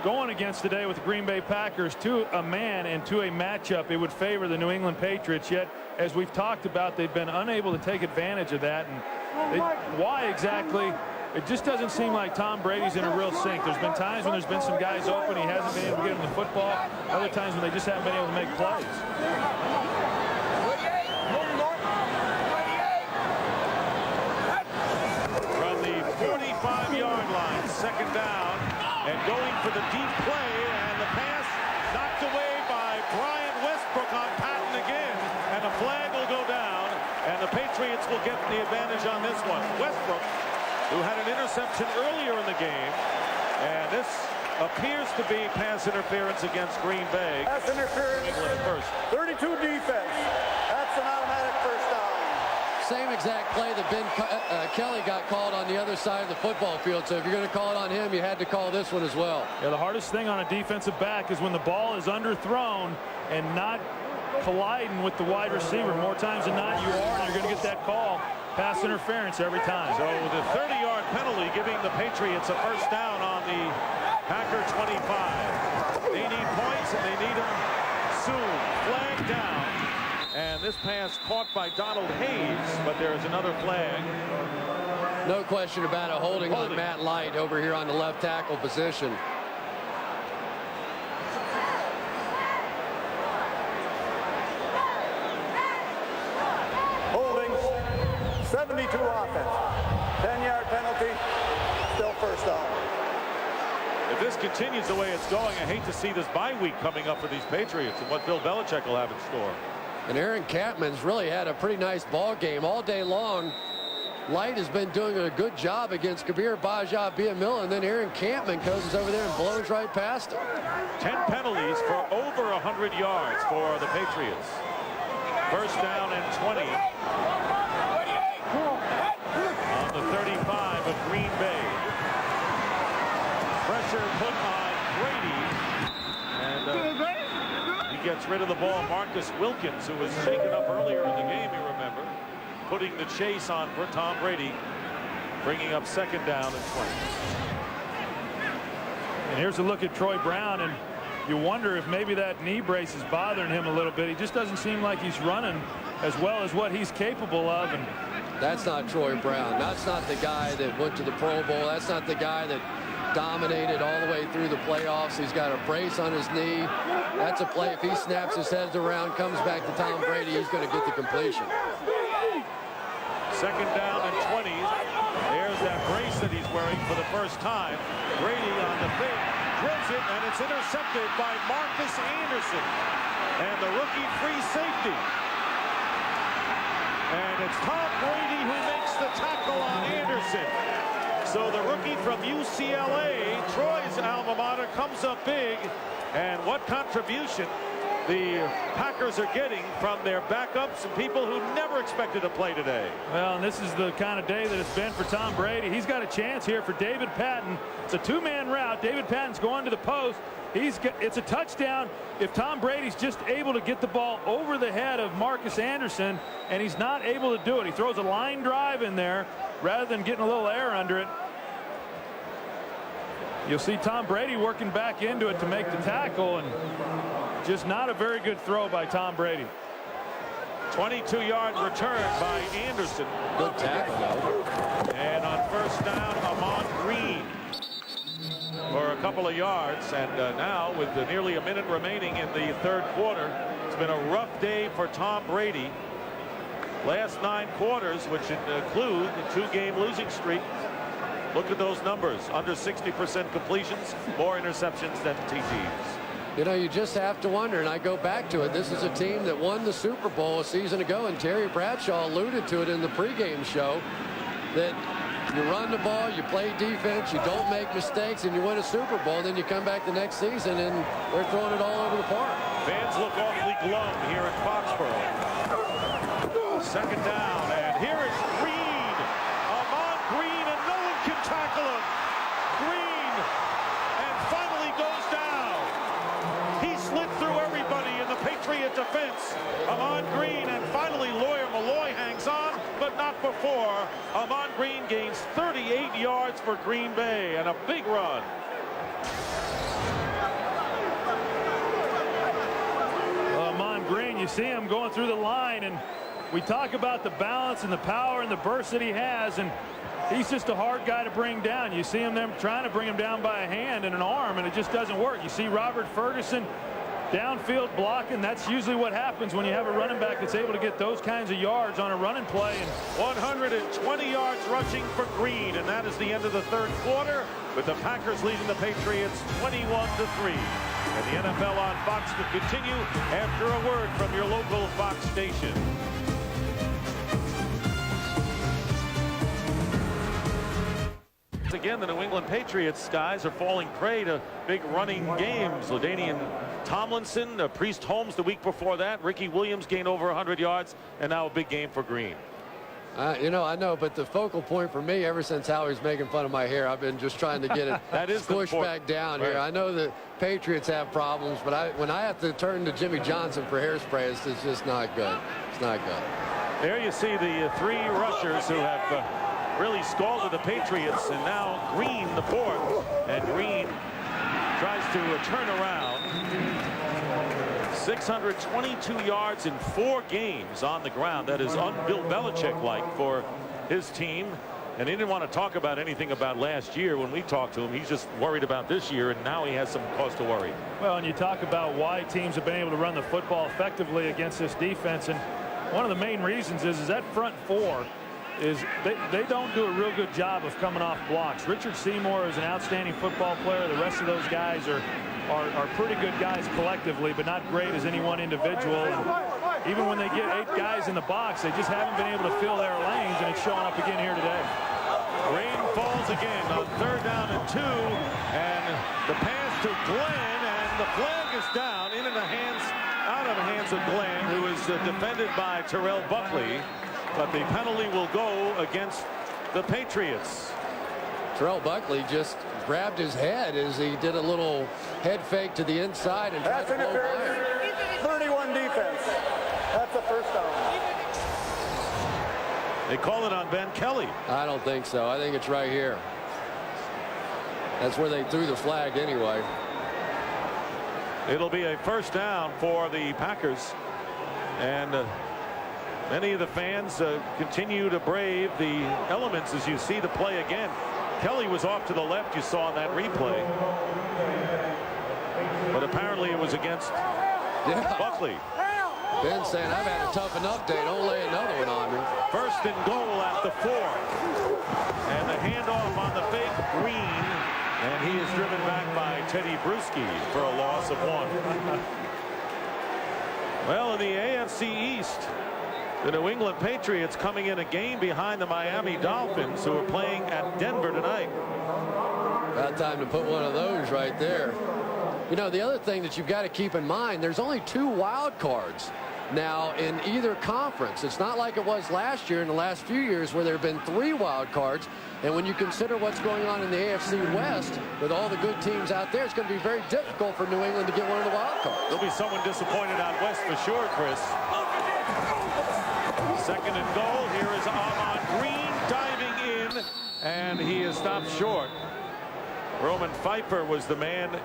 going against today with the Green Bay Packers, to a man and to a matchup, it would favor the New England Patriots. Yet, as we've talked about, they've been unable to take advantage of that. And why exactly? It just doesn't seem like Tom Brady's in a real sync. There's been times when there's been some guys open, he hasn't been able to get him the football. Other times when they just haven't been able to make plays. From the 45-yard line, 2nd down, and going for the deep play, and the pass knocked away by Brian Westbrook on Patton again, and a flag will go down, and the Patriots will get the advantage on this one. Westbrook, who had an interception earlier in the game, and this appears to be pass interference against Green Bay. Pass interference. England first. 32 defense. That's an automatic first down. Same exact play that Ben Kelly got called on the other side of the football field. So if you're going to call it on him, you had to call this one as well. Yeah, the hardest thing on a defensive back is when the ball is underthrown and not colliding with the wide receiver. More times than not, you are, and you're going to get that call. Pass interference every time. So the 30-yard penalty giving the Patriots a first down on the Packer 25. They need points, and they need them soon. Flag down. And this pass caught by Donald Hayes, but there is another flag. No question about it. Holding on Matt Light over here on the left tackle position. Holding. 72 offense. 10-yard penalty. Still first down. If this continues the way it's going, I hate to see this bye week coming up for these Patriots and what Bill Belichick will have in store. And Aaron Catman's really had a pretty nice ball game all day long. Light has been doing a good job against Kabir Bajaj-Biamila, and then Aaron Catman comes over there and blows right past him. 10 penalties for over 100 yards for the Patriots. First down and 20 on the 35 of Green Bay. Pressure put on Brady, and he gets rid of the ball. Marcus Wilkins, who was shaken up earlier in the game, you remember, putting the chase on for Tom Brady, bringing up second down and 20. And here's a look at Troy Brown, and you wonder if maybe that knee brace is bothering him a little bit. He just doesn't seem like he's running as well as what he's capable of. And that's not Troy Brown. That's not the guy that went to the Pro Bowl. That's not the guy that dominated all the way through the playoffs. He's got a brace on his knee. That's a play. If he snaps his head around, comes back to Tom Brady, he's going to get the completion. Second down and 20. There's that brace that he's wearing for the first time. Brady on the fake, drills it, and it's intercepted by Marcus Anderson and the rookie free safety. And it's Tom Brady who makes the tackle on Anderson. So the rookie from UCLA, Troy's alma mater, comes up big. And what contribution the Packers are getting from their backups and people who never expected to play today. Well, and this is the kind of day that it's been for Tom Brady. He's got a chance here for David Patton. It's a two-man route. David Patton's going to the post. It's a touchdown if Tom Brady's just able to get the ball over the head of Marcus Anderson, and he's not able to do it. He throws a line drive in there rather than getting a little air under it. You'll see Tom Brady working back into it to make the tackle, and just not a very good throw by Tom Brady. 22-yard return by Anderson. Good tackle, though. And on first down, Ahman Green for a couple of yards. And now, with nearly a minute remaining in the third quarter, it's been a rough day for Tom Brady. Last 9 quarters, which include the 2-game losing streak. Look at those numbers. Under 60% completions, more interceptions than TDs. You know, you just have to wonder, and I go back to it. This is a team that won the Super Bowl a season ago, and Terry Bradshaw alluded to it in the pregame show, that you run the ball, you play defense, you don't make mistakes, and you win a Super Bowl. Then you come back the next season, and they're throwing it all over the park. Fans look awfully glum here in Foxborough. Second down, and here is Green. Ahman Green, and no one can tackle him. Green, and finally goes down. He slid through everybody in the Patriot defense. Ahman Green, and finally Lawyer Malloy hangs on, but not before. Ahman Green gains 38 yards for Green Bay, and a big run. Ahman Green, you see him going through the line, and we talk about the balance and the power and the burst that he has, and he's just a hard guy to bring down. You see him trying to bring him down by a hand and an arm, and it just doesn't work. You see Robert Ferguson downfield blocking. That's usually what happens when you have a running back that's able to get those kinds of yards on a running play. And 120 yards rushing for Green, and that is the end of the third quarter, with the Packers leading the Patriots 21-3. And the NFL on Fox will continue after a word from your local Fox station. Again, the New England Patriots guys are falling prey to big running games. LaDainian Tomlinson, Priest Holmes the week before that, Ricky Williams gained over 100 yards, and now a big game for Green. You know, I know, but the focal point for me ever since Howie's making fun of my hair, I've been just trying to get it pushed back down here. I know the Patriots have problems, but when I have to turn to Jimmy Johnson for hairspray, it's just not good. It's not good. There you see the 3 rushers who have really scalded the Patriots, and now Green the 4th, and Green tries to turn around. 622 yards in 4 games on the ground. That is Bill Belichick-like for his team, and he didn't want to talk about anything about last year when we talked to him. He's just worried about this year, and now he has some cause to worry. Well, and you talk about why teams have been able to run the football effectively against this defense, and one of the main reasons is that front 4 is they don't do a real good job of coming off blocks. Richard Seymour is an outstanding football player. The rest of those guys are pretty good guys collectively, but not great as any one individual. And Even when they get 8 guys in the box, they just haven't been able to fill their lanes, and it's showing up again here today. Rain falls again on 3rd down and 2, and the pass to Glenn, and the flag is down out of the hands of Glenn, who is defended by Terrell Buckley, but the penalty will go against the Patriots. Terrell Buckley just grabbed his head as he did a little head fake to the inside and tried to blow by him. 31 defense. That's a first down. They call it on Ben Kelly. I don't think so. I think it's right here. That's where they threw the flag anyway. It'll be a first down for the Packers, and many of the fans continue to brave the elements as you see the play again. Kelly was off to the left, you saw in that replay, but apparently it was against Buckley. Ben saying, I've had a tough enough day, don't lay another one on me. 1st and goal at the 4, and the handoff on the fake, Green, and he is driven back by Teddy Bruschi for a loss of 1. Well, in the AFC East, the New England Patriots coming in a game behind the Miami Dolphins, who are playing at Denver tonight. About time to put one of those right there. You know, the other thing that you've got to keep in mind, there's only 2 wild cards now in either conference. It's not like it was last year in the last few years where there have been 3 wild cards. And when you consider what's going on in the AFC West with all the good teams out there, it's going to be very difficult for New England to get one of the wild cards. There'll be someone disappointed out west for sure, Chris. 2nd and goal. Here is Ahman Green diving in, and he is stopped short. Roman Pfeiffer was the man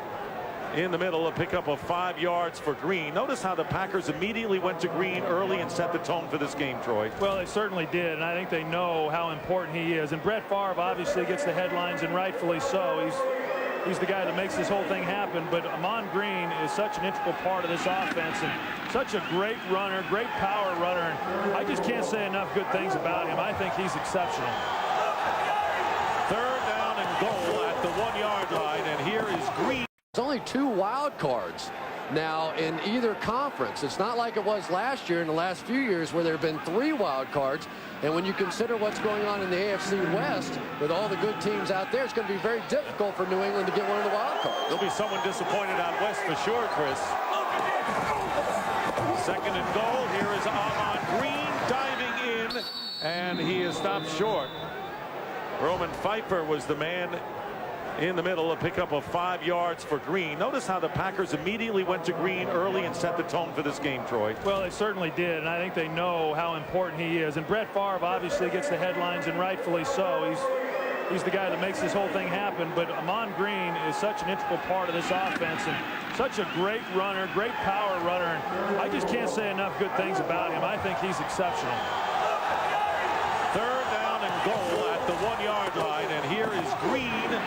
in the middle, a pickup of 5 yards for Green. Notice how the Packers immediately went to Green early and set the tone for this game, Troy. Well, they certainly did, and I think they know how important he is. And Brett Favre obviously gets the headlines, and rightfully so. He's the guy that makes this whole thing happen. But Ahman Green is such an integral part of this offense, and such a great runner, great power runner. And I just can't say enough good things about him. I think he's exceptional. 3rd down and goal at the 1-yard line, and here is Green. There's only 2 wild cards now in either conference. It's not like it was last year in the last few years where there have been 3 wild cards. And when you consider what's going on in the AFC West with all the good teams out there, it's going to be very difficult for New England to get one of the wild cards. There'll be someone disappointed out west for sure, Chris. 2nd and goal. Here is Ahman Green diving in, and he is stopped short. Roman Pfeiffer was the man in the middle, a pickup of 5 yards for Green. Notice how the Packers immediately went to Green early and set the tone for this game, Troy. Well, they certainly did, and I think they know how important he is. And Brett Favre obviously gets the headlines, and rightfully so. He's the guy that makes this whole thing happen. But Ahman Green is such an integral part of this offense, and such a great runner, great power runner. And I just can't say enough good things about him. I think he's exceptional. 3rd down and goal at the 1-yard line, and here is Green.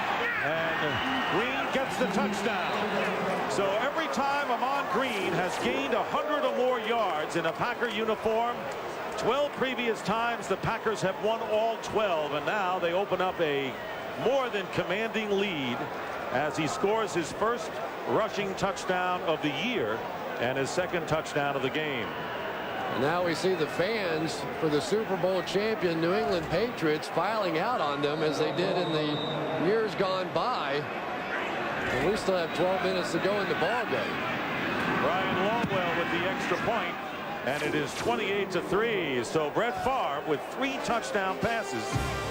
And Green gets the touchdown. So every time Ahman Green has gained 100 or more yards in a Packer uniform, 12 previous times the Packers have won all 12, and now they open up a more than commanding lead as he scores his 1st rushing touchdown of the year and his 2nd touchdown of the game. And now we see the fans for the Super Bowl champion New England Patriots filing out on them as they did in the years gone by. And we still have 12 minutes to go in the ball game. Ryan Longwell with the extra point, and it is 28-3. So Brett Favre with 3 touchdown passes,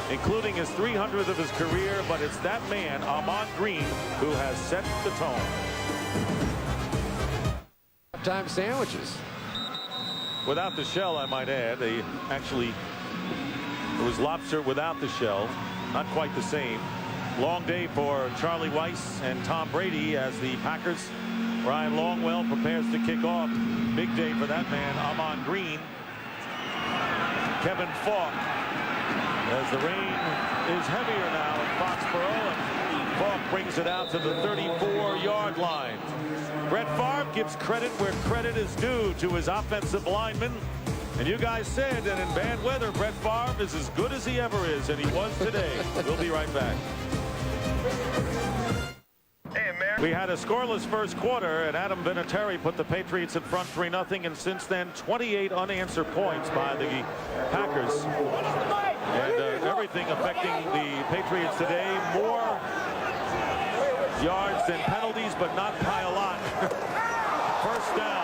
including his 300th of his career, but it's that man, Ahman Green, who has set the tone. Time sandwiches. Without the shell, I might add. It was lobster without the shell. Not quite the same. Long day for Charlie Weiss and Tom Brady as the Packers. Ryan Longwell prepares to kick off. Big day for that man, Ahman Green. Kevin Falk, as the rain is heavier now in Foxborough, and Falk brings it out to the 34-yard line. Brett Favre gives credit where credit is due to his offensive linemen. And you guys said that in bad weather, Brett Favre is as good as he ever is, and he was today. We'll be right back. AM We had a scoreless first quarter, and Adam Vinatieri put the Patriots in front 3-0, and since then 28 unanswered points by the Packers. And everything affecting the Patriots today, more yards than penalties, but not by a lot. First down.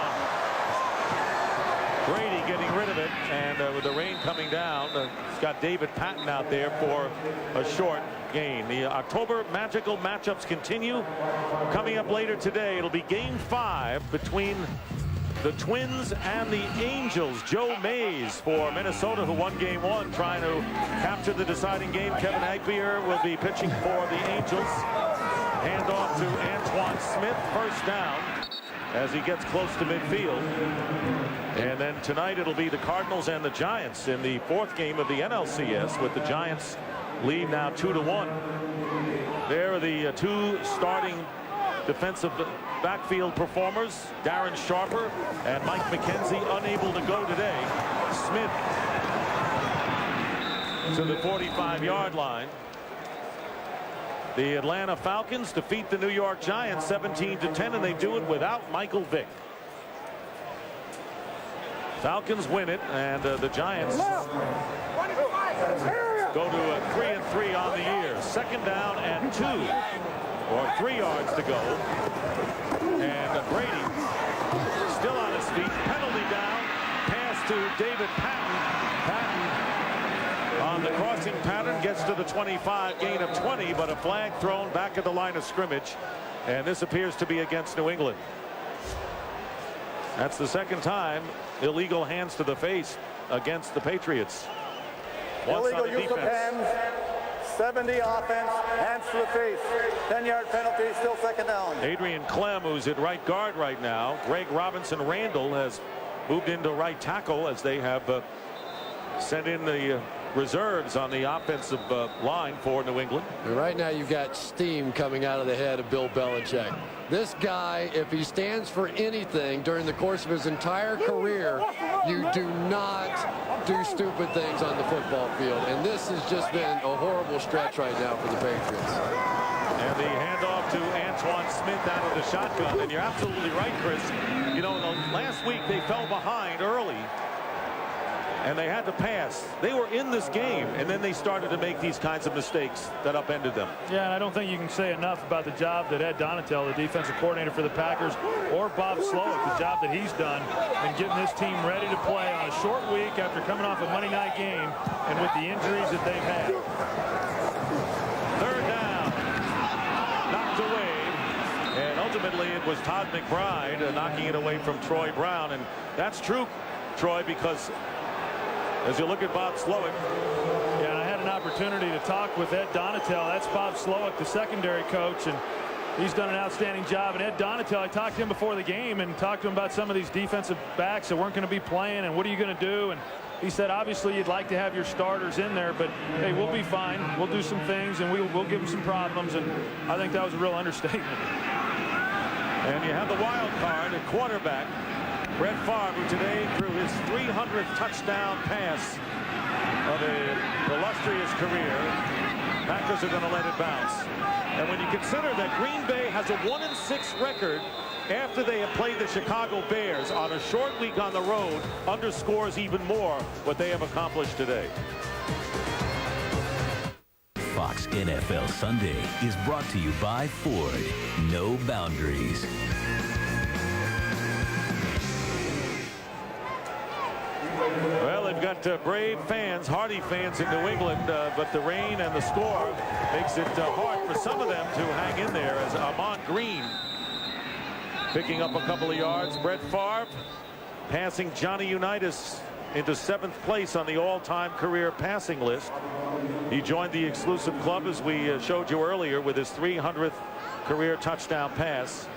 Brady getting rid of it, and with the rain coming down, he's got David Patton out there for a short gain. The October magical matchups continue. Coming up later today, it'll be Game 5 between the Twins and the Angels. Joe Mays for Minnesota, who won Game 1, trying to capture the deciding game. Kevin Agbier will be pitching for the Angels. Hand off to Antoine Smith. First down as he gets close to midfield. And then tonight it'll be the Cardinals and the Giants in the fourth game of the NLCS, with the Giants lead now 2-1. There are the two starting defensive backfield performers, Darren Sharper and Mike McKenzie, unable to go today. Smith to the 45-yard line. The Atlanta Falcons defeat the New York Giants 17-10, and they do it without Michael Vick. Falcons win it, and the Giants go to 3-3 on the year. Second down and 2, or 3 yards to go. And Brady still on his feet. Penalty down. Pass to David Patton. Patton on the crossing pattern gets to the 25, gain of 20, but a flag thrown back at the line of scrimmage. And this appears to be against New England. That's the second time illegal hands to the face against the Patriots. Once illegal on the use of hands, 70 offense, hands to the face, 10-yard penalty, still second down. Adrian Clem, who's at right guard right now. Greg Robinson Randall has moved into right tackle as they have sent in the reserves on the offensive line for New England. Right now you've got steam coming out of the head of Bill Belichick. This guy, if he stands for anything during the course of his entire career, you do not do stupid things on the football field. And this has just been a horrible stretch right now for the Patriots. And the handoff to Antoine Smith out of the shotgun. And you're absolutely right, Chris. You know, last week they fell behind early, and they had to pass. They were in this game, and then they started to make these kinds of mistakes that upended them. Yeah, and I don't think you can say enough about the job that Ed Donatel, the defensive coordinator for the Packers, or Bob Slowick, the job that he's done in getting this team ready to play on a short week after coming off a Monday night game and with the injuries that they've had. Third down, knocked away, and ultimately it was Todd McBride knocking it away from Troy Brown. And that's true, Troy, because as you look at Bob Slowick. Yeah, and I had an opportunity to talk with Ed Donatel. That's Bob Slowick, the secondary coach, and he's done an outstanding job. And Ed Donatel, I talked to him before the game and talked to him about some of these defensive backs that weren't going to be playing and what are you going to do. And he said, obviously, you'd like to have your starters in there, but hey, we'll be fine. We'll do some things, and we'll give them some problems. And I think that was a real understatement. And you have the wild card at quarterback. Brett Favre, who today threw his 300th touchdown pass of an illustrious career. Packers are going to let it bounce. And when you consider that Green Bay has a 1-6 record after they have played the Chicago Bears on a short week on the road, underscores even more what they have accomplished today. Fox NFL Sunday is brought to you by Ford. No boundaries. Well, they've got brave fans, hardy fans in New England, but the rain and the score makes it hard for some of them to hang in there as Ahman Green picking up a couple of yards. Brett Favre passing Johnny Unitas into 7th place on the all-time career passing list. He joined the exclusive club, as we showed you earlier, with his 300th career touchdown pass.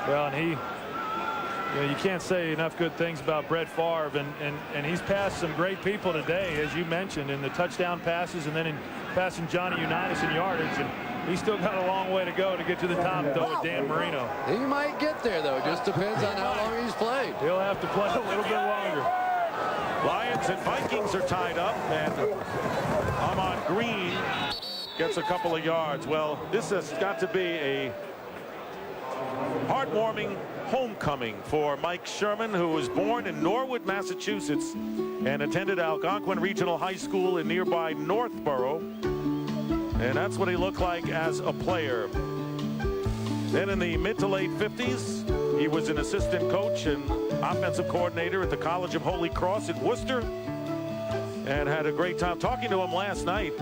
Well, and you can't say enough good things about Brett Favre, and he's passed some great people today, as you mentioned, in the touchdown passes and then in passing Johnny Unitas in yardage. And he's still got a long way to go to get to the top, though, with Dan Marino. He might get there, though. Just depends on how long he's played. He'll have to play a little bit longer. Lions and Vikings are tied up, and Ahman Green gets a couple of yards. Well, this has got to be a heartwarming homecoming for Mike Sherman, who was born in Norwood, Massachusetts, and attended Algonquin Regional High School in nearby Northborough. And that's what he looked like as a player. Then in the mid to late 50s, he was an assistant coach and offensive coordinator at the College of Holy Cross in Worcester, and had a great time. Talking to him last night,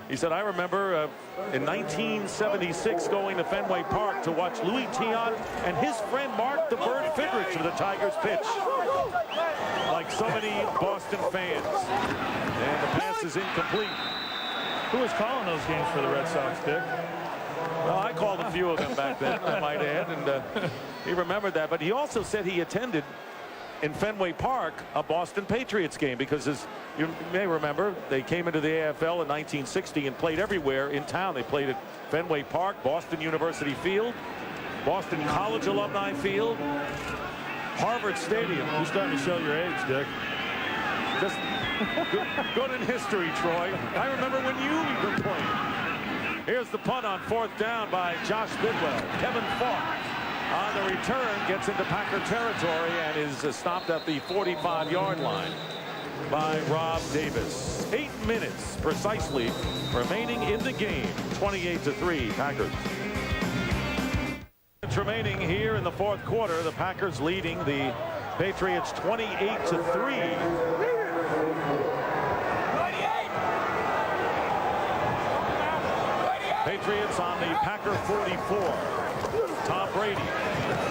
he said, I remember in 1976 going to Fenway Park to watch Louis Tiant and his friend Mark the Bird Fidrich of the Tigers pitch. Like so many Boston fans. And the pass is incomplete. Who was calling those games for the Red Sox, Dick? Well, I called a few of them back then, I might add, and he remembered that. But he also said he attended in Fenway Park a Boston Patriots game, because as you may remember, they came into the AFL in 1960 and played everywhere in town. They played at Fenway Park, Boston University Field, Boston College Alumni Field, Harvard Stadium. You're starting to show your age, Dick. Just good in history, Troy. I remember when you were playing. Here's the punt on 4th down by Josh Bidwell. Kevin Falk on the return gets into Packer territory and is stopped at the 45-yard line by Rob Davis. 8 minutes precisely remaining in the game. 28-3 Packers. It's remaining here in the 4th quarter. The Packers leading the Patriots 28-3. Patriots on the Packer 44. Tom Brady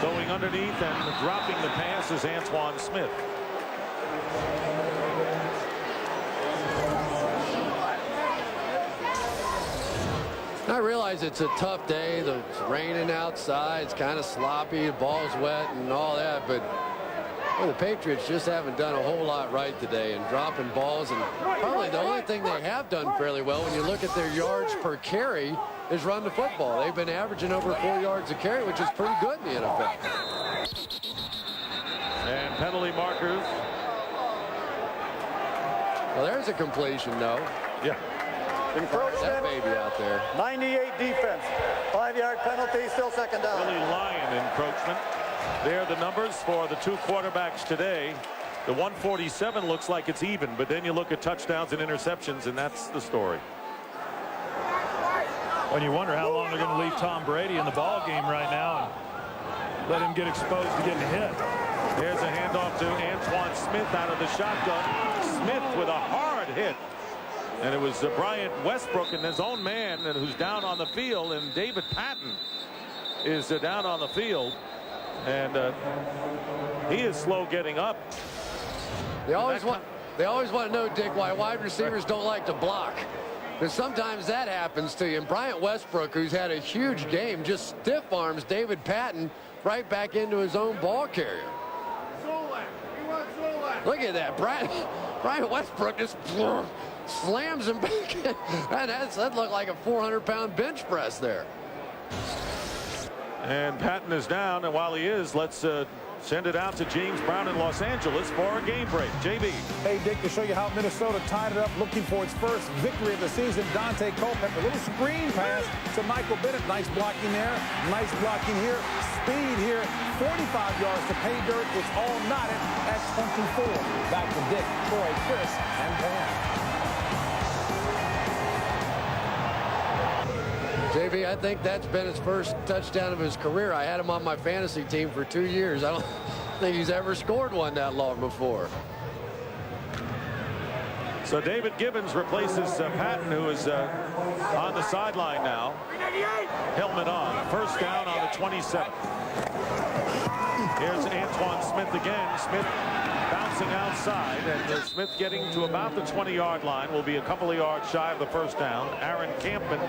going underneath and dropping the pass is Antoine Smith. I realize it's a tough day. It's raining outside. It's kind of sloppy. The ball's wet and all that. But well, the Patriots just haven't done a whole lot right today and dropping balls. And probably the only thing they have done fairly well when you look at their yards per carry is run the football. They've been averaging over 4 yards a carry, which is pretty good in the NFL. And penalty markers. Well, there's a completion, though. Yeah. Encroachment. That baby out there. 98 defense. 5-yard penalty, still second down. Billy Lyon encroachment. There are the numbers for the two quarterbacks today. The 147 looks like it's even, but then you look at touchdowns and interceptions, and that's the story. When you wonder how long they're going to leave Tom Brady in the ball game right now and let him get exposed to getting hit. There's a handoff to Antoine Smith out of the shotgun. Smith with a hard hit. And it was Bryant Westbrook and his own man who's down on the field, and David Patton is down on the field. And he is slow getting up. They always want to know, Dick, why wide receivers don't like to block. Because sometimes that happens to you. And Bryant Westbrook, who's had a huge game, just stiff arms David Patton right back into his own ball carrier. Look at that. Bryant Westbrook just slams him back in. That looked like a 400-pound bench press there. And Patton is down, and while he is, let's send it out to James Brown in Los Angeles for a game break. JB. Hey, Dick, to show you how Minnesota tied it up, looking for its first victory of the season. Dante Culpepper, a little screen pass to Michael Bennett. Nice blocking there. Nice blocking here. Speed here. 45 yards to pay dirt. It's all knotted at 24. Back to Dick, Troy, Chris, and Pam. JB, I think that's been his first touchdown of his career. I had him on my fantasy team for 2 years. I don't think he's ever scored one that long before. So David Gibbons replaces Patton, who is on the sideline now. Helmet on. First down on the 27. Here's Antoine Smith again. Smith bouncing outside, and Smith getting to about the 20-yard line. Will be a couple of yards shy of the first down. Aaron Campman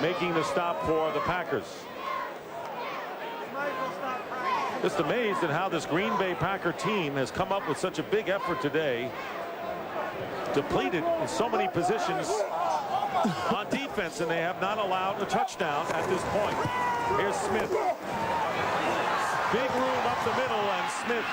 making the stop for the Packers. Just amazed at how this Green Bay Packer team has come up with such a big effort today. Depleted in so many positions on defense, and they have not allowed a touchdown at this point. Here's Smith. Big room up the middle, and Smith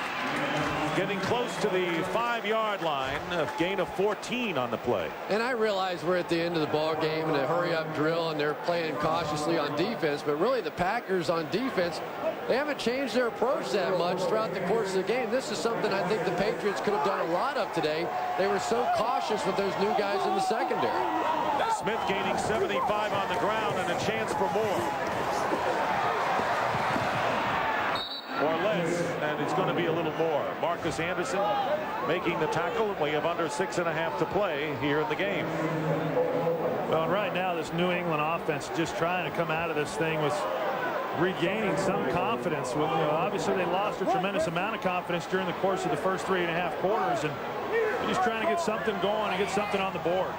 getting close to the 5-yard line. A gain of 14 on the play. And I realize we're at the end of the ball game and a hurry-up drill, and they're playing cautiously on defense. But really, the Packers on defense, they haven't changed their approach that much throughout the course of the game. This is something I think the Patriots could have done a lot of today. They were so cautious with those new guys in the secondary. Smith gaining 75 on the ground and a chance for more. Or less, and it's going to be a little more. Marcus Anderson making the tackle, and we have under 6.5 to play here in the game. Well, and right now, this New England offense just trying to come out of this thing with regaining some confidence. Well, obviously, they lost a tremendous amount of confidence during the course of the first 3.5 quarters, and they're just trying to get something going and get something on the board.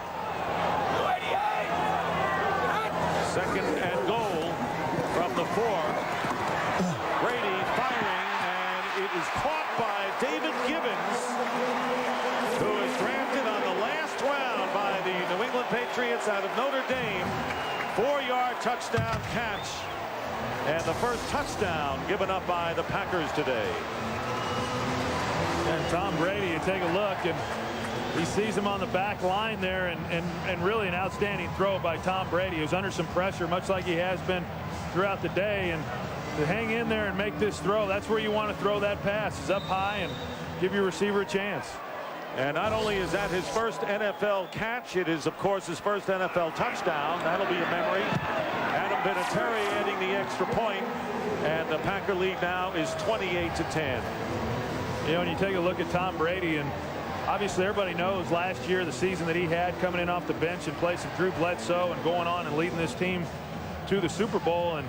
2nd and goal from the 4. Brady firing, and it is caught by David Gibbons, who is drafted on the last round by the New England Patriots out of Notre Dame. 4-yard touchdown catch, and the first touchdown given up by the Packers today. And Tom Brady, you take a look, and he sees him on the back line there, and really an outstanding throw by Tom Brady, who's under some pressure, much like he has been throughout the day. And to hang in there and make this throw, that's where you want to throw that pass, is up high and give your receiver a chance. And not only is that his first NFL catch, it is, of course, his first NFL touchdown. That'll be a memory. Adam Vinatieri adding the extra point, and the Packer lead now is 28-10. You know, when you take a look at Tom Brady, and obviously everybody knows last year, the season that he had coming in off the bench in place of Drew Bledsoe and going on and leading this team to the Super Bowl. And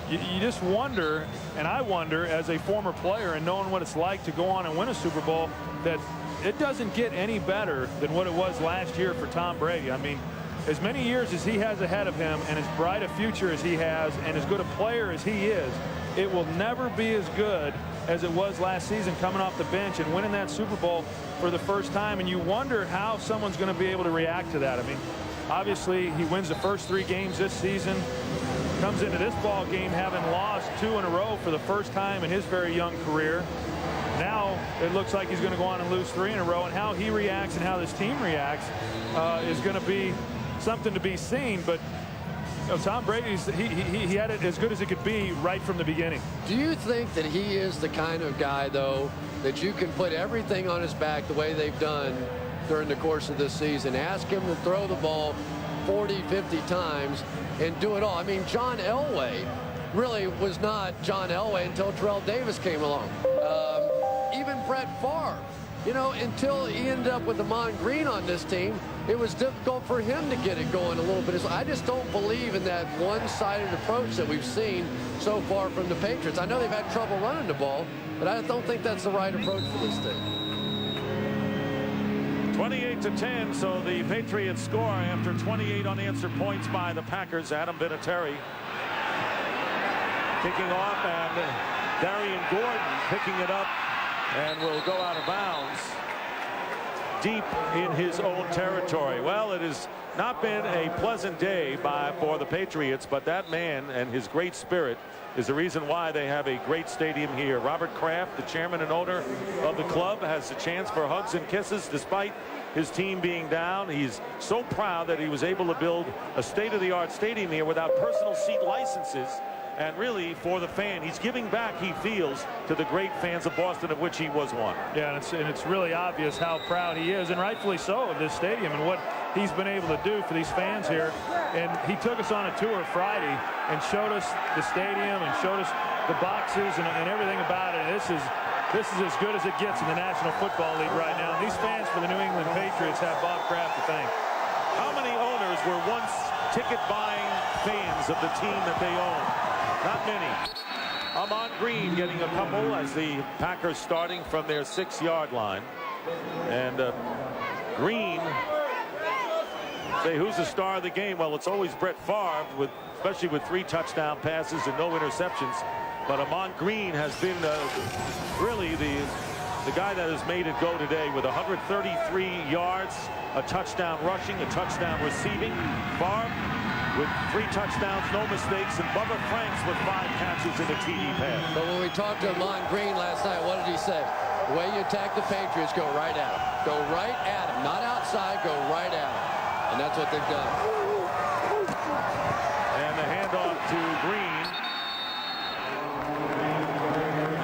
you just wonder, and I wonder as a former player and knowing what it's like to go on and win a Super Bowl, that it doesn't get any better than what it was last year for Tom Brady. I mean, as many years as he has ahead of him and as bright a future as he has and as good a player as he is, it will never be as good as it was last season coming off the bench and winning that Super Bowl for the first time. And you wonder how someone's going to be able to react to that. I mean, obviously he wins the first 3 games this season, comes into this ball game having lost 2 in a row for the first time in his very young career. Now it looks like he's going to go on and lose 3 in a row, and how he reacts and how this team reacts is going to be something to be seen. But you know, Tom Brady's he had it as good as it could be right from the beginning. Do you think that he is the kind of guy, though, that you can put everything on his back the way they've done during the course of this season, ask him to throw the ball 40, 50 times and do it all? I mean, John Elway really was not John Elway until Terrell Davis came along. Even Brett Favre, you know, until he ended up with Amon Green on this team, it was difficult for him to get it going a little bit. I just don't believe in that one-sided approach that we've seen so far from the Patriots. I know they've had trouble running the ball, but I don't think that's the right approach for this thing. 28-10, so the Patriots score after 28 unanswered points by the Packers. Adam Vinatieri kicking off, and Darian Gordon picking it up and will go out of bounds deep in his own territory. Well, it has not been a pleasant day for the Patriots, but that man and his great spirit is the reason why they have a great stadium here. Robert Kraft, the chairman and owner of the club, has a chance for hugs and kisses despite his team being down. He's so proud that he was able to build a state-of-the-art stadium here without personal seat licenses. And really, for the fan, he's giving back, he feels, to the great fans of Boston, of which he was one. Yeah, and it's really obvious how proud he is, and rightfully so, of this stadium and what he's been able to do for these fans here. And he took us on a tour Friday and showed us the stadium and showed us the boxes and everything about it. And this is as good as it gets in the National Football League right now. And these fans for the New England Patriots have Bob Kraft to thank. How many owners were once ticket-buying fans of the team that they own? Not many. Amon Green getting a couple as the Packers starting from their 6-yard line. And Green, say who's the star of the game? Well, it's always Brett Favre, especially with 3 touchdown passes and no interceptions. But Amon Green has been really the guy that has made it go today with 133 yards, a touchdown rushing, a touchdown receiving. Favre with 3 touchdowns, no mistakes, and Bubba Franks with 5 catches in a TD pass. But when we talked to Amon Green last night, what did he say? The way you attack the Patriots, go right at them. Go right at them. Not outside, go right at them. And that's what they've done. And the handoff to Green.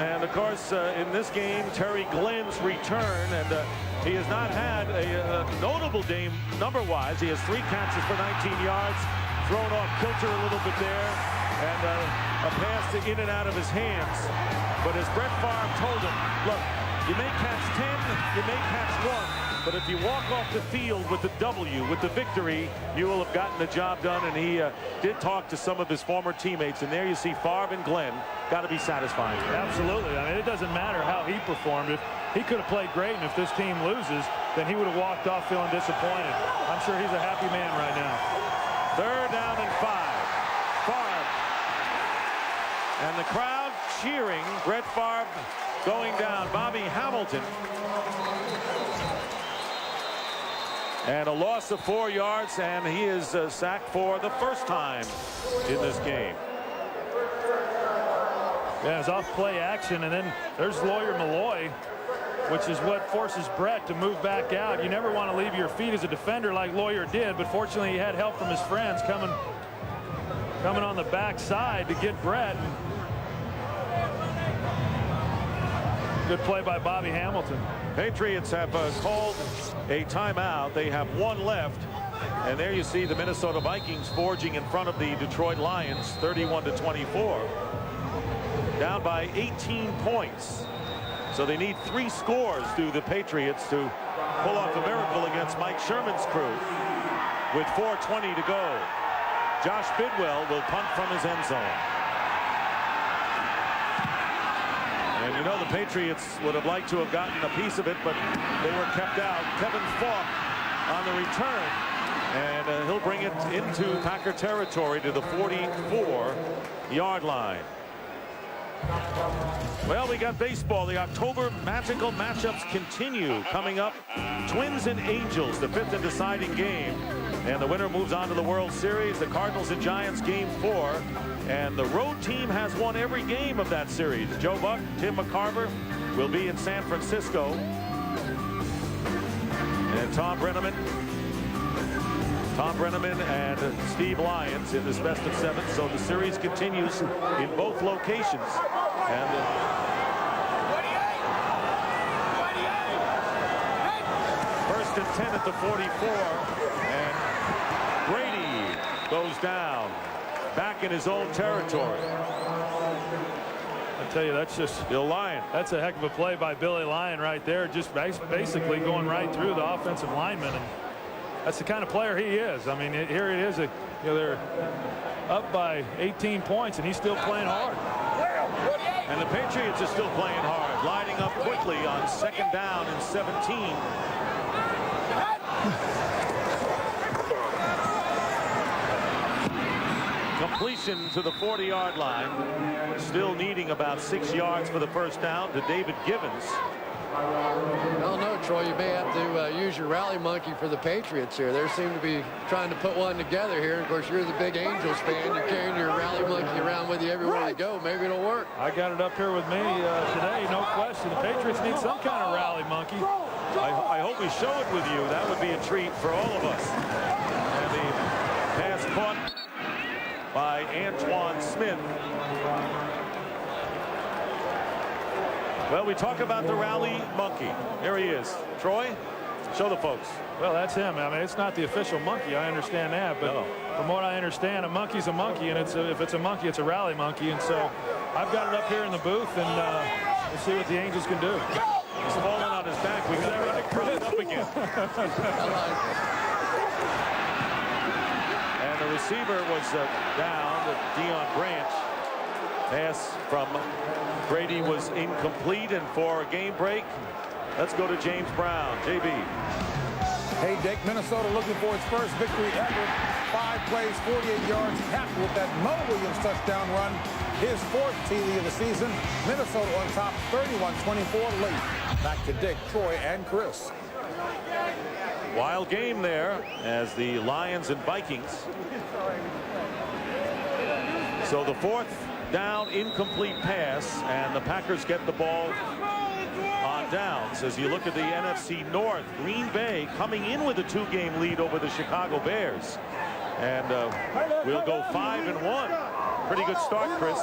And, of course, in this game, Terry Glenn's return, and he has not had a notable game number-wise. He has 3 catches for 19 yards, thrown off kilter a little bit there, and a pass in and out of his hands. But as Brett Favre told him, look, you may catch 10, you may catch 1, but if you walk off the field with the W, with the victory, you will have gotten the job done. And he did talk to some of his former teammates, and there you see Favre and Glenn got to be satisfied. Absolutely. I mean, it doesn't matter how he performed. If he could have played great, and if this team loses, then he would have walked off feeling disappointed. I'm sure he's a happy man right now. 3rd down and 5. Favre. And the crowd cheering. Brett Favre going down. Bobby Hamilton. And a loss of 4 yards, and he is sacked for the first time in this game. Yeah, it's off play action, and then there's Lawyer Malloy, which is what forces Brett to move back out. You never want to leave your feet as a defender like Lawyer did, but fortunately he had help from his friends coming on the backside to get Brett. Good play by Bobby Hamilton. Patriots have called a timeout. They have 1 left. And there you see the Minnesota Vikings forging in front of the Detroit Lions, 31-24. Down by 18 points. So they need 3 scores, do the Patriots, to pull off a miracle against Mike Sherman's crew with 4:20 to go. Josh Bidwell will punt from his end zone. And you know the Patriots would have liked to have gotten a piece of it, but they were kept out. Kevin Falk on the return, and he'll bring it into Packer territory to the 44-yard line. Well, we got baseball. The October magical matchups continue. Coming up, Twins and Angels, the 5th and deciding game. And the winner moves on to the World Series. The Cardinals and Giants, game 4. And the road team has won every game of that series. Joe Buck, Tim McCarver will be in San Francisco. And Tom Brenneman and Steve Lyons in this best of 7. So the series continues in both locations. And first and 10 at the 44. And Brady goes down back in his own territory. I tell you, that's just Bill Lyon. That's a heck of a play by Billy Lyon right there, just basically going right through the offensive lineman. And that's the kind of player he is. I mean, here it is. They're up by 18 points, and he's still playing hard. And the Patriots are still playing hard, lining up quickly on 2nd down and 17. Completion to the 40-yard line. Still needing about 6 yards for the first down to David Givens. I don't know, Troy. You may have to use your rally monkey for the Patriots here. They seem to be trying to put one together here. Of course, you're the big Angels fan. You're carrying your rally monkey around with you everywhere you go. Maybe it'll work. I got it up here with me today, no question. The Patriots need some kind of rally monkey. I hope we show it with you. That would be a treat for all of us. And the pass caught by Antoine Smith. Well, we talk about the rally monkey. Here he is. Troy, show the folks. Well, that's him. I mean, it's not the official monkey. I understand that. But from what I understand, a monkey's a monkey. And if it's a monkey, it's a rally monkey. And so I've got it up here in the booth. And we'll see what the Angels can do. He's falling on his back. We got to prop it up again. And the receiver was down, Deion Branch. Pass from Brady was incomplete, and for a game break, let's go to James Brown. JB. Hey, Dick, Minnesota looking for its first victory ever. 5 plays, 48 yards, capped with that Mo Williams touchdown run. His 4th TD of the season. Minnesota on top, 31-24 late. Back to Dick, Troy, and Chris. Wild game there as the Lions and Vikings. So the 4th down incomplete pass, and the Packers get the ball on downs. As you look at the NFC North, Green Bay coming in with a 2-game lead over the Chicago Bears. And we'll go 5-1. Pretty good start, Chris.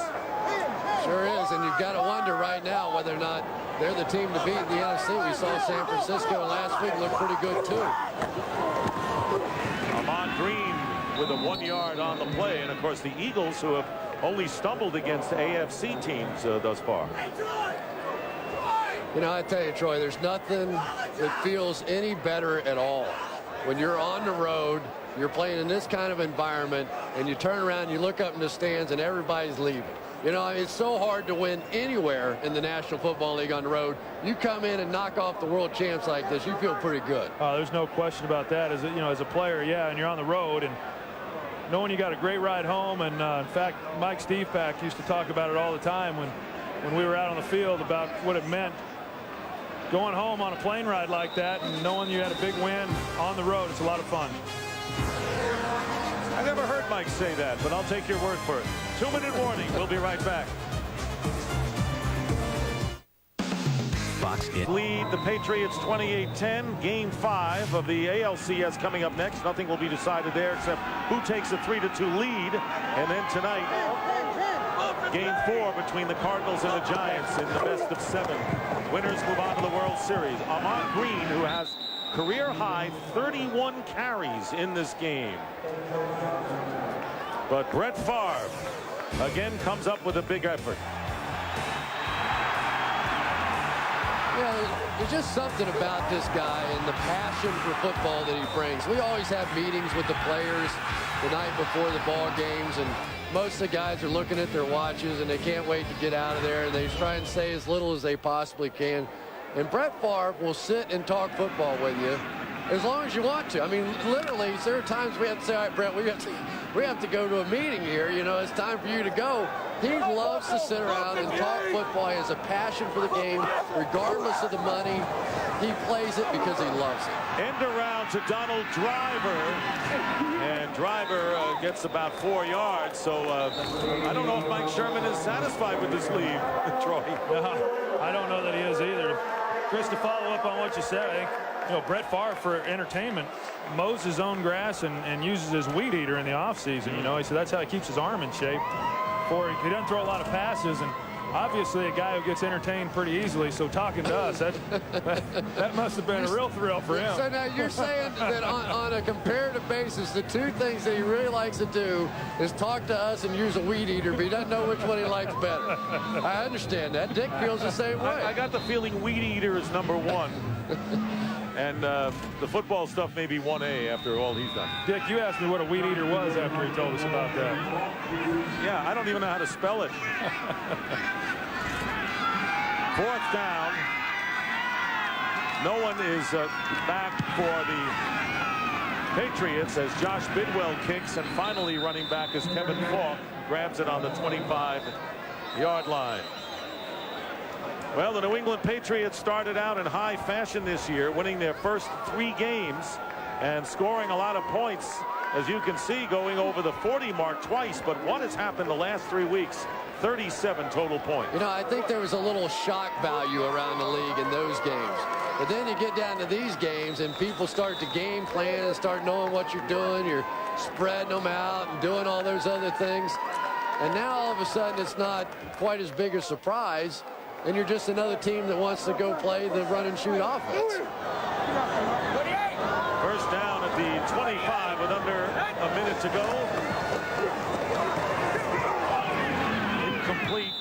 Sure is, and you've got to wonder right now whether or not they're the team to beat in the NFC. We saw San Francisco last week look pretty good, too. Ahman Green with a 1 yard on the play. And, of course, the Eagles, who have only stumbled against AFC teams thus far. You know, I tell you, Troy, there's nothing that feels any better at all. When you're on the road, you're playing in this kind of environment, and you turn around, you look up in the stands, and everybody's leaving. You know, it's so hard to win anywhere in the National Football League on the road. You come in and knock off the world champs like this, you feel pretty good. There's no question about that. As a player, yeah, and you're on the road, and knowing you got a great ride home. And in fact, Mike Stevepak used to talk about it all the time when we were out on the field about what it meant going home on a plane ride like that, and knowing you had a big win on the road. It's a lot of fun. I never heard Mike say that, but I'll take your word for it. 2-minute warning. We'll be right back. Fox lead the Patriots 28-10. Game 5 of the ALCS coming up next. Nothing will be decided there except who takes a 3-2 lead. And then tonight, Game 4 between the Cardinals and the Giants in the best of 7. Winners move on to the World Series. Ahman Green, who has career-high 31 carries in this game. But Brett Favre again comes up with a big effort. Yeah, there's just something about this guy and the passion for football that he brings. We always have meetings with the players the night before the ball games, and most of the guys are looking at their watches and they can't wait to get out of there, and they try and say as little as they possibly can. And Brett Favre will sit and talk football with you as long as you want to. I mean, literally, there are times we have to say, all right, Brett, we have to go to a meeting here. You know, it's time for you to go. He loves to sit around and talk football. He has a passion for the game, regardless of the money. He plays it because he loves it. End around to Donald Driver, and Driver gets about 4 yards. So I don't know if Mike Sherman is satisfied with this lead, Troy. No, I don't know that he is either. Chris, to follow up on what you said, I think, Brett Favre, for entertainment, mows his own grass and uses his weed eater in the offseason. He said that's how he keeps his arm in shape. He doesn't throw a lot of passes, and obviously a guy who gets entertained pretty easily. So talking to us, that must have been a real thrill for him. So now you're saying that on a comparative basis, the two things that he really likes to do is talk to us and use a weed eater, but he doesn't know which one he likes better. I understand that. Dick feels the same way. I got the feeling weed eater is number 1. And the football stuff may be 1A after all he's done. Dick, you asked me what a weed eater was after he told us about that. Yeah, I don't even know how to spell it. 4th down. No one is back for the Patriots as Josh Bidwell kicks, and finally running back is Kevin Falk. Grabs it on the 25-yard line. Well, the New England Patriots started out in high fashion this year, winning their first 3 games and scoring a lot of points. As you can see, going over the 40 mark twice, but what has happened the last 3 weeks? 37 total points. I think there was a little shock value around the league in those games. But then you get down to these games and people start to game plan and start knowing what you're doing. You're spreading them out and doing all those other things. And now all of a sudden it's not quite as big a surprise. And you're just another team that wants to go play the run and shoot offense. First down at the 25 with under a minute to go. Incomplete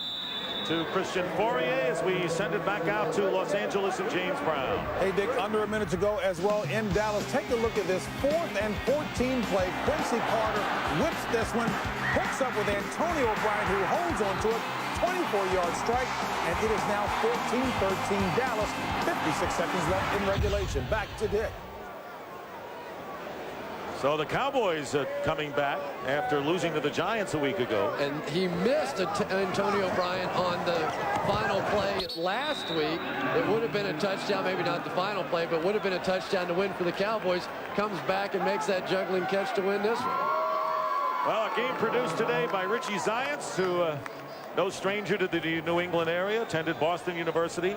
to Christian Fourier as we send it back out to Los Angeles and James Brown. Hey, Dick, under a minute to go as well in Dallas. Take a look at this 4th and 14 play. Quincy Carter whips this one, hooks up with Antonio Bryant, who holds on to it. 24-yard strike, and it is now 14-13 Dallas. 56 seconds left in regulation. Back to Dick. So the Cowboys are coming back after losing to the Giants a week ago. And he missed Antonio Bryant on the final play last week. It would have been a touchdown, maybe not the final play, but would have been a touchdown to win for the Cowboys. Comes back and makes that juggling catch to win this one. Well, a game produced today by Richie Zients, who no stranger to the New England area, attended Boston University.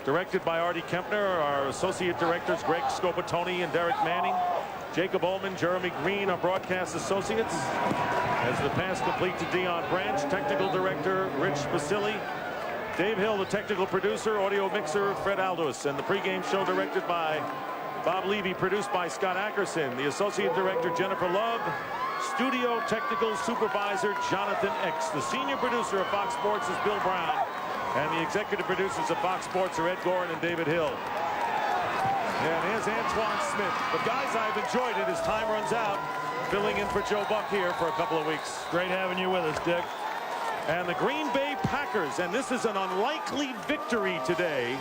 Directed by Artie Kempner, our associate directors Greg Scopatoni and Derek Manning. Jacob Ullman, Jeremy Green, our broadcast associates. As the pass complete to Dion Branch, technical director Rich Basili. Dave Hill, the technical producer, audio mixer Fred Aldous, and the pregame show directed by Bob Levy, produced by Scott Ackerson, the associate director Jennifer Love, studio technical supervisor Jonathan X. The senior producer of Fox Sports is Bill Brown, and the executive producers of Fox Sports are Ed Gorin and David Hill. And here's Antoine Smith. But guys, I've enjoyed it as time runs out. Filling in for Joe Buck here for a couple of weeks. Great having you with us, Dick. And the Green Bay Packers, and this is an unlikely victory today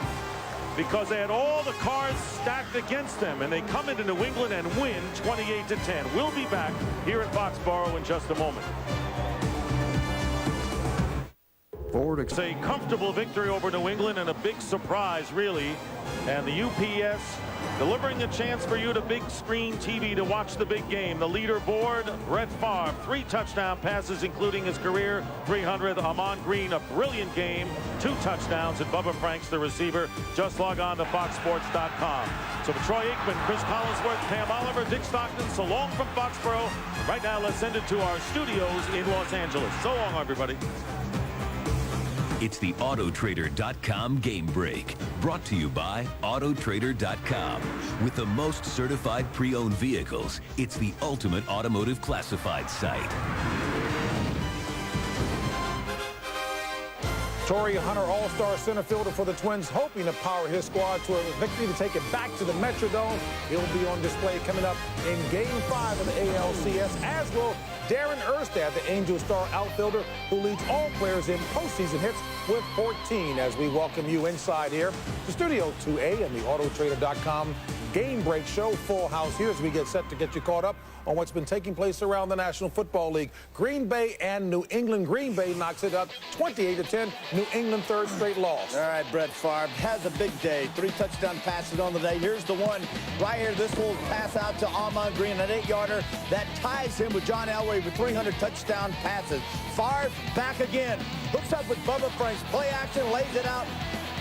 because they had all the cards stacked against them, and they come into New England and win 28-10. We'll be back here at Foxborough in just a moment. It's a comfortable victory over New England and a big surprise, really. And the UPS delivering a chance for you to big screen TV to watch the big game. The leaderboard, Brett Favre, 3 touchdown passes, including his career 300. Ahman Green, a brilliant game, 2 touchdowns, and Bubba Franks, the receiver. Just log on to foxsports.com. So for Troy Aikman, Chris Collinsworth, Pam Oliver, Dick Stockton, so long from Foxborough. Right now, let's send it to our studios in Los Angeles. So long, everybody. It's the Autotrader.com Game Break, brought to you by Autotrader.com. With the most certified pre-owned vehicles, it's the ultimate automotive classified site. Torrey Hunter, all-star center fielder for the Twins, hoping to power his squad to a victory to take it back to the Metrodome. He'll be on display coming up in Game 5 of the ALCS, as will Darren Erstad, the Angels star outfielder who leads all players in postseason hits with 14, as we welcome you inside here to Studio 2A and the Autotrader.com Game Break Show. Full house here as we get set to get you caught up on what's been taking place around the National Football League. Green Bay and New England. Green Bay knocks it up 28-10. New England, 3rd straight loss. All right, Brett Favre has a big day. 3 touchdown passes on the day. Here's the one right here. This will pass out to Ahman Green, an 8-yarder that ties him with John Elway with 300 touchdown passes. Favre back again. Hooks up with Bubba Franks. Play action, lays it out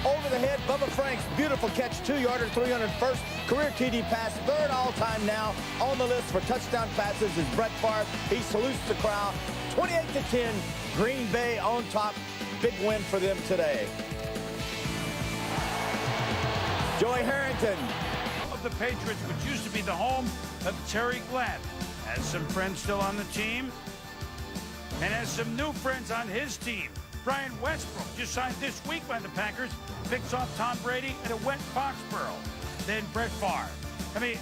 over the head. Bubba Franks, beautiful catch, 2-yarder, 301st career TD pass, 3rd all-time now on the list for touchdown passes is Brett Favre. He salutes the crowd. 28-10, Green Bay on top. Big win for them today. Joey Harrington. Of the Patriots, which used to be the home of Terry Glenn, has some friends still on the team and has some new friends on his team. Brian Westbrook just signed this week by the Packers, picks off Tom Brady, and it went Foxborough. Then Brett Favre. I mean,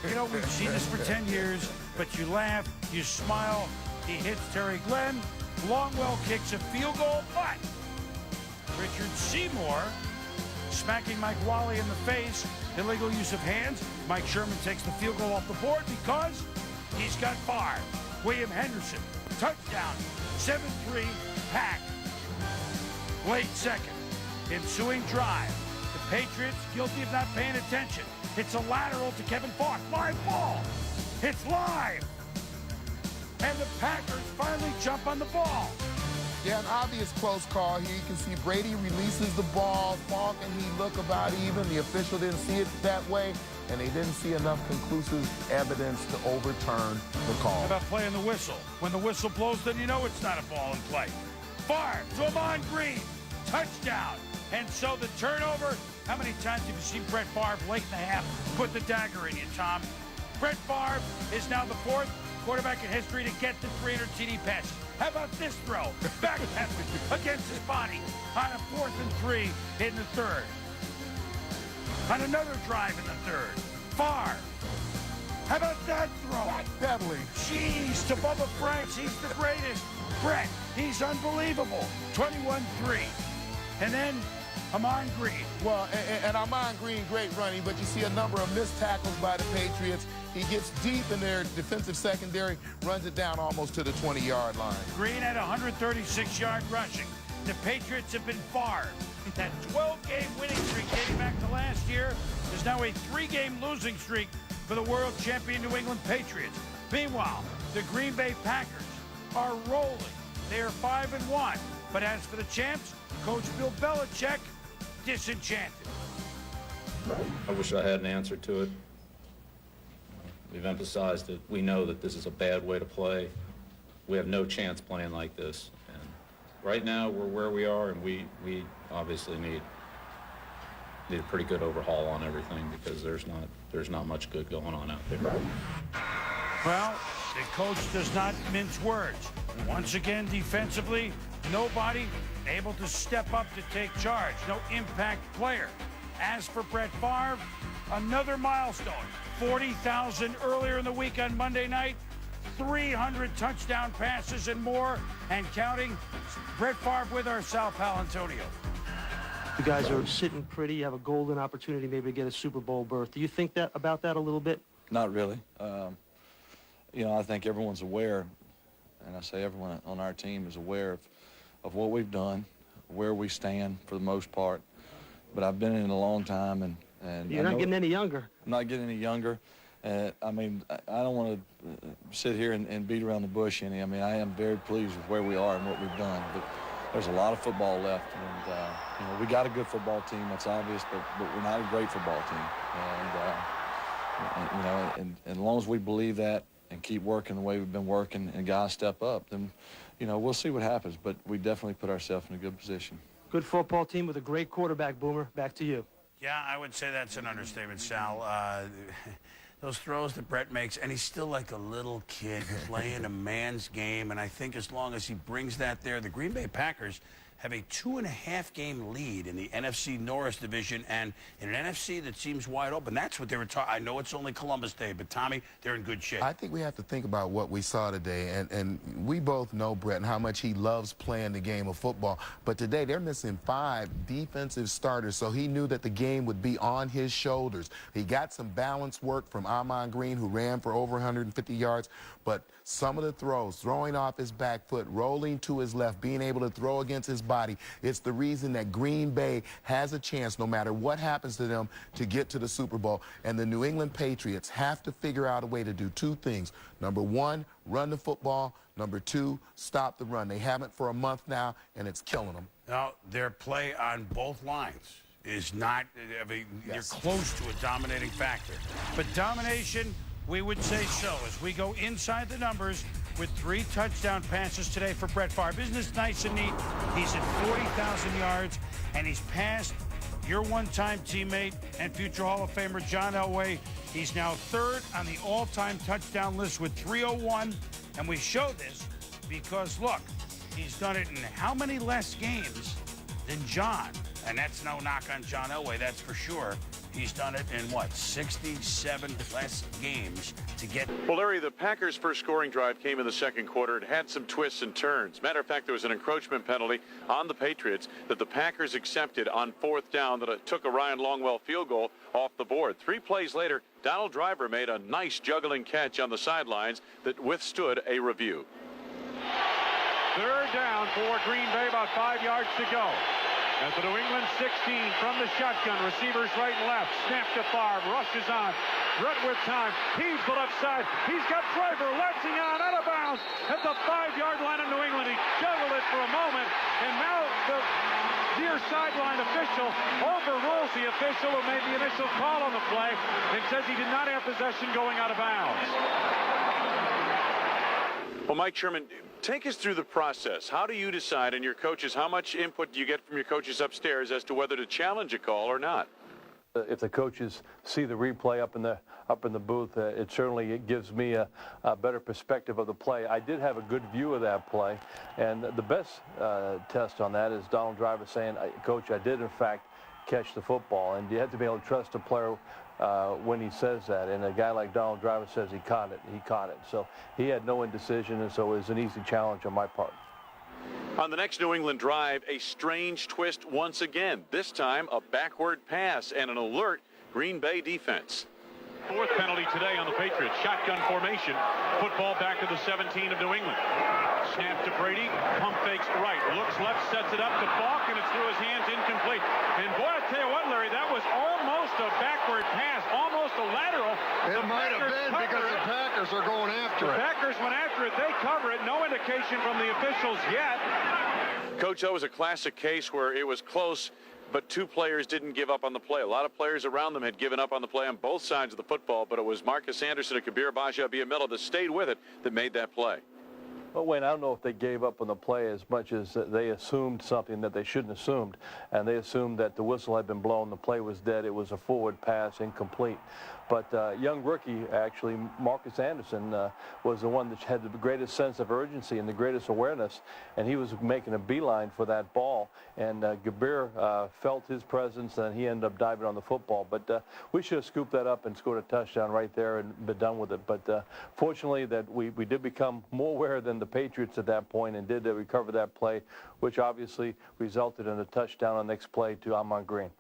you know, we've seen this for 10 years, but you laugh, you smile. He hits Terry Glenn. Longwell kicks a field goal, but Richard Seymour smacking Mike Wally in the face. Illegal use of hands. Mike Sherman takes the field goal off the board because he's got Favre. William Henderson, touchdown, 7-3. Pack. Late second. Ensuing drive. The Patriots guilty of not paying attention. It's a lateral to Kevin Falk. Live ball. It's live. And the Packers finally jump on the ball. Yeah, an obvious close call here. You can see Brady releases the ball. Falk and he look about even. The official didn't see it that way, and they didn't see enough conclusive evidence to overturn the call. How about playing the whistle? When the whistle blows, then you know it's not a ball in play. Favre to Ahman Green. Touchdown. And so the turnover. How many times have you seen Brett Favre late in the half put the dagger in you, Tom? Brett Favre is now the 4th quarterback in history to get to 300 TD passes. How about this throw? Backpedaling against his body on a 4th and 3 in the 3rd. On another drive in the 3rd. Favre. How about that throw? Backpedaling. Jeez, to Bubba Franks. He's the greatest. Brett, he's unbelievable. 21-3. And then Amon Green. Well, and Amon Green, great running, but you see a number of missed tackles by the Patriots. He gets deep in their defensive secondary, runs it down almost to the 20-yard line. Green had 136-yard rushing. The Patriots have been fired. That 12-game winning streak dating back to last year is now a 3-game losing streak for the world champion New England Patriots. Meanwhile, the Green Bay Packers are rolling. They are 5-1. But as for the champs, Coach Bill Belichick, disenchanted. I wish I had an answer to it. We've emphasized that we know that this is a bad way to play. We have no chance playing like this. And right now, we're where we are, and we obviously need a pretty good overhaul on everything because there's not much good going on out there. Well, the coach does not mince words. Once again, defensively, nobody able to step up to take charge. No impact player. As for Brett Favre, another milestone. 40,000 earlier in the week on Monday night. 300 touchdown passes and more, and counting. Brett Favre with our Sal Palantonio. You guys are sitting pretty. You have a golden opportunity maybe to get a Super Bowl berth. Do you think about that a little bit? Not really. You know, I think everyone's aware, and I say everyone on our team is aware of what we've done, where we stand for the most part. But I've been in it a long time, and you're not getting any younger. I'm not getting any younger. I mean, I don't want to sit here and beat around the bush any. I mean, I am very pleased with where we are and what we've done. But there's a lot of football left, and you know, we got a good football team. That's obvious, but we're not a great football team. And you know, and as long as we believe that and keep working the way we've been working, and guys step up, then you know, we'll see what happens. But we definitely put ourselves in a good position. Good football team with a great quarterback, Boomer. Back to you. Yeah, I would say that's an understatement, Sal. Those throws that Brett makes, and he's still like a little kid playing a man's game, and I think as long as he brings that there, the Green Bay Packers have a 2.5-game lead in the NFC North division, and in an NFC that seems wide open. That's what they were talking. I know it's only Columbus Day, but Tommy, they're in good shape. I think we have to think about what we saw today, and we both know Brett and how much he loves playing the game of football. But today they're missing 5 defensive starters, so he knew that the game would be on his shoulders. He got some balance work from Amon Green, who ran for over 150 yards, but some of the throws, throwing off his back foot, rolling to his left, being able to throw against his body, it's the reason that Green Bay has a chance, no matter what happens to them, to get to the Super Bowl. And the New England Patriots have to figure out a way to do 2 things. Number 1, run the football. Number 2, stop the run. They haven't for a month now, and it's killing them. Now, their play on both lines is not, I mean, yes, you're close to a dominating factor. But domination, we would say so, as we go inside the numbers with 3 touchdown passes today for Brett Favre. Isn't this nice and neat? He's at 40,000 yards, and he's passed your one-time teammate and future Hall of Famer John Elway. He's now 3rd on the all-time touchdown list with 301, and we show this because, look, he's done it in how many less games than John? And that's no knock on John Elway, that's for sure. He's done it in, what, 67 less games to get... Well, Larry, the Packers' first scoring drive came in the second quarter. It had some twists and turns. Matter of fact, there was an encroachment penalty on the Patriots that the Packers accepted on 4th down that took a Ryan Longwell field goal off the board. 3 plays later, Donald Driver made a nice juggling catch on the sidelines that withstood a review. 3rd down for Green Bay, about 5 yards to go. At the New England 16 from the shotgun, receivers right and left. Snap to Favre, rushes on. Brett with time, heaves the left side. He's got Driver latching on, out of bounds at the 5-yard line of New England. He juggled it for a moment, and now the near sideline official overrules the official who made the initial call on the play and says he did not have possession going out of bounds. Well, Mike Sherman, take us through the process. How do you decide, and your coaches, how much input do you get from your coaches upstairs as to whether to challenge a call or not? If the coaches see the replay up in the booth, it certainly gives me a better perspective of the play. I did have a good view of that play, and the best test on that is Donald Driver saying, "Coach, I did in fact catch the football," and you have to be able to trust a player when he says that, and a guy like Donald Driver says he caught it. So he had no indecision, and so it was an easy challenge on my part. On the next New England drive, a strange twist once again. This time, a backward pass and an alert Green Bay defense. Fourth penalty today on the Patriots. Shotgun formation. Football back to the 17 of New England. Snap to Brady. Pump fakes right. Looks left. Sets it up to Falk, and it's through his hands. Incomplete. And boy, I tell you what, Larry, that was almost a backward pass. Almost a lateral. It might have been because the Packers are going after it. The Packers went after it. They cover it. No indication from the officials yet. Coach, that was a classic case where it was close, but two players didn't give up on the play. A lot of players around them had given up on the play on both sides of the football, but it was Marcus Anderson and Kabir Baja-Biamila that stayed with it that made that play. Well, Wayne, I don't know if they gave up on the play as much as they assumed something that they shouldn't have assumed, and they assumed that the whistle had been blown, the play was dead, it was a forward pass, incomplete. But young rookie, actually, Marcus Anderson, was the one that had the greatest sense of urgency and the greatest awareness, and he was making a beeline for that ball, and Kabir felt his presence, and he ended up diving on the football. But we should have scooped that up and scored a touchdown right there and been done with it. But fortunately, that we did become more aware than the Patriots at that point and did recover that play, which obviously resulted in a touchdown on the next play to Ahman Green.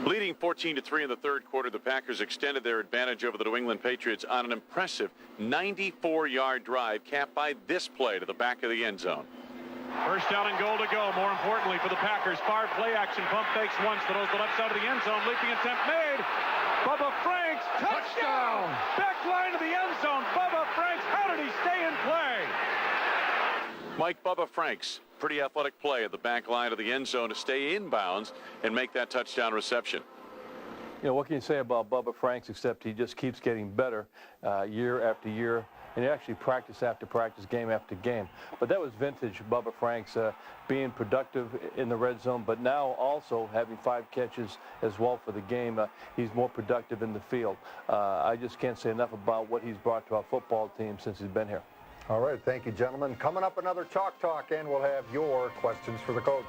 Leading 14-3 in the third quarter, the Packers extended their advantage over the New England Patriots on an impressive 94-yard drive capped by this play to the back of the end zone. First down and goal to go. More importantly for the Packers, far play action. Pump fakes once to those the left side of the end zone. Leaping attempt made. Bubba Franks, touchdown! Back line to the end zone. Bubba Franks, how did he stay in play? Mike Bubba Franks, pretty athletic play at the back line of the end zone to stay inbounds and make that touchdown reception. You know, what can you say about Bubba Franks except he just keeps getting better year after year, and he actually practice after practice, game after game. But that was vintage Bubba Franks, being productive in the red zone, but now also having 5 catches as well for the game. He's more productive in the field. I just can't say enough about what he's brought to our football team since he's been here. All right, thank you, gentlemen. Coming up, another Chalk Talk, and we'll have your questions for the coach.